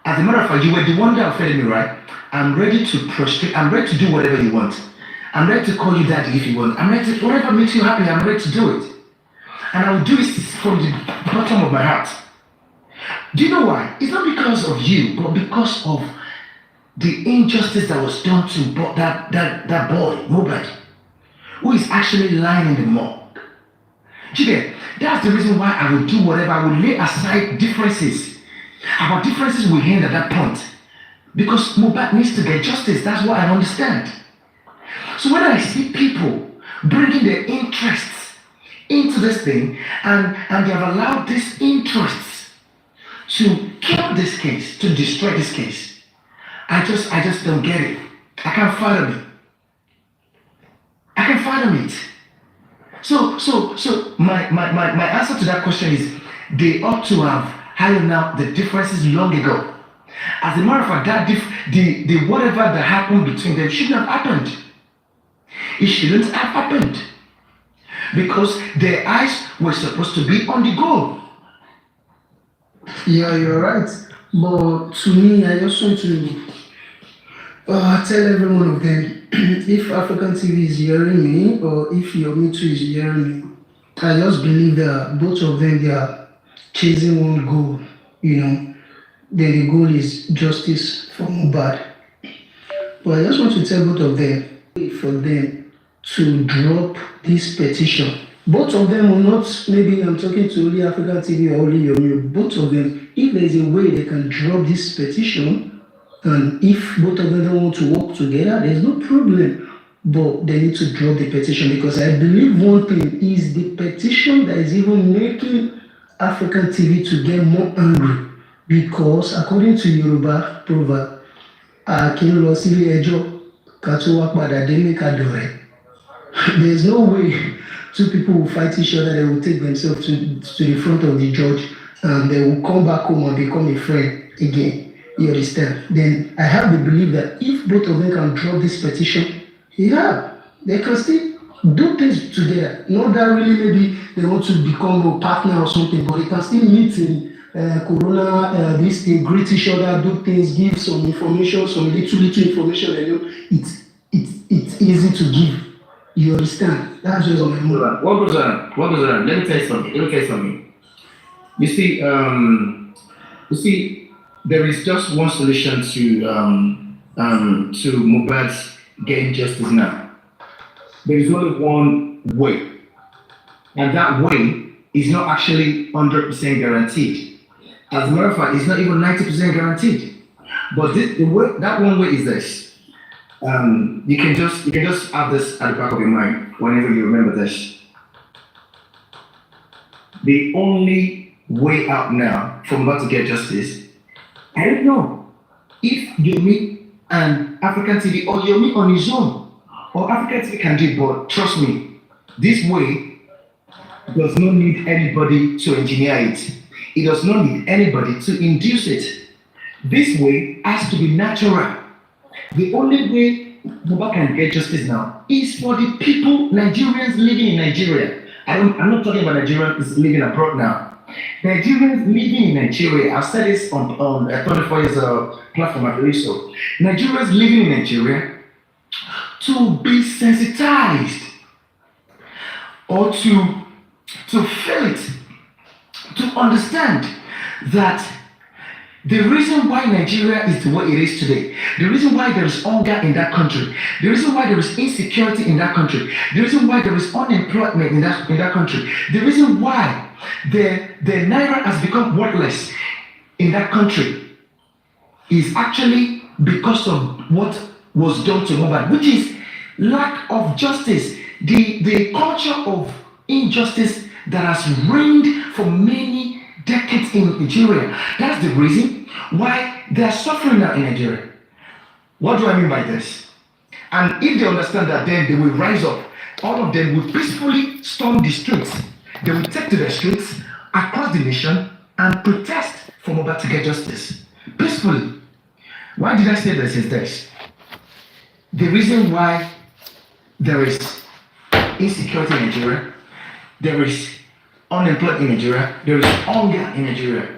As a matter of fact, you were the one that offended me, right? I'm ready to prostrate. I'm ready to do whatever you want. I'm ready to call you daddy if you want. I'm ready to, whatever makes you happy, I'm ready to do it. And I will do it from the bottom of my heart. Do you know why? It's not because of you, but because of the injustice that was done to that boy, Mohbad, who is actually lying in the morgue. Do you get? That's the reason why I will do whatever. I will lay aside differences. Our differences will end at that point. Because Mohbad needs to get justice. That's what I understand. So when I see people bringing their interests into this thing, and they have allowed these interests to kill this case, to destroy this case, I just don't get it. I can't fathom it. I can fathom it. So my answer to that question is they ought to have ironed out the differences long ago. As a matter of fact, the whatever that happened between them shouldn't have happened. It shouldn't have happened. Because their eyes were supposed to be on the goal. Yeah, you're right. But to me, I just want to tell every one of them if African TV is hearing me or if your Me Too is hearing me, I just believe that both of them they are chasing one goal, you know. Then the goal is justice for Mohbad. But I just want to tell both of them for them to drop this petition. Both of them will not, maybe I'm talking to only African TV or only Yomi, both of them, if there is a way they can drop this petition, and if both of them don't want to work together, there's no problem. But they need to drop the petition because I believe one thing is the petition that is even making African TV to get more angry. Because according to Yoruba proverb, a kì í lọ sílé ẹjọ́ ká tó wá padà délé ká dọ̀rẹ́. There is no way two people will fight each other, they will take themselves to the front of the judge and they will come back home and become a friend again. You understand? Then I have the belief that if both of them can drop this petition, yeah, they can still do things together. Not that really maybe they want to become a partner or something, but they can still meet in Corona, this they greet each other, do things, give some information, some little information, and you know, it's easy to give. You understand? That's just my move. What goes on? What goes on? Let me tell you something. You see, there is just one solution to Mohbad's getting justice now. There is only one way, and that way is not actually 100% guaranteed. As a matter of fact, it's not even 90% guaranteed. But that one way is this. You can just have this at the back of your mind whenever you remember this. The only way out now for Mohbad to get justice, I don't know if Yomi and African TV or Yomi on his own or African TV can do it, but trust me, this way does not need anybody to engineer it. It does not need anybody to induce it. This way has to be natural. The only way Mohbad can get justice now is for the people, Nigerians living in Nigeria. I'm not talking about Nigerians living abroad now. Nigerians living in Nigeria, I've said this on 24 years platform, I believe so. Nigerians living in Nigeria to be sensitized or to feel it, to understand that the reason why Nigeria is the way it is today, the reason why there is hunger in that country, the reason why there is insecurity in that country, the reason why there is unemployment in that country, the reason why the naira has become worthless in that country is actually because of what was done to Mohbad, which is lack of justice, the culture of injustice that has reigned for many decades in Nigeria. That's the reason why they are suffering now in Nigeria. What do I mean by this? And if they understand that, then they will rise up. All of them will peacefully storm the streets. They will take to the streets across the nation and protest for Mohbad to get justice. Peacefully. Why did I say this is this? The reason why there is insecurity in Nigeria, there is unemployed in Nigeria, there is hunger in Nigeria,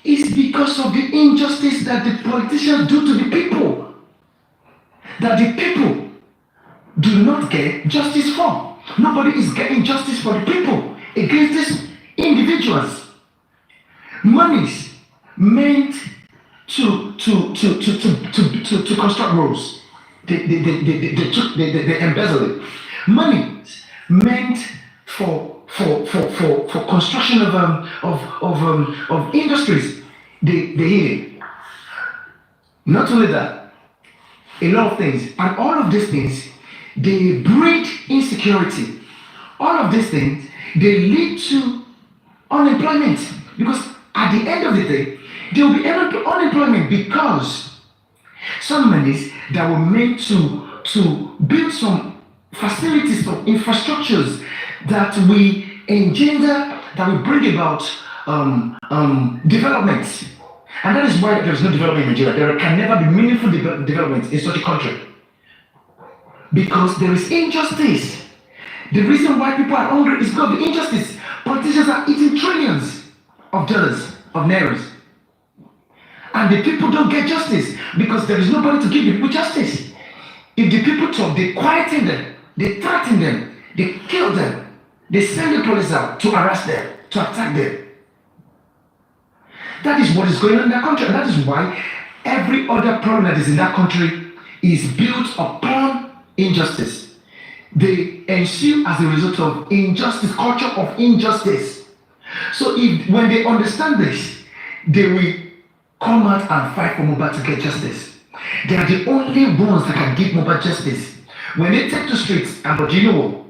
is because of the injustice that the politicians do to the people. That the people do not get justice for. Nobody is getting justice for the people against these individuals. Monies meant to construct roads. They embezzle it. Money meant for construction of industries. They hid it. Not only that, a lot of things, and all of these things, they breed insecurity. All of these things, they lead to unemployment, because at the end of the day, there will be unemployment because some monies that were meant to build some facilities, some infrastructures that we engender, that will bring about development. And that is why there is no development in Nigeria. There can never be meaningful development in such a country. Because there is injustice. The reason why people are hungry is because of the injustice. Politicians are eating trillions of dollars of Nairans. And the people don't get justice because there is nobody to give the people justice. If the people talk, they quieten them, they threaten them, they kill them, they send the police out to arrest them, to attack them. That is what is going on in that country, and that is why every other problem that is in that country is built upon injustice. They ensue as a result of injustice, culture of injustice. So when they understand this, they will come out and fight for Mohbad to get justice. They are the only ones that can give Mohbad justice. When they take to streets, but you know what?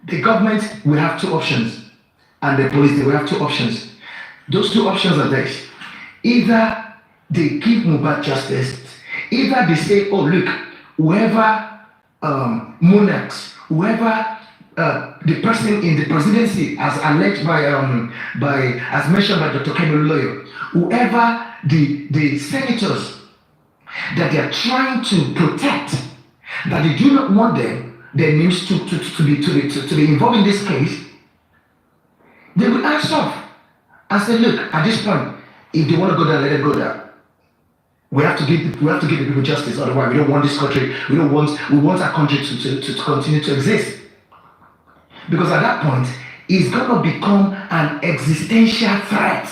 The government will have two options, and the police, they will have two options. Those two options are this. Either they give Mohbad justice, either they say, oh look, whoever monarchs, whoever the person in the presidency, as alleged as mentioned by Dr. Kemi Lawyer, whoever the senators that they are trying to protect, that they do not want their names to be involved in this case, they will answer off and say, look, at this point, if they want to go down, let them go down. We have to give the people justice, otherwise we don't want this country, we want our country to continue to exist. Because at that point, it's gonna become an existential threat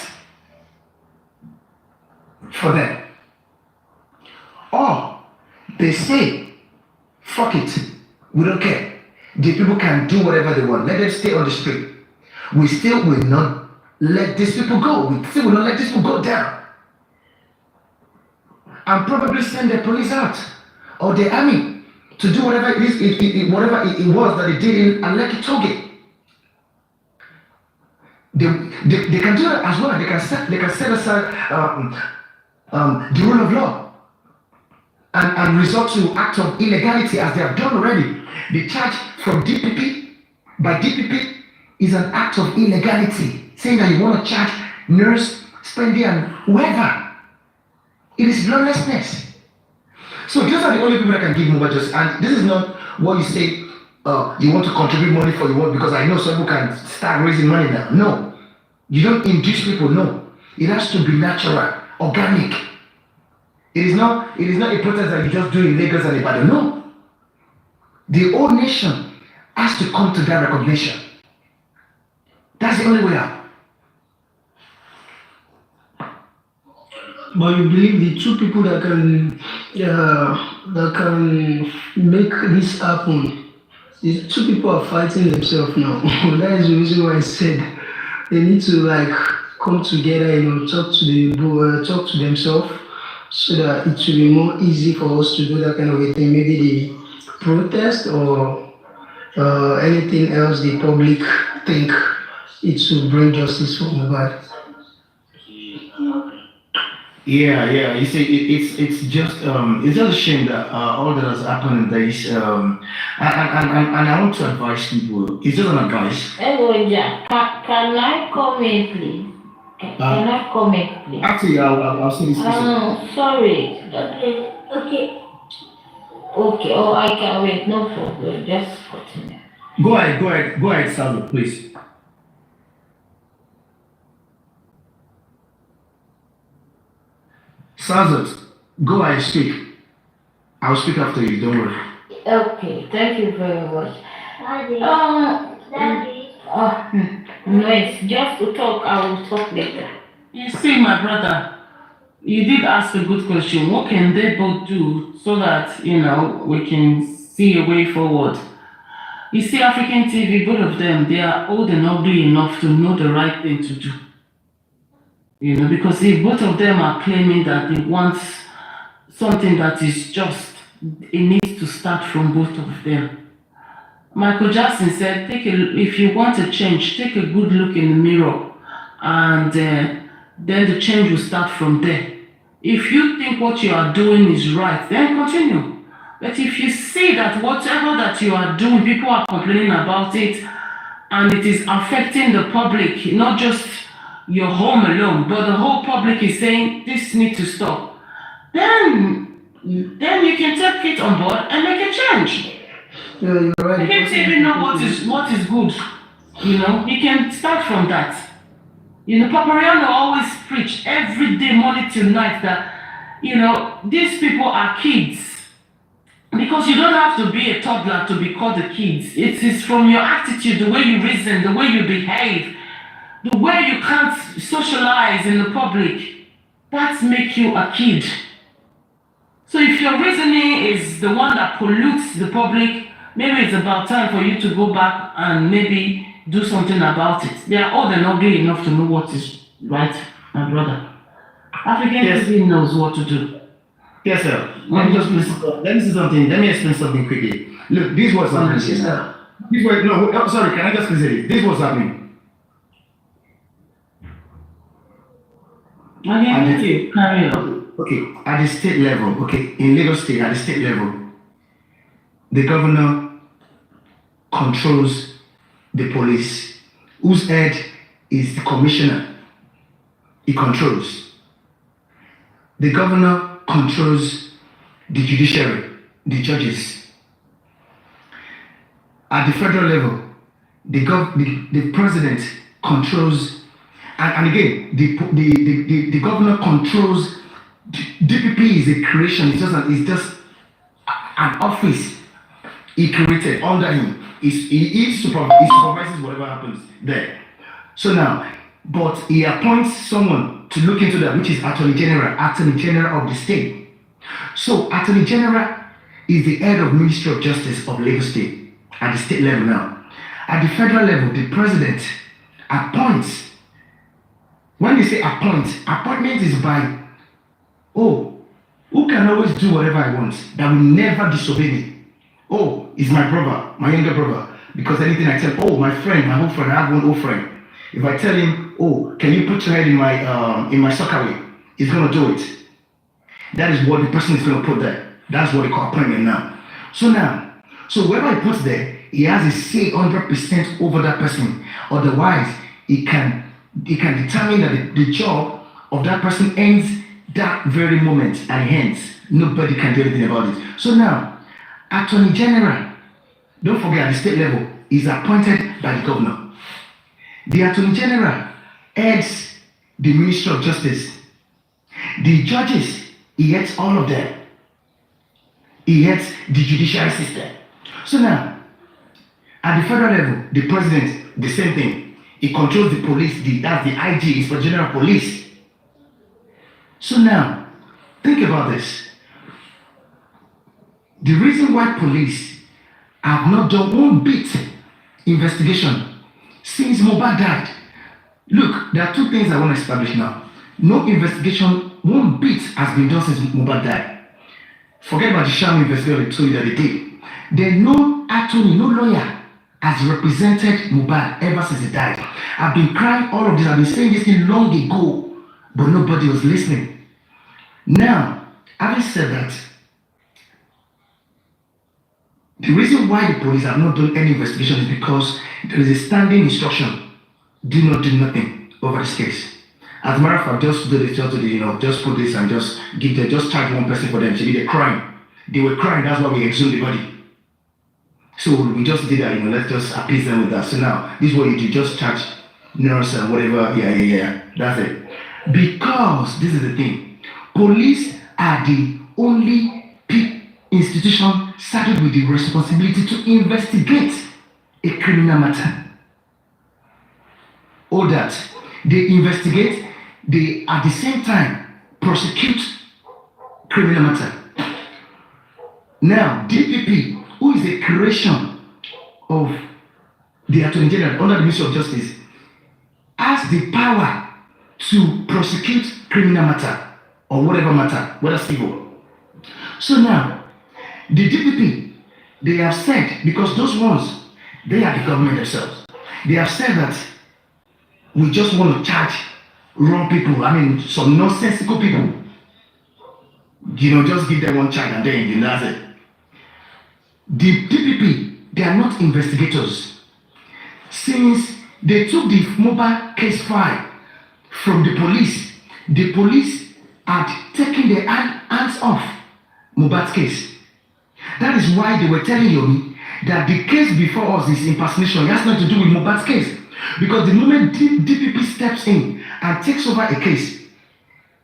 for them. Or they say, fuck it, we don't care. The people can do whatever they want. Let them stay on the street. We still will not let these people go. We still will not let these people go down. And probably send the police out or the army to do whatever it is, whatever it was that they did in Aleki Toge. They can do that as well. They can set aside the rule of law and resort to act of illegality as they have done already. The charge from DPP by DPP is an act of illegality, saying that you want to charge nurse, Spendy, and whoever. It is lawlessness. So those are the only people that can give Mohbad justice. And this is not what you say, you want to contribute money for you want, because I know some people can start raising money now. No. You don't induce people, no. It has to be natural, organic. It is not a protest that you just do in Lagos and Ibadan. No. The whole nation has to come to that recognition. That's the only way out. But you believe the two people that can make this happen, the two people are fighting themselves now. That is the reason why I said they need to come together, talk to themselves, so that it will be more easy for us to do that kind of a thing. Maybe the protest or anything else the public think it will bring justice for Mohbad. Yeah. You see, it's just a shame that all that has happened. There is and I want to advise people. It's just an advice. Hello, Jack. Can I comment, please? Can I comment, please? Actually, I'll say this. Sorry. Okay. Oh, I can wait. No problem. Just continue. Go ahead, Salvo, please. Sazat, go ahead, speak. I'll speak after you, don't worry. Okay, thank you very much. Daddy. No, it's just to talk. I will talk later. You see, my brother, you did ask a good question. What can they both do so that, we can see a way forward? You see, African TV, both of them, they are old and ugly enough to know the right thing to do. Because if both of them are claiming that they want something that is just, it needs to start from both of them. Michael Jackson said, if you want a change, take a good look in the mirror, and then the change will start from there. If you think what you are doing is right, then continue. But if you see that whatever that you are doing, people are complaining about it, and it is affecting the public, not just your home alone, but the whole public is saying this needs to stop, then you can take it on board and make a change. Yeah, you're right. You can't even know what is good. You can start from that. Papariano always preach every day, morning till night, that, these people are kids. Because you don't have to be a toddler to be called a kid. It is from your attitude, the way you reason, the way you behave, the way you can't socialize in the public. That makes you a kid. So if your reasoning is the one that pollutes the public, maybe it's about time for you to go back and maybe do something about it. They are old and ugly enough to know what is right, my brother. African TV knows what to do. Yes, sir. Let me say something. Let me explain something quickly. Look, this was happening here now. Sorry, can I just say this? This was happening. Okay, carry on. Okay, at the state level, okay, in Lagos State, at the state level, the governor controls the police, whose head is the commissioner. He controls. The governor controls the judiciary, the judges. At the federal level, the president controls, and again, the governor controls. DPP is a creation. It's just an office he created under him. He supervises whatever happens there. So now, but he appoints someone to look into that, which is Attorney General of the state. So Attorney General is the head of Ministry of Justice of Lagos State at the state level now. At the federal level, the president appoints. When they say appointment is by, who can always do whatever I want, that will never disobey me. It's my brother, my younger brother. Because anything I tell, my friend, my old friend, I have one old friend. If I tell him, can you put your head in my soccer, he's gonna do it. That is what the person is gonna put there. That's what they call appointment now. So whoever he puts there, he has a say 100% over that person. Otherwise, he can determine that the job of that person ends that very moment and hence nobody can do anything about it. So now, Attorney General, don't forget at the state level, is appointed by the governor. The Attorney General heads the Ministry of Justice. The judges, he heads all of them. He heads the judiciary system. So now, at the federal level, the president, the same thing. He controls the police, that's the IG, is for general police. So now, think about this. The reason why police have not done one bit investigation since Mohbad died. Look, there are two things I want to establish now. No investigation, one bit has been done since Mohbad died. Forget about the sham investigation I told you that they did. Then no attorney, no lawyer has represented Mohbad ever since he died. I've been crying all of this, I've been saying this thing long ago, but nobody was listening. Now, having said that, the reason why the police have not done any investigation is because there is a standing instruction: do not do nothing over this case. As a matter of fact, just do this, just put this and just charge one person for them. They're crying. They were crying, that's why we exhumed the body. So we just did that, let's just appease them with that. So now, this is what you do, just charge nurse and whatever, that's it. Because, this is the thing, police are the only institution saddled with the responsibility to investigate a criminal matter. All that, they investigate, they at the same time prosecute criminal matter. Now, DPP, who is a creation of the Attorney General under the Ministry of Justice, has the power to prosecute criminal matter or whatever matter, whether civil. So now, the DPP, they have said, because those ones, they are the government themselves, they have said that we just want to charge wrong people, some nonsensical people. Just give them one charge and then that's it. The DPP, they are not investigators. Since they took the mobile case file from the police had taken their hands off Mohbad's case. That is why they were telling you that the case before us is impersonation. It has nothing to do with Mohbad's case. Because the moment DPP steps in and takes over a case,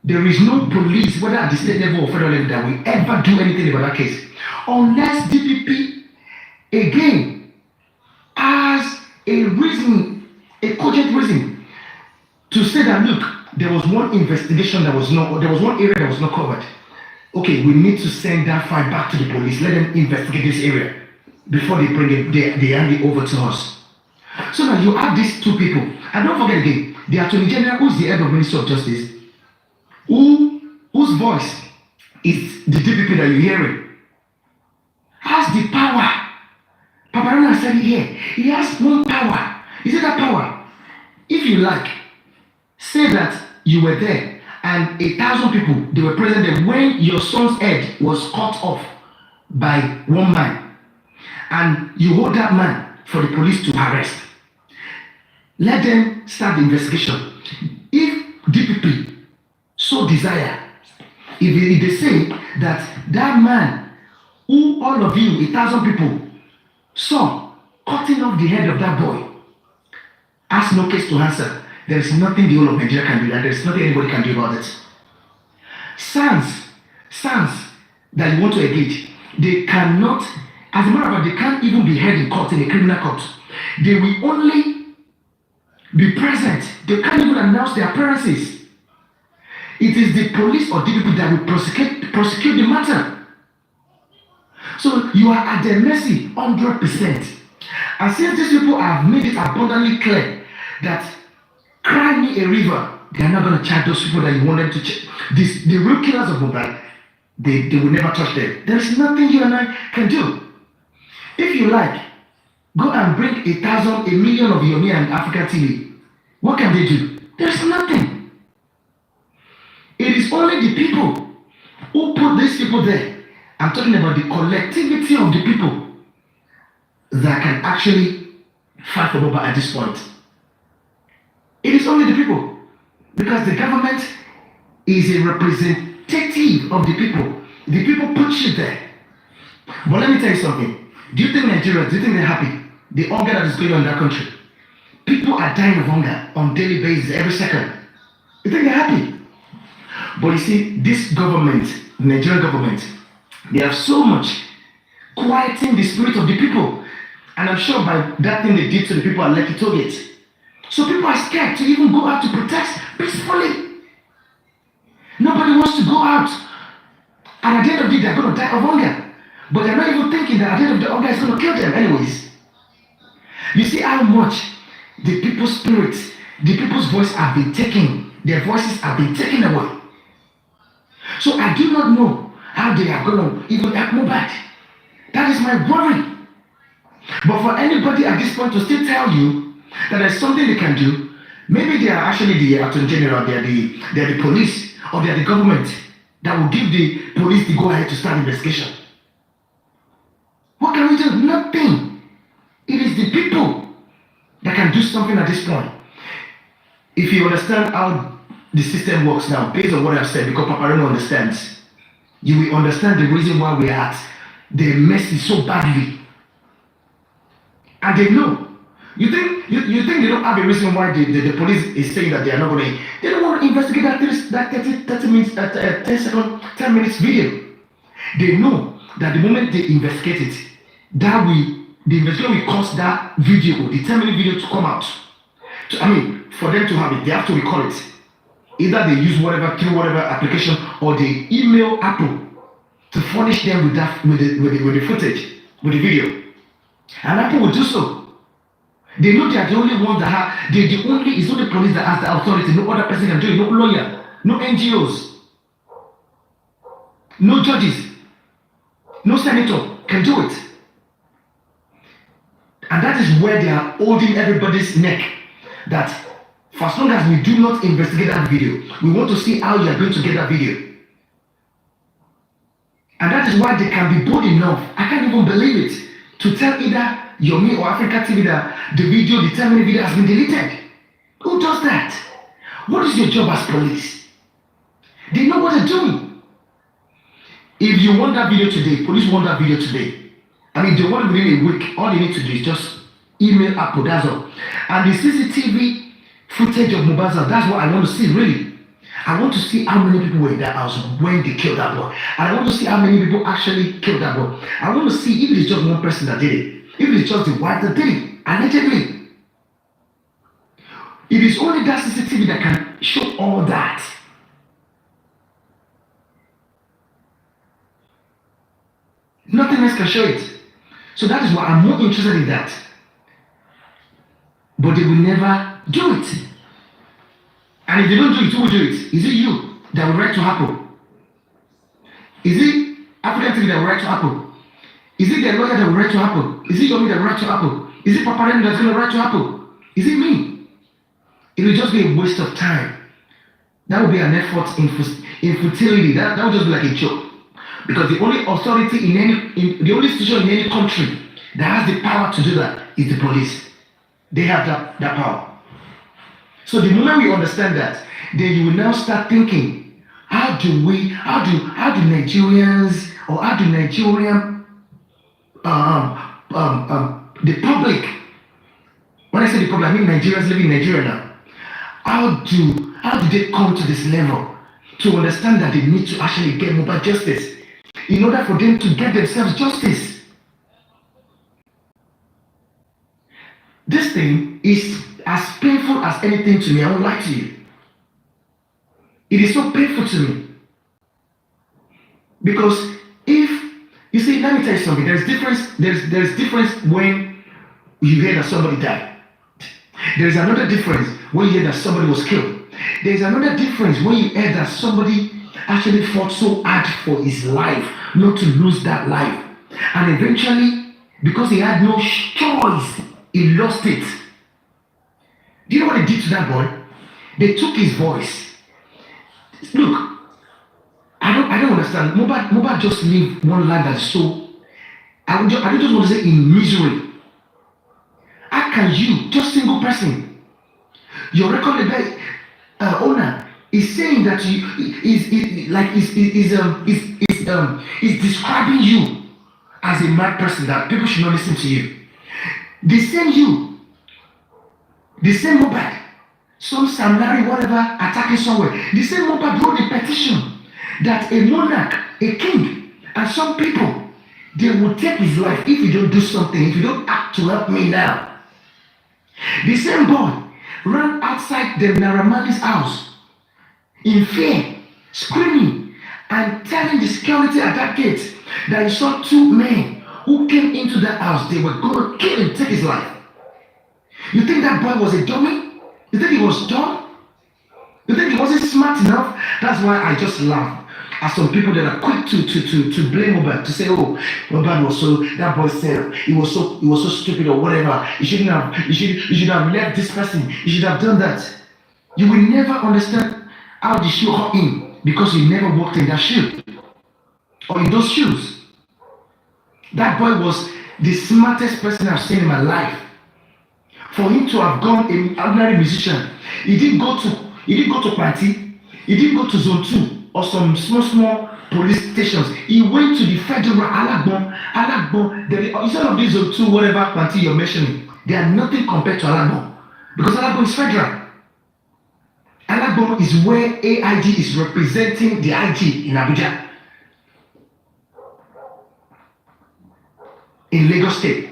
there is no police, whether at the state level or federal level, that will ever do anything about that case. Unless DPP, again, has a reason, a cogent reason, to say that, look, there was one investigation there was one area that was not covered. Okay, we need to send that file back to the police. Let them investigate this area before they bring it, they hand it over to us. So now you have these two people. And don't forget again, the Attorney General, who's the head of Ministry of Justice, whose voice is the DPP that you're hearing, has the power. Paparona said it here. He has one power. Is it that power? If you like, say that you were there and 1,000 people, they were present there when your son's head was cut off by one man, and you hold that man for the police to arrest. Let them start the investigation. If DPP so desire, if they say that that man who all of you, 1,000 people, saw cutting off the head of that boy, has no case to answer, there is nothing the whole of Nigeria can do, and there is nothing anybody can do about it. SANS that you want to engage, they cannot, as a matter of fact, they can't even be held in court, in a criminal court. They will only be present. They can't even announce their appearances. It is the police or DPP that will prosecute the matter. So you are at their mercy 100%. And since these people have made it abundantly clear that cry me a river, they are not going to charge those people that you want them to charge. The real killers of mobile, they will never touch them. There is nothing you and I can do. If you like, go and bring 1,000, 1 million of Yomi and African TV. What can they do? There is nothing. It is only the people who put these people there. I'm talking about the collectivity of the people that can actually fight for mobile at this point. It is only the people, because the government is a representative of the people. The people put you there. But let me tell you something. Do you think Nigerians, do you think they're happy? The hunger that is going on in that country. People are dying of hunger on a daily basis, every second. You think they're happy? But you see, this government, Nigerian government, they have so much quieting the spirit of the people. And I'm sure by that thing they did to the people at Lati Target. So people are scared to even go out to protest peacefully. Nobody wants to go out. And at the end of the day, they're going to die of hunger. But they're not even thinking that at the end of the hunger is going to kill them anyways. You see how much the people's spirits, the people's voice have been taken. Their voices have been taken away. So I do not know how they are going to even help Mobad. That is my worry. But for anybody at this point to still tell you that there's something they can do, maybe they are actually the Attorney General, they are the police, or they are the government that will give the police the go-ahead to start investigation. What can we do? Nothing. It is the people that can do something at this point. If you understand how the system works now, based on what I've said, because Paparino understands, you will understand the reason why we are at the mercy so badly. And they know. You think they don't have a reason why the police is saying that they are not going to, they don't want to investigate that 10 minutes video. They know that the moment they investigate it, the investigation will cause that video, the 10-minute video to come out. For them to have it, they have to record it. Either they use through whatever application, or they email Apple to furnish them with the footage, with the video. And Apple will do so. They know they are the only ones that have, it's only police that has the authority. No other person can do it. No lawyer, no NGOs, no judges, no senator can do it. And that is where they are holding everybody's neck. That for as long as we do not investigate that video, we want to see how you are going to get that video. And that is why they can be bold enough, I can't even believe it, to tell either Yomi or Africa TV that the 10-minute video has been deleted. Who does that? What is your job as police? They know what they're doing. If you want that video today, police want that video today. They want it within a week, all they need to do is just email Apple, that's all. And the CCTV footage of Mohbad's house, that's what I want to see, really. I want to see how many people were in that house when they killed that boy. And I want to see how many people actually killed that boy. I want to see if it is just one person that did it. If it is just the wife that did it, allegedly. It is only that CCTV that can show all that. Nothing else can show it. So that is why I'm more interested in that. But they will never do it. And if they don't do it, who will do it? Is it you that will write to happen? Is it African TV that will write to happen? Is it the lawyer that will write to happen? Is it Yomi that will write to happen? Is it Papa Remy that's going to write to happen? Is it me? It will just be a waste of time. That will be an effort in futility. That will just be like a joke. Because the only authority the only institution in any country that has the power to do that is the police. They have that power. So the moment we understand that, then you will now start thinking, how do Nigerians, or how do Nigerian, the public, when I say the public, I mean Nigerians living in Nigeria now, how do they come to this level to understand that they need to actually get Mohbad justice in order for them to get themselves justice? This thing is as painful as anything to me. I won't lie to you. It is so painful to me. Because if, you see, let me tell you something. There's difference when you hear that somebody died. There's another difference when you hear that somebody was killed. There's another difference when you hear that somebody actually fought so hard for his life, not to lose that life. And eventually, because he had no choice, he lost it. Do you know what they did to that boy? They took his voice. Look, I don't understand. Mohbad just lived one life that's so, I don't just want to say in misery. How can you, just single person, your record label owner is saying that is describing you as a mad person, that people should not listen to you. They send you, the same Mohbad, some Sam Larry, whatever, attacking somewhere. The same Mohbad wrote a petition that a monarch, a king, and some people, they will take his life if you don't do something, if you don't act to help me now. The same boy ran outside the Naramali's house in fear, screaming and telling the security at that gate that he saw two men who came into that house. They were going to kill him, take his life. You think that boy was a dummy? You think he was dumb? You think he wasn't smart enough? That's why I just laugh at some people that are quick to blame Mohbad, to say, oh, Mohbad was so, that boy said he was so stupid or whatever. You should have left this person. You should have done that. You will never understand how the shoe got in because you never walked in that shoe or in those shoes. That boy was the smartest person I've seen in my life. For him to have gone an ordinary musician, he didn't go to party, he didn't go to zone 2 or some small police stations. He went to the federal Alagbon. Instead of this zone 2, whatever party you're mentioning, they are nothing compared to Alagbon. Because Alagbon is federal. Alagbon is where AIG is representing the IG in Abuja, in Lagos State.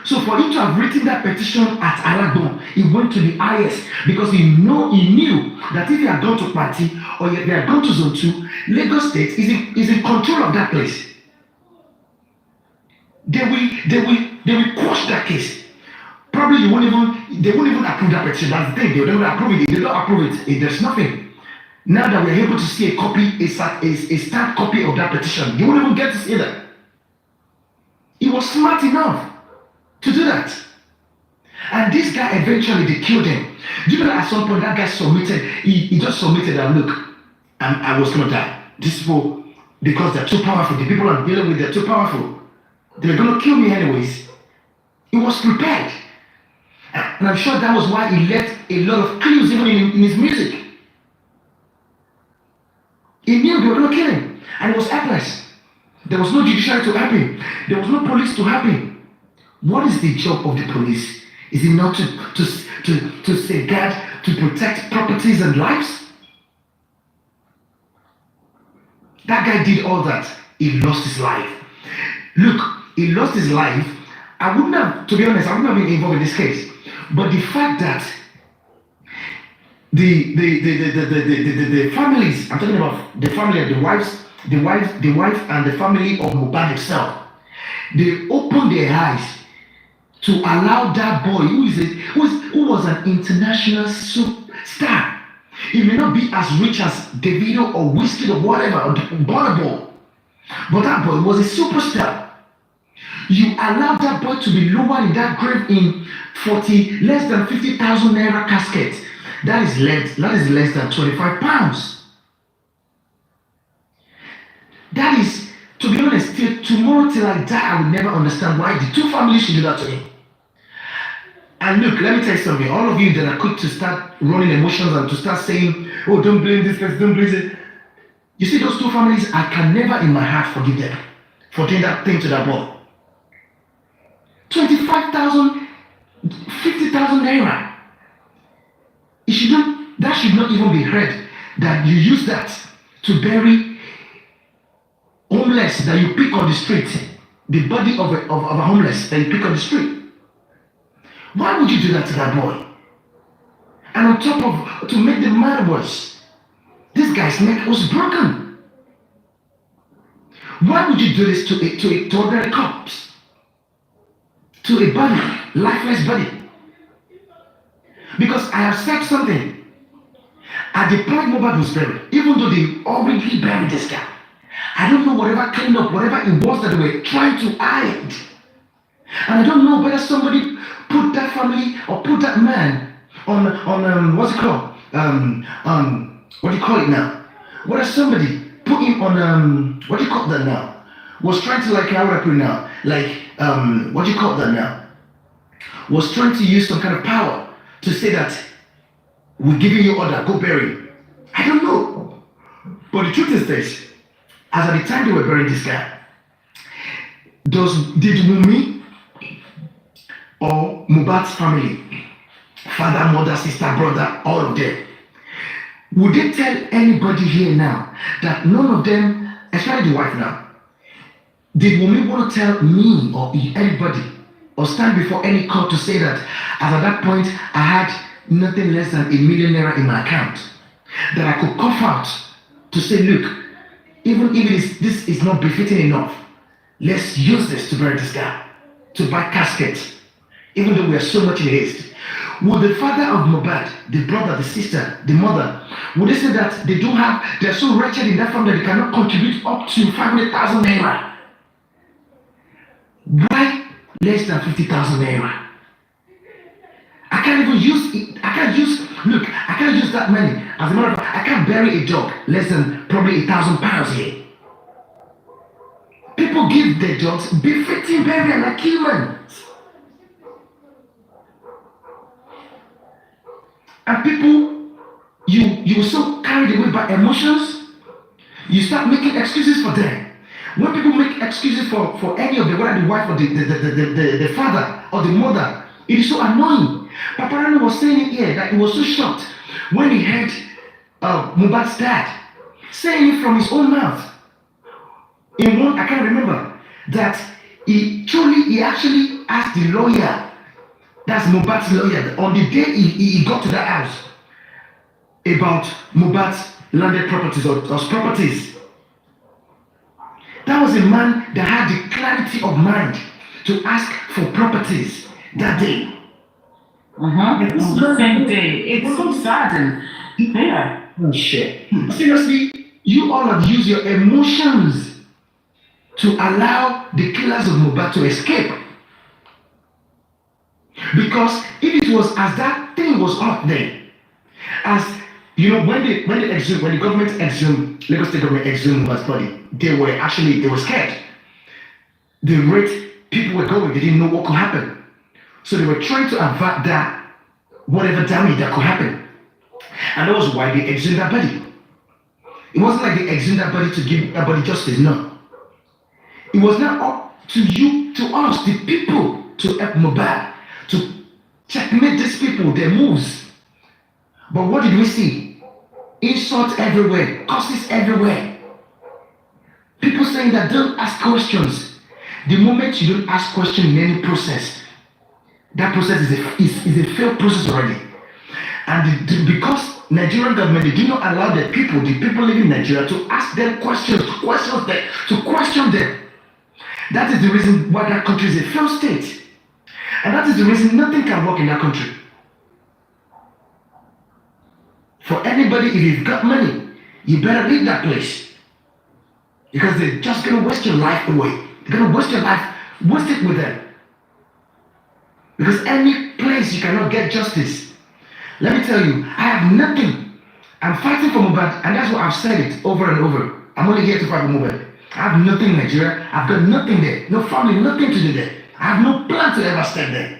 So for him to have written that petition at Alagbon, he went to the IS because he knew that if he had gone to party or they had gone to zone 2, Lagos State is in control of that place. They will quash that case. Probably they won't even approve that petition. That's the thing. They don't approve it. If they don't approve it, there's nothing. Now that we're able to see a copy, a stamped copy of that petition, you won't even get to see that. He was smart enough to do that. And this guy, eventually they killed him. Do you know that at some point that guy submitted, he just submitted that, look, I was gonna die. These people, because they're too powerful, the people I'm dealing with, they're too powerful. They're gonna kill me anyways. He was prepared. And I'm sure that was why he left a lot of clues even in his music. He knew they were gonna kill him. And it was helpless. There was no judiciary to help him. There was no police to help him. What is the job of the police? Is it not to safeguard, to protect properties and lives? That guy did all that. He lost his life. Look, he lost his life. I wouldn't have, to be honest, I wouldn't have been involved in this case. But the fact that the families, I'm talking about the family and the wife and the family of Mohbad himself, they opened their eyes to allow that boy who was an international superstar. He may not be as rich as Davido or Whiskey or whatever, or Bonobo, but that boy was a superstar. You allowed that boy to be lowered in that grave in less than 50,000 naira casket. That is less than 25 pounds. That is, to be honest, till tomorrow till I die, I will never understand why the two families should do that to him. And look, let me tell you something. All of you that are quick to start running emotions and to start saying, oh, don't blame this person, don't blame this. You see those two families, I can never in my heart forgive them for doing that thing to that boy. 25,000, 50,000 naira. That should not even be heard that you use that to bury homeless that you pick on the street, the body of a homeless that you pick on the street. Why would you do that to that boy? And on top of, to make the matter worse, this guy's neck was broken. Why would you do this to ordinary cops? To a body, lifeless body? Because I have said something. At the point Mohbad was buried, even though they already buried this guy, I don't know whatever cleaned up, whatever it was that they were trying to hide. And I don't know whether somebody put that family or put that man on what's it called? What do you call it now? Whether somebody put him on what do you call that now? Was trying to, like, how would I put it now? Like what do you call that now? Was trying to use some kind of power to say that we're giving you order, go bury him. I don't know. But the truth is this, as at the time they were burying this guy, did Wunmi or Mohbad's family, father, mother, sister, brother, all of them, would they tell anybody here now that none of them, especially the wife now, did Wunmi want to tell me or anybody or stand before any court to say that as at that point I had nothing less than ₦1 million in my account, that I could cough out to say, look, even if this is not befitting enough, let's use this to bury this guy, to buy caskets, even though we are so much in haste. Would the father of Mohbad, the brother, the sister, the mother, would they say that they're so wretched in that family that they cannot contribute up to 500,000 naira? Why less than 50,000 naira? I can't use that money. As a matter of fact, I can't bury a dog less than probably £1,000 here. People give their dogs befitting burial like humans. And people, you so carried away by emotions, you start making excuses for them. When people make excuses for any of them, whether the wife or the father or the mother, it is so annoying. Paparano was saying it here that he was so shocked when he heard Mohbad's dad saying it from his own mouth. In one, I can't remember, that he actually asked the lawyer, that's Mohbad's lawyer, on the day he got to that house, about Mohbad's landed properties or properties. That was a man that had the clarity of mind to ask for properties that day. It's the same day. It's so sad and yeah. Oh shit. Seriously, you all have used your emotions to allow the killers of Mohbad to escape. Because if it was as that thing was up there, as you know, when the government exhumed, Lagos State government exhumed Mohbad's body, they were scared. The rate people were going, they didn't know what could happen. So they were trying to avert that, whatever damage that could happen. And that was why they exhumed that body. It wasn't like they exhumed that body to give that body justice, no. It was not up to you, to us, the people, to help Mohbad, to checkmate these people, their moves. But what did we see? Insults everywhere, curses everywhere. People saying that don't ask questions. The moment you don't ask questions in any process, that process is a failed process already. And because Nigerian government, they do not allow the people living in Nigeria to ask them questions, to question them. That is the reason why that country is a failed state. And that is the reason nothing can work in that country. For anybody, if you've got money, you better leave that place. Because they're just going to waste your life away. They're going to waste your life, waste it with them. Because any place you cannot get justice. Let me tell you, I have nothing. I'm fighting for Mohbad, and that's why I've said it over and over. I'm only here to fight for Mohbad. I have nothing in Nigeria. I've got nothing there. No family, nothing to do there. I have no plan to ever step there.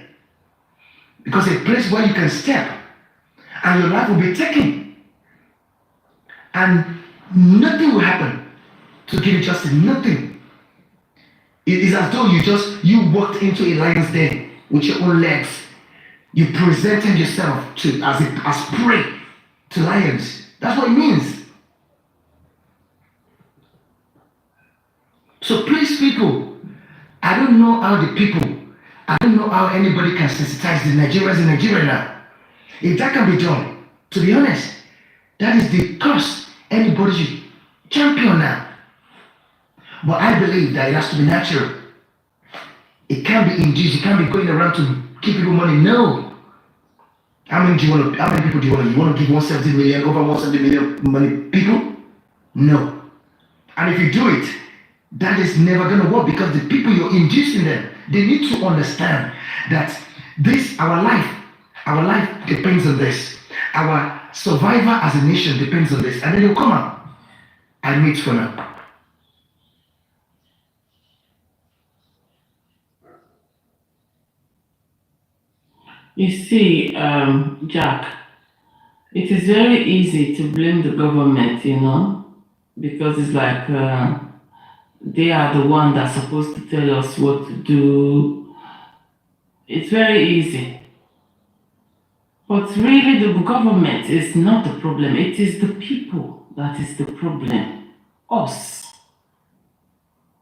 Because a place where you can step, and your life will be taken. And nothing will happen to give you justice. Nothing. It is as though you walked into a lion's den with your own legs. You presented yourself as prey to lions. That's what it means. So please, people, I don't know how anybody can sensitize the Nigerians in Nigeria now. If that can be done, to be honest, that is the cause anybody should champion now. But I believe that it has to be natural. It can't be induced. You can't be going around to give people money. No. How many people do you want? You want to give 170 million, over 170 million money people? No. And if you do it, that is never going to work, because the people you're inducing them, they need to understand that our life depends on this. Our survival as a nation depends on this. And then they'll come out. I meet for now. You see, Jack, it is very easy to blame the government, because it's like they are the one that's supposed to tell us what to do. It's very easy. But really, the government is not the problem. It is the people that is the problem. Us.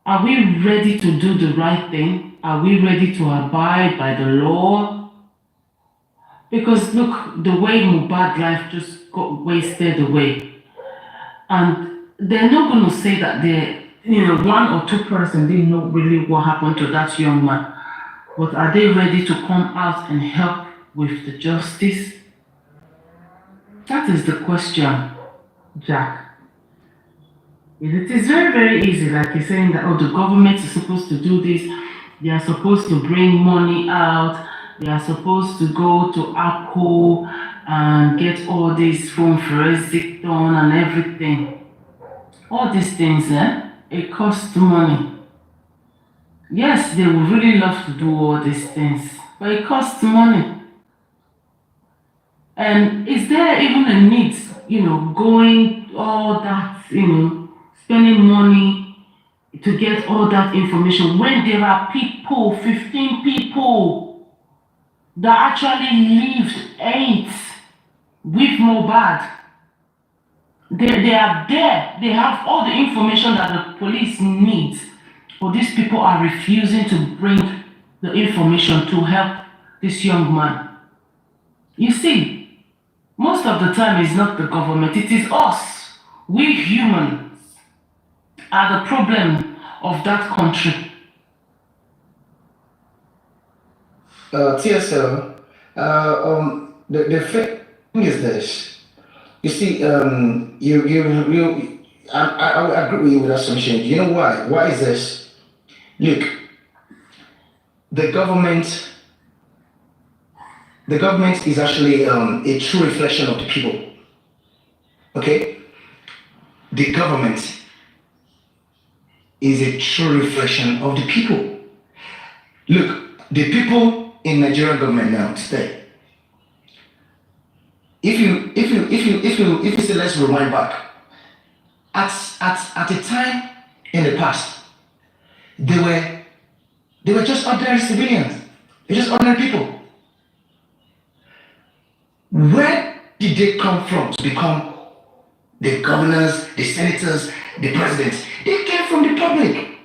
Are we ready to do the right thing? Are we ready to abide by the law? Because look, the way Mohbad's life just got wasted away. And they're not going to say that one or two person didn't know really what happened to that young man. But are they ready to come out and help with the justice? That is the question, Jack. It is very, very easy, like you're saying that, the government is supposed to do this. They are supposed to bring money out. They are supposed to go to Apple and get all this phone forensic done and everything. All these things, it costs money. Yes, they would really love to do all these things, but it costs money. And is there even a need, going all that, spending money to get all that information when there are people, 15 people, that actually lived 8 with Mohbad? They are there. They have all the information that the police needs. But these people are refusing to bring the information to help this young man. You see, most of the time it's not the government, it is us. We humans are the problem of that country. TSL, the thing is this. You see, I agree with you with that assumption. You know why? Why is this? Look, the government is actually a true reflection of the people. Okay? The government is a true reflection of the people. Look, the people in Nigerian government now today. If you say, let's rewind back, at a time in the past, they were just ordinary civilians. They're just ordinary people. Where did they come from to become the governors, the senators, the presidents? They came from the public,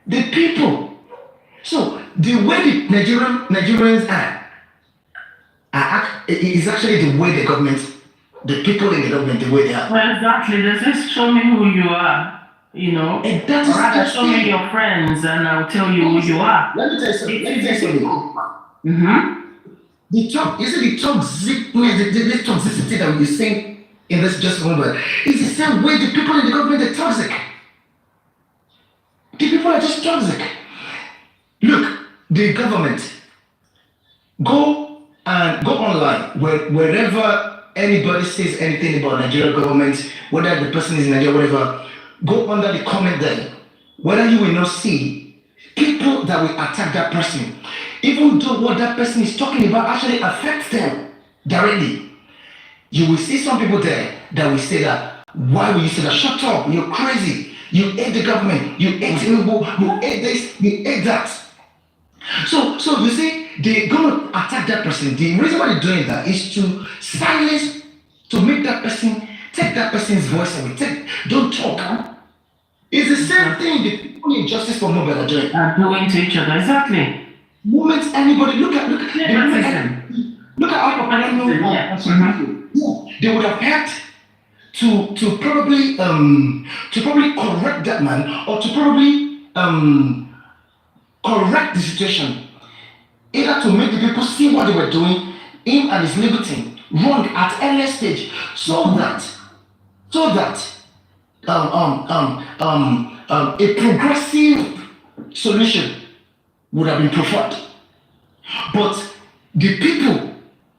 the people. So the way the Nigerians is actually the way the government, the people in the government, the way they are. Well, exactly. They say, show me who you are, you know. And that is rather the show me thing. your friends and I'll tell you who you are. Let me tell you something. Mm-hmm. The toxicity that we're seeing in this just moment is the same way the people in the government are toxic. The people are just toxic. Look, the government, go online wherever anybody says anything about Nigerian government, whether the person is in Nigeria, whatever, go under the comment there. Whether you will not see people that will attack that person, even though what that person is talking about actually affects them directly. You will see some people there that will say that, why will you say that? Shut up, you're crazy. You hate the government, you hate Tinubu, you hate this, you hate that. So you see, they're gonna attack that person. The reason why they're doing that is to silence, to make that person, take that person's voice away. Don't talk. It's the same thing the people in Justice for Mobile are doing. Doing to each other, exactly. Moments anybody look at how they would have had to probably correct that man, or to probably correct the situation, either to make the people see what they were doing, him and his legal team, wrong at early stage, so that a progressive solution would have been preferred. But the people,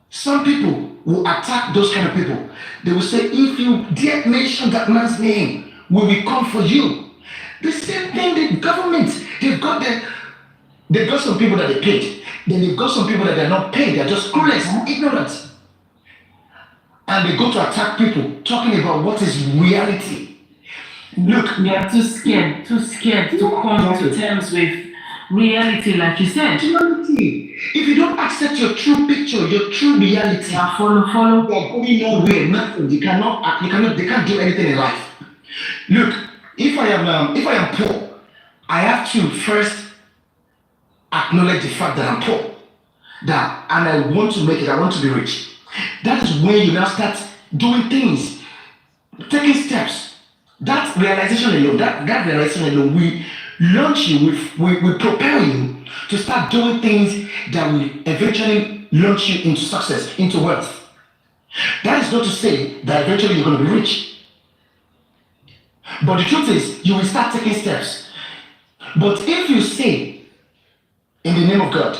some people will attack those kind of people. They will say, if you dare mention that man's name, we will come for you. The same thing, the government, they've got some people that they paid. Then they've got some people that they're not paid. They're just clueless, ignorant. And they go to attack people, talking about what is reality. Look, they are too scared to come to terms with reality, like you said. Reality. If you don't accept your true picture, your true reality, follow. You're going nowhere, nothing. They can't do anything in life. Look, if I am poor, I have to first acknowledge the fact that I'm poor. And I want to make it, I want to be rich. That is when you now start doing things, taking steps. That realization alone, we launch you, we propel you to start doing things that will eventually launch you into success, into wealth. That is not to say that eventually you're going to be rich. But the truth is, you will start taking steps. But if you say, in the name of God,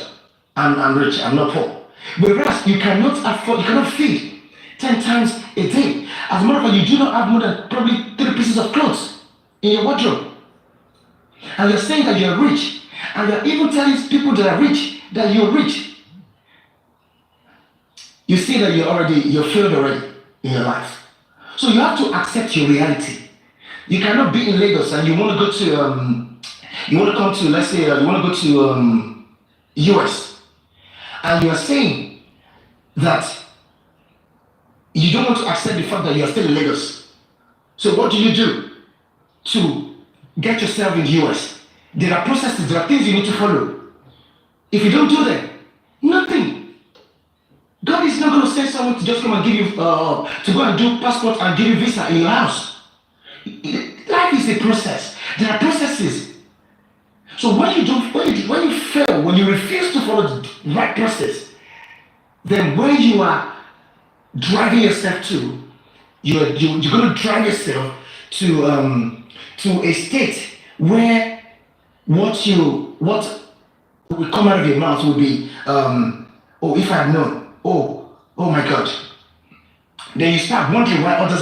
I'm rich, I'm not poor, whereas you cannot feed 10 times a day. As a matter of fact, you do not have more than probably 3 pieces of clothes in your wardrobe. And you're saying that you're rich, and you're even telling people that are rich that you're rich. You see that you're failed already in your life. So you have to accept your reality. You cannot be in Lagos and you want to go to, let's say, you want to go to US, and you are saying that you don't want to accept the fact that you are still in Lagos. So what do you do to get yourself in the US? There are processes, there are things you need to follow. If you don't do them, nothing. God is not going to send someone to just come and give you, to go and do passport and give you visa in your house. Life is a process. There are processes. So when you fail, when you refuse to follow the right process, then when you are driving yourself to, you're going to drive yourself to a state where what will come out of your mouth will be, oh, if I had known, oh my God. Then you start wondering why others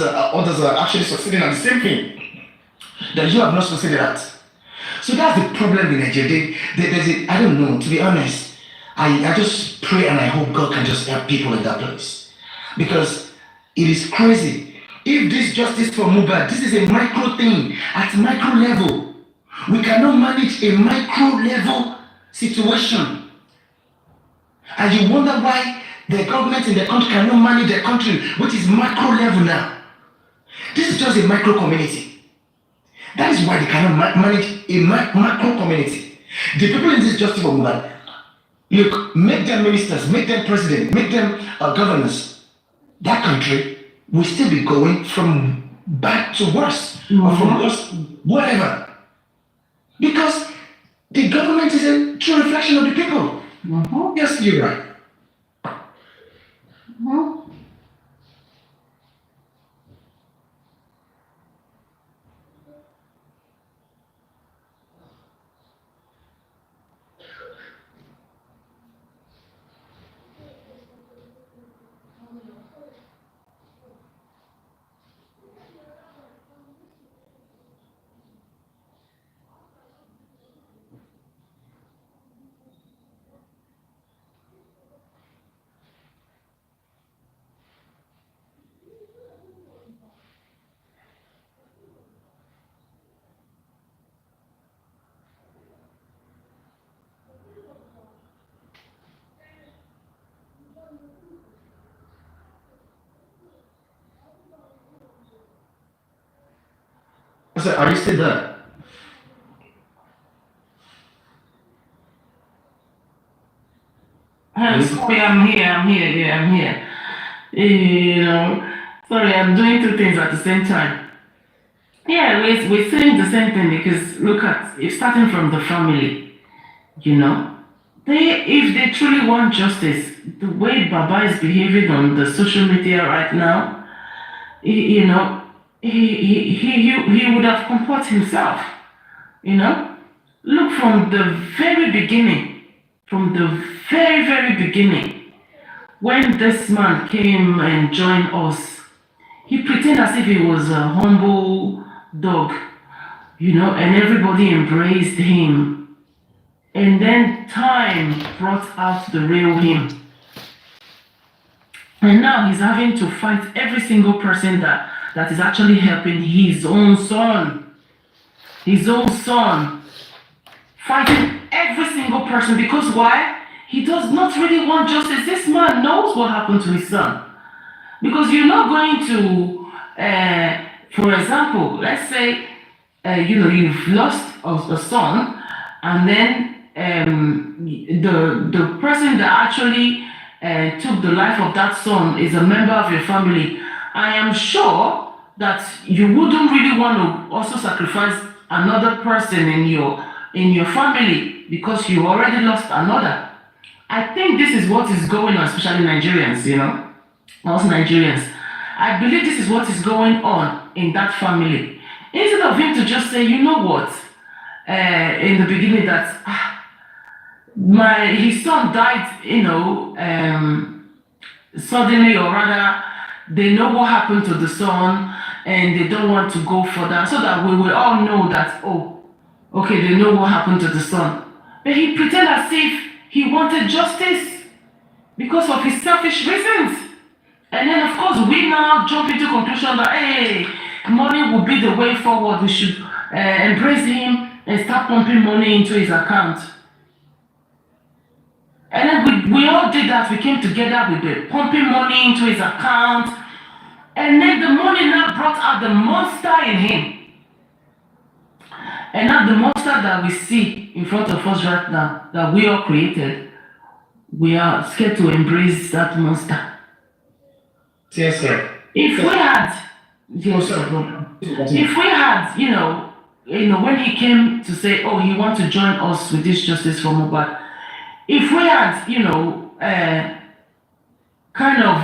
are actually succeeding at the same thing that you have not succeeded at. So that's the problem in Nigeria. I don't know, to be honest. I just pray and I hope God can just help people in that place. Because it is crazy. If this justice for Mohbad, this is a micro thing, at micro level. We cannot manage a micro level situation. And you wonder why the government in the country cannot manage the country, which is macro level now. This is just a micro community. That is why they cannot manage a macro community. The people in this justice for Mohbad, look, make them ministers, make them president, make them governors. That country will still be going from bad to worse, or from worse, whatever. Because the government is a true reflection of the people. Yes, you're right. So are you still there? Sorry, I'm here. You know, sorry, I'm doing two things at the same time. Yeah, we're saying the same thing because look at it's starting from the family, you know. If they truly want justice, the way Baba is behaving on the social media right now, he would have comported himself, you know. Look from the very beginning, very beginning, when this man came and joined us, he pretended as if he was a humble dog, you know, and everybody embraced him. And then time brought out the real him. And now he's having to fight every single person that is actually helping his own son. His own son. Fighting every single person because why? He does not really want justice. This man knows what happened to his son. Because you're not going to, for example, let's say, you've lost a son, and then the person that actually took the life of that son is a member of your family. I am sure that you wouldn't really want to also sacrifice another person in your family because you already lost another. I think this is what is going on, especially Nigerians, you know, us Nigerians. I believe this is what is going on in that family. Instead of him to just say, you know what, in the beginning that his son died, you know, suddenly, or rather, they know what happened to the son and they don't want to go further, so that we will all know that, oh, okay, they know what happened to the son. But he pretended as if he wanted justice because of his selfish reasons. And then, of course, we now jump into conclusion that, hey, money will be the way forward. We should embrace him and start pumping money into his account. And then we all did that. We came together, we were pumping money into his account. And then the money now brought out the monster in him. And now the monster that we see in front of us right now, that we all created, we are scared to embrace that monster. Yes, sir. If we had, you know, when he came to say, oh, he wants to join us with this justice for Mohbad, if we had, you know, kind of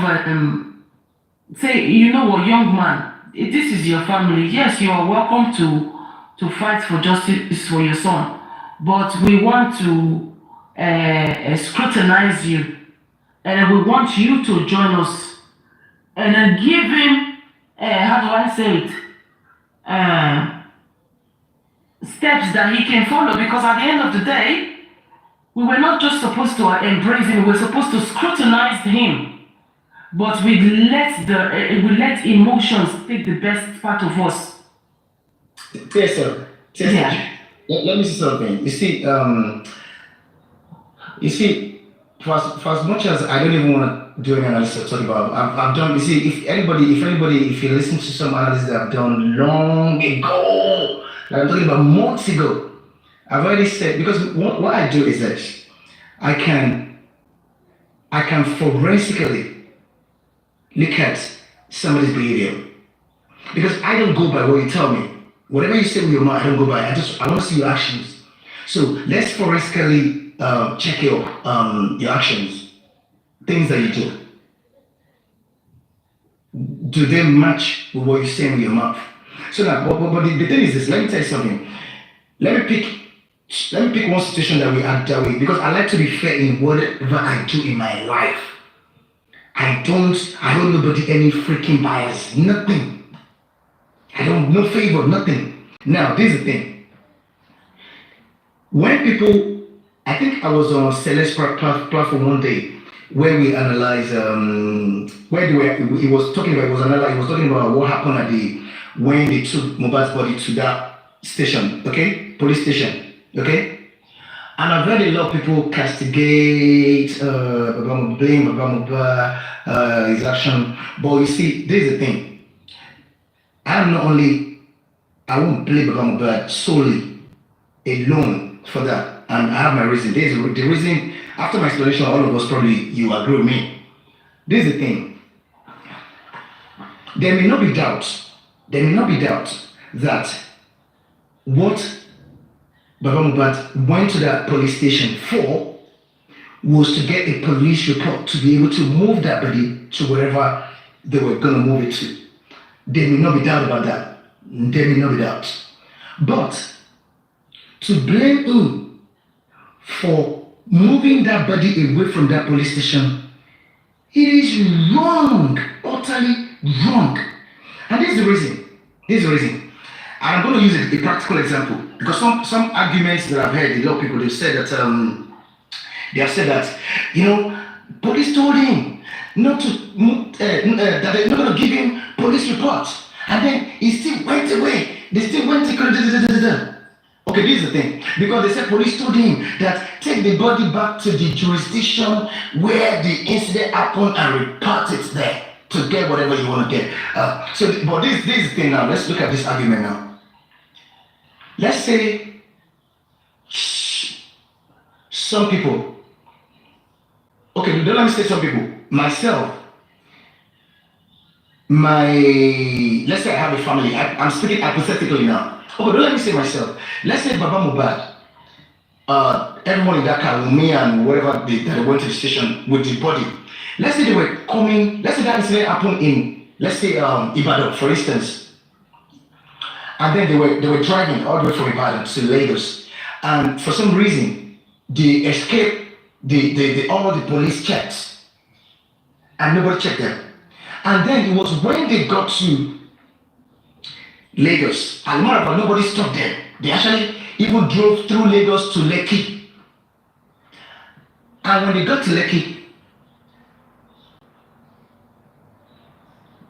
say, you know what, young man, this is your family. Yes, you are welcome to fight for justice for your son, but we want to scrutinize you, and we want you to join us, and then give him, how do I say it, steps that he can follow, because at the end of the day, we were not just supposed to embrace him, we were supposed to scrutinize him, but we let emotions take the best part of us. Yes, sir. Let me say something. You see, for as much as I don't even want to do any analysis or talk about, I've done. You see, if you listen to some analysis that I've done long ago, like I'm talking about months ago, I've already said, because what I do is this: I can forensically look at somebody's behavior, because I don't go by what you tell me. Whatever you say with your mouth, I don't go by. I want to see your actions. So let's forensically check your actions, things that you do. Do they match with what you say with your mouth? So now, but the thing is this. Let me tell you something. Let me pick one situation that we act that way, because I like to be fair in whatever I do in my life. I don't owe nobody any freaking bias, nothing. No favor, nothing. Now, this is the thing. When people, I think I was on Celeste platform one day where we analyzed, he was talking about what happened when they took Mohbad's body to that station, okay, police station, okay. And I've heard a lot of people castigate, blame Mohbad, his action. But you see, this is the thing. I won't blame Mohbad solely, alone for that. And I have my reason. The reason, after my explanation, all of us probably, you agree with me. This is the thing. There may not be doubt that what Baba Mohbad went to that police station for was to get a police report to be able to move that body to wherever they were going to move it to. There may not be doubt about that. There may not be doubt. But to blame him for moving that body away from that police station, it is wrong, utterly wrong. And this is the reason. And I'm going to use a practical example, because some arguments that I've heard, a lot of people, they've said that, police told him not to that they're not going to give him police reports, and then he still went away. They still went to Okay, this is the thing, because they said police told him that take the body back to the jurisdiction where the incident happened and report it there to get whatever you want to get. But this is the thing now. Let's look at this argument now. Let's say some people. Okay, don't let me say some people. Myself. Let's say I have a family. I'm speaking hypothetically now. Okay, don't let me say myself. Let's say Baba Mohbad, everyone in that car, me and whatever they went to the station with the body. Let's say they were coming. Let's say that incident happened in, let's say Ibadan, for instance. And then they were driving all the way from Ibadan to Lagos, and for some reason they escaped all the police checks, and nobody checked them. And then it was when they got to Lagos, and nobody stopped them. They actually even drove through Lagos to Lekki. And when they got to Lekki,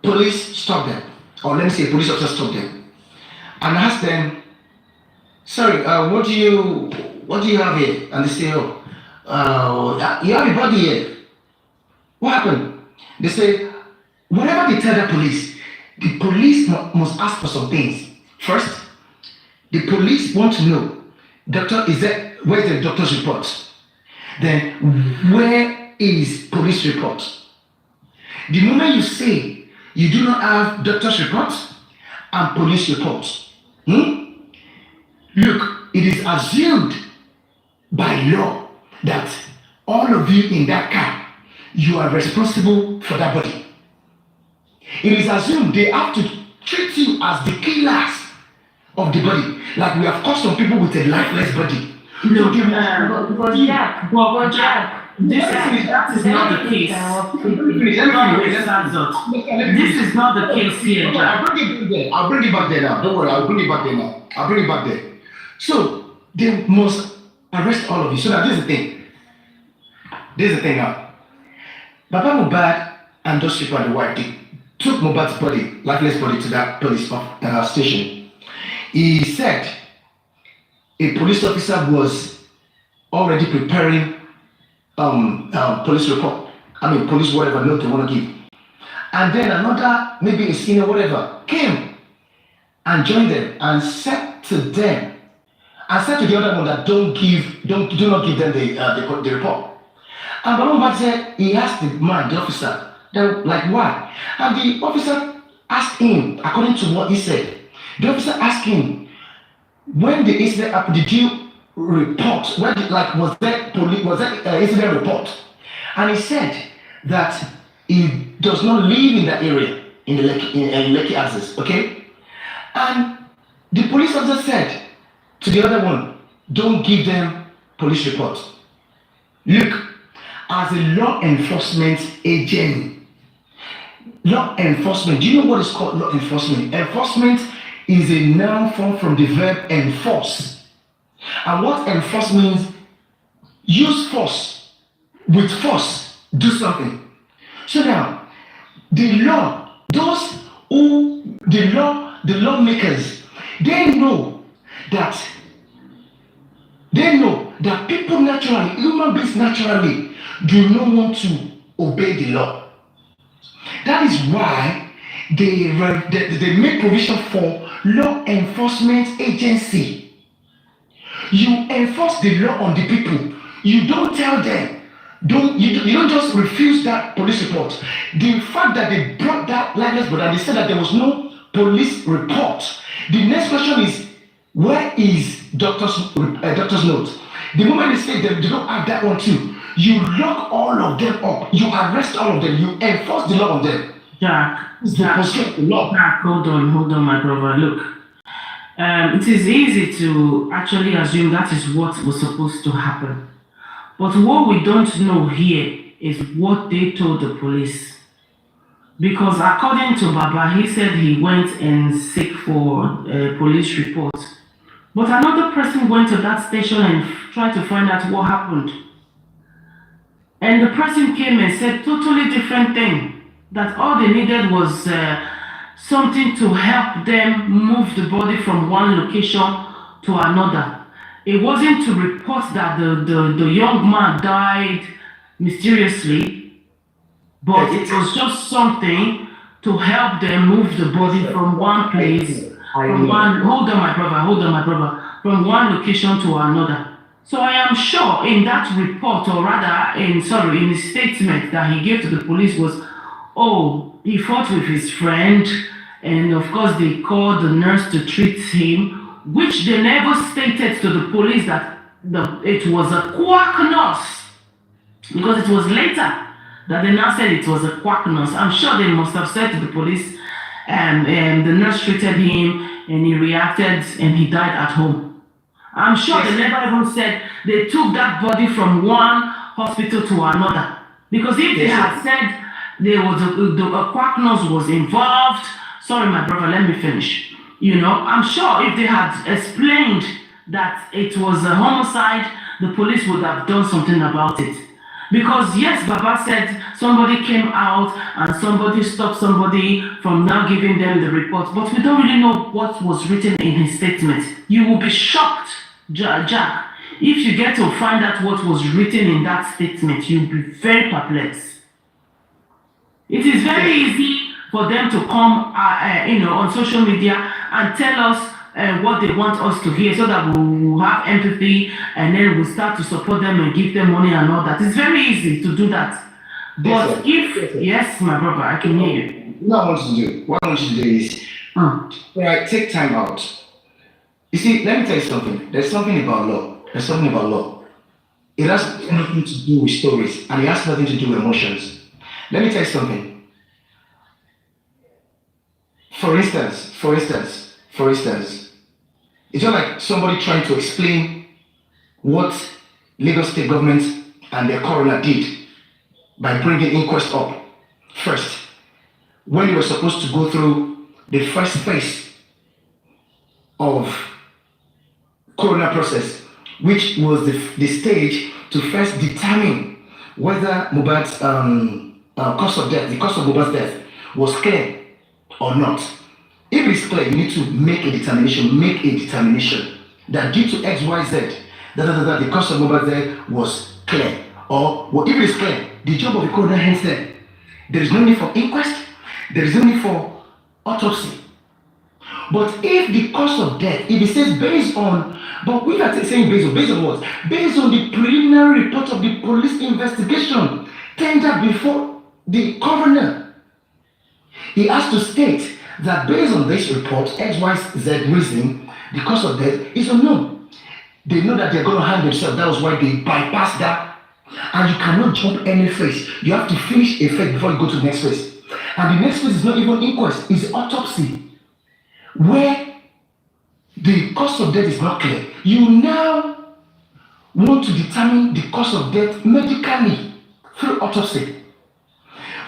police stopped them, or let me say, a police officer stopped them, and asked them, "Sorry, what do you have here?" And they say, "Oh, you have a body here. What happened?" They say, whatever they tell the police must ask for some things. First, the police want to know, where is the doctor's report? Then, where is police report? The moment you say you do not have doctor's report and police report, look, it is assumed by law that all of you in that car, you are responsible for that body. It is assumed they have to treat you as the killers of the body. Like we have caught some people with a lifeless body. No, Jack, that is not the case. This is not the case here, Jack. I'll bring it back there now. Don't worry, I'll bring it back there. So they must arrest all of you. So now this is the thing now. Baba Mohbad and those people and the wife, they took Mohbad's body, lifeless body, to that police station. He said a police officer was already preparing police report. I mean, police whatever note they want to give. And then another, maybe a senior whatever, came and joined them and said to them, and said to the other one that do not give them the report. And Baba said he asked the man, the officer, that, like why? And the officer asked him, according to what he said, the officer asked him, when the incident happened, did you report? Was there incident report? And he said that he does not live in that area in the Lekki axis, okay? And the police officer said to the other one, don't give them police report. Look, as a law enforcement agent, do you know what is called law enforcement? Enforcement is a noun form from the verb enforce. And what enforce means, use force, with force, do something. So now, the lawmakers, they know that people naturally, human beings naturally, do not want to obey the law. That is why they make provision for law enforcement agency. You enforce the law on the people. You don't tell them. You don't just refuse that police report. The fact that they brought that lifeless brother, they said that there was no police report. The next question is, where is doctor's note? The moment they say they don't have that one too, you lock all of them up. You arrest all of them. You enforce the law on them. Jack, hold on, my brother. Look, it is easy to actually assume that is what was supposed to happen. But what we don't know here is what they told the police. Because according to Baba, he said he went and seek for a police report. But another person went to that station and tried to find out what happened. And the person came and said totally different thing. That all they needed was something to help them move the body from one location to another. It wasn't to report that the young man died mysteriously, but it was just something to help them move the body from one place, from one location to another. So I am sure in that report, or rather in the statement that he gave to the police was, oh, he fought with his friend, and of course they called the nurse to treat him, which they never stated to the police that it was a quack nurse, because it was later that they now said it was a quack nurse. I'm sure they must have said to the police, and the nurse treated him, and he reacted, and he died at home. I'm sure they never even said they took that body from one hospital to another, because if they had said there was a quack nurse was involved, sorry my brother, let me finish. You know, I'm sure if they had explained that it was a homicide, the police would have done something about it. Because yes, Baba said somebody came out and somebody stopped somebody from now giving them the report, but we don't really know what was written in his statement. You will be shocked, Jack, if you get to find out what was written in that statement. You'll be very perplexed. It is very easy for them to come on social media and tell us what they want us to hear, so that we'll have empathy, and then we'll start to support them and give them money and all that. It's very easy to do that. But yes, my brother, I can hear you. What I want you to do is, take time out. You see, let me tell you something. There's something about law. It has nothing to do with stories, and it has nothing to do with emotions. Let me tell you something. For instance, it's not like somebody trying to explain what Lagos State government and their coroner did by bringing inquest up first, when you were supposed to go through the first phase of coroner process, which was the stage to first determine whether Mohbad's cause of Mohbad's death was clear or not. If it's clear, you need to make a determination that due to X, Y, Z, the cause of Mohbad's death was clear or well, if it is clear, the job of the coroner hence there. There is no need for inquest, there is no need for autopsy. But if the cause of death, if it says based on, but we are saying based on what? Based on the preliminary report of the police investigation tendered before the coroner, he has to state that based on this report, X, Y, Z reason, the cause of death is unknown. They know that they're going to hang themselves. That was why they bypassed that. And you cannot jump any phase. You have to finish a phase before you go to the next phase. And the next phase is not even inquest, it's autopsy. Where the cause of death is not clear. You now want to determine the cause of death medically through autopsy.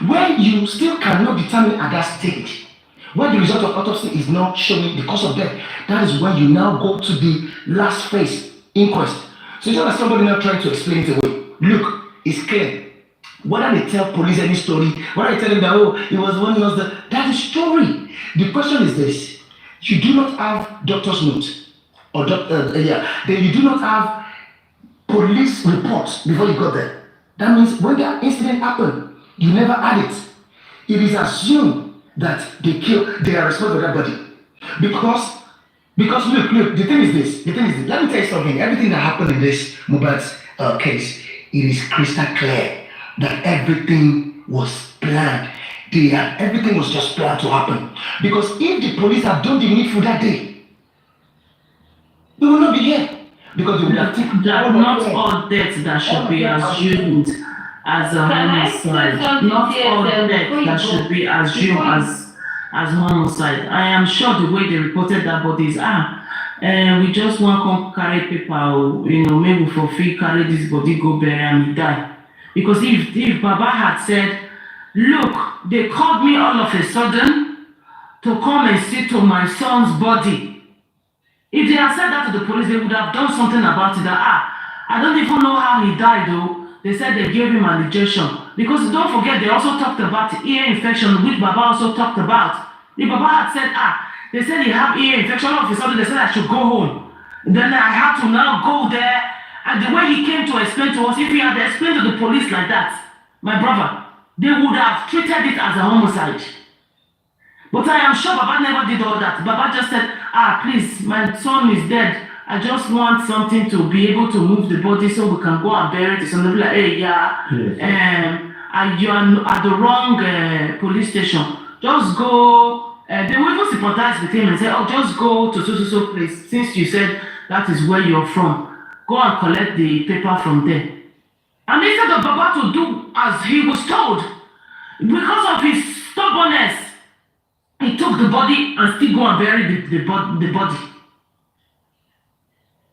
Where you still cannot determine at that stage, where the result of autopsy is not showing the cause of death, that is when you now go to the last phase, inquest. So it's not that somebody now trying to explain it away. Look, it's clear. Whether they tell police any story, whether they tell them that, oh, it was one who was that is story. The question is this. You do not have doctor's notes, or then you do not have police reports before you got there. That means when the incident happened, you never had it. It is assumed that they are responsible for that body. Because look, the thing is this, let me tell you something, everything that happened in this Mohbad's case, it is crystal clear that everything was planned. Everything was just planned to happen. Because if the police had done the needful that day, we will not be here. Because they would have taken that not all deaths that should be assumed as a homicide. Not all deaths that should be assumed as homicide. I am sure the way they reported that bodies we just want to come carry paper, maybe for free carry this body, go bury and he die. Because if Baba had said, look, they called me all of a sudden to come and see to my son's body. If they had said that to the police, they would have done something about it. I don't even know how he died though. They said they gave him an injection. Because don't forget, they also talked about ear infection, which Baba also talked about. If Baba had said, they said he had ear infection, all of a sudden they said I should go home. Then I had to now go there. And the way he came to explain to us, if he had explained to the police like that, my brother, they would have treated it as a homicide. But I am sure Baba never did all that. Baba just said, please, my son is dead. I just want something to be able to move the body so we can go and bury it. So they'll be like, hey, you are at the wrong police station. Just go. They will even sympathize with him and say, just go to so place. Since you said that is where you're from, go and collect the paper from there. And instead of Baba to do as he was told, because of his stubbornness, he took the body and still go and bury the body.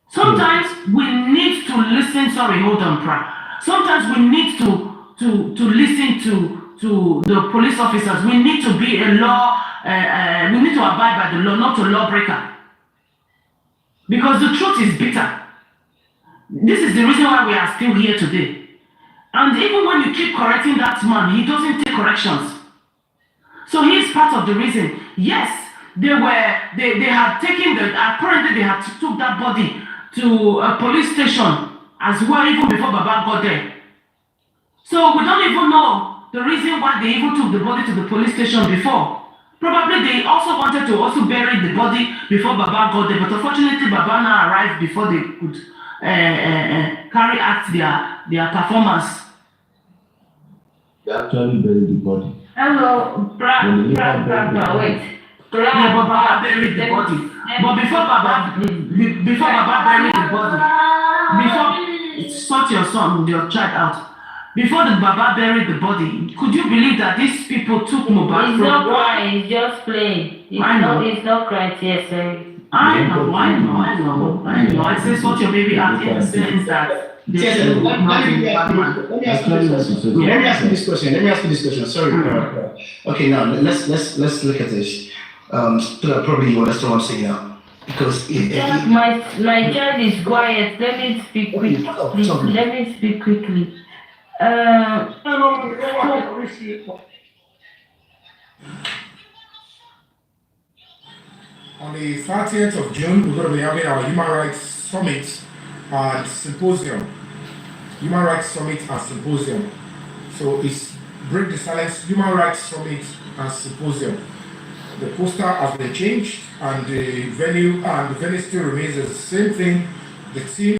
Sometimes we need to listen. Sorry, hold on, Pra. Sometimes we need to listen to the police officers. We need to be a law. We need to abide by the law, not a lawbreaker. Because the truth is bitter. This is the reason why we are still here today. And even when you keep correcting that man, he doesn't take corrections. So he is part of the reason. Yes, they had taken apparently they had took that body to a police station as well, even before Baba got there. So we don't even know the reason why they even took the body to the police station before. Probably they also wanted to also bury the body before Baba got there, but unfortunately Baba now arrived before they could carry out their performance. They actually buried the body. Hello, wait. Yeah, but Baba buried the body. But before Baba buried the body, sort your child out. Before the Baba buried the body, could you believe that these people took Mohbad from? He's not crying, he's just playing. He's not crying, yes, sir. I know. I say sort your baby out in the sense that. Let me ask you this question. Sorry. Okay, now let's look at this. Probably you understand what I'm saying now, because my child is quiet. Let me speak quickly. Let me speak quickly. On the 30th of June, we're going to be having our Human Rights Summit and Symposium. Human Rights Summit and Symposium. So it's Break the Silence Human Rights Summit and Symposium. The poster has been changed and the venue still remains the same thing. The team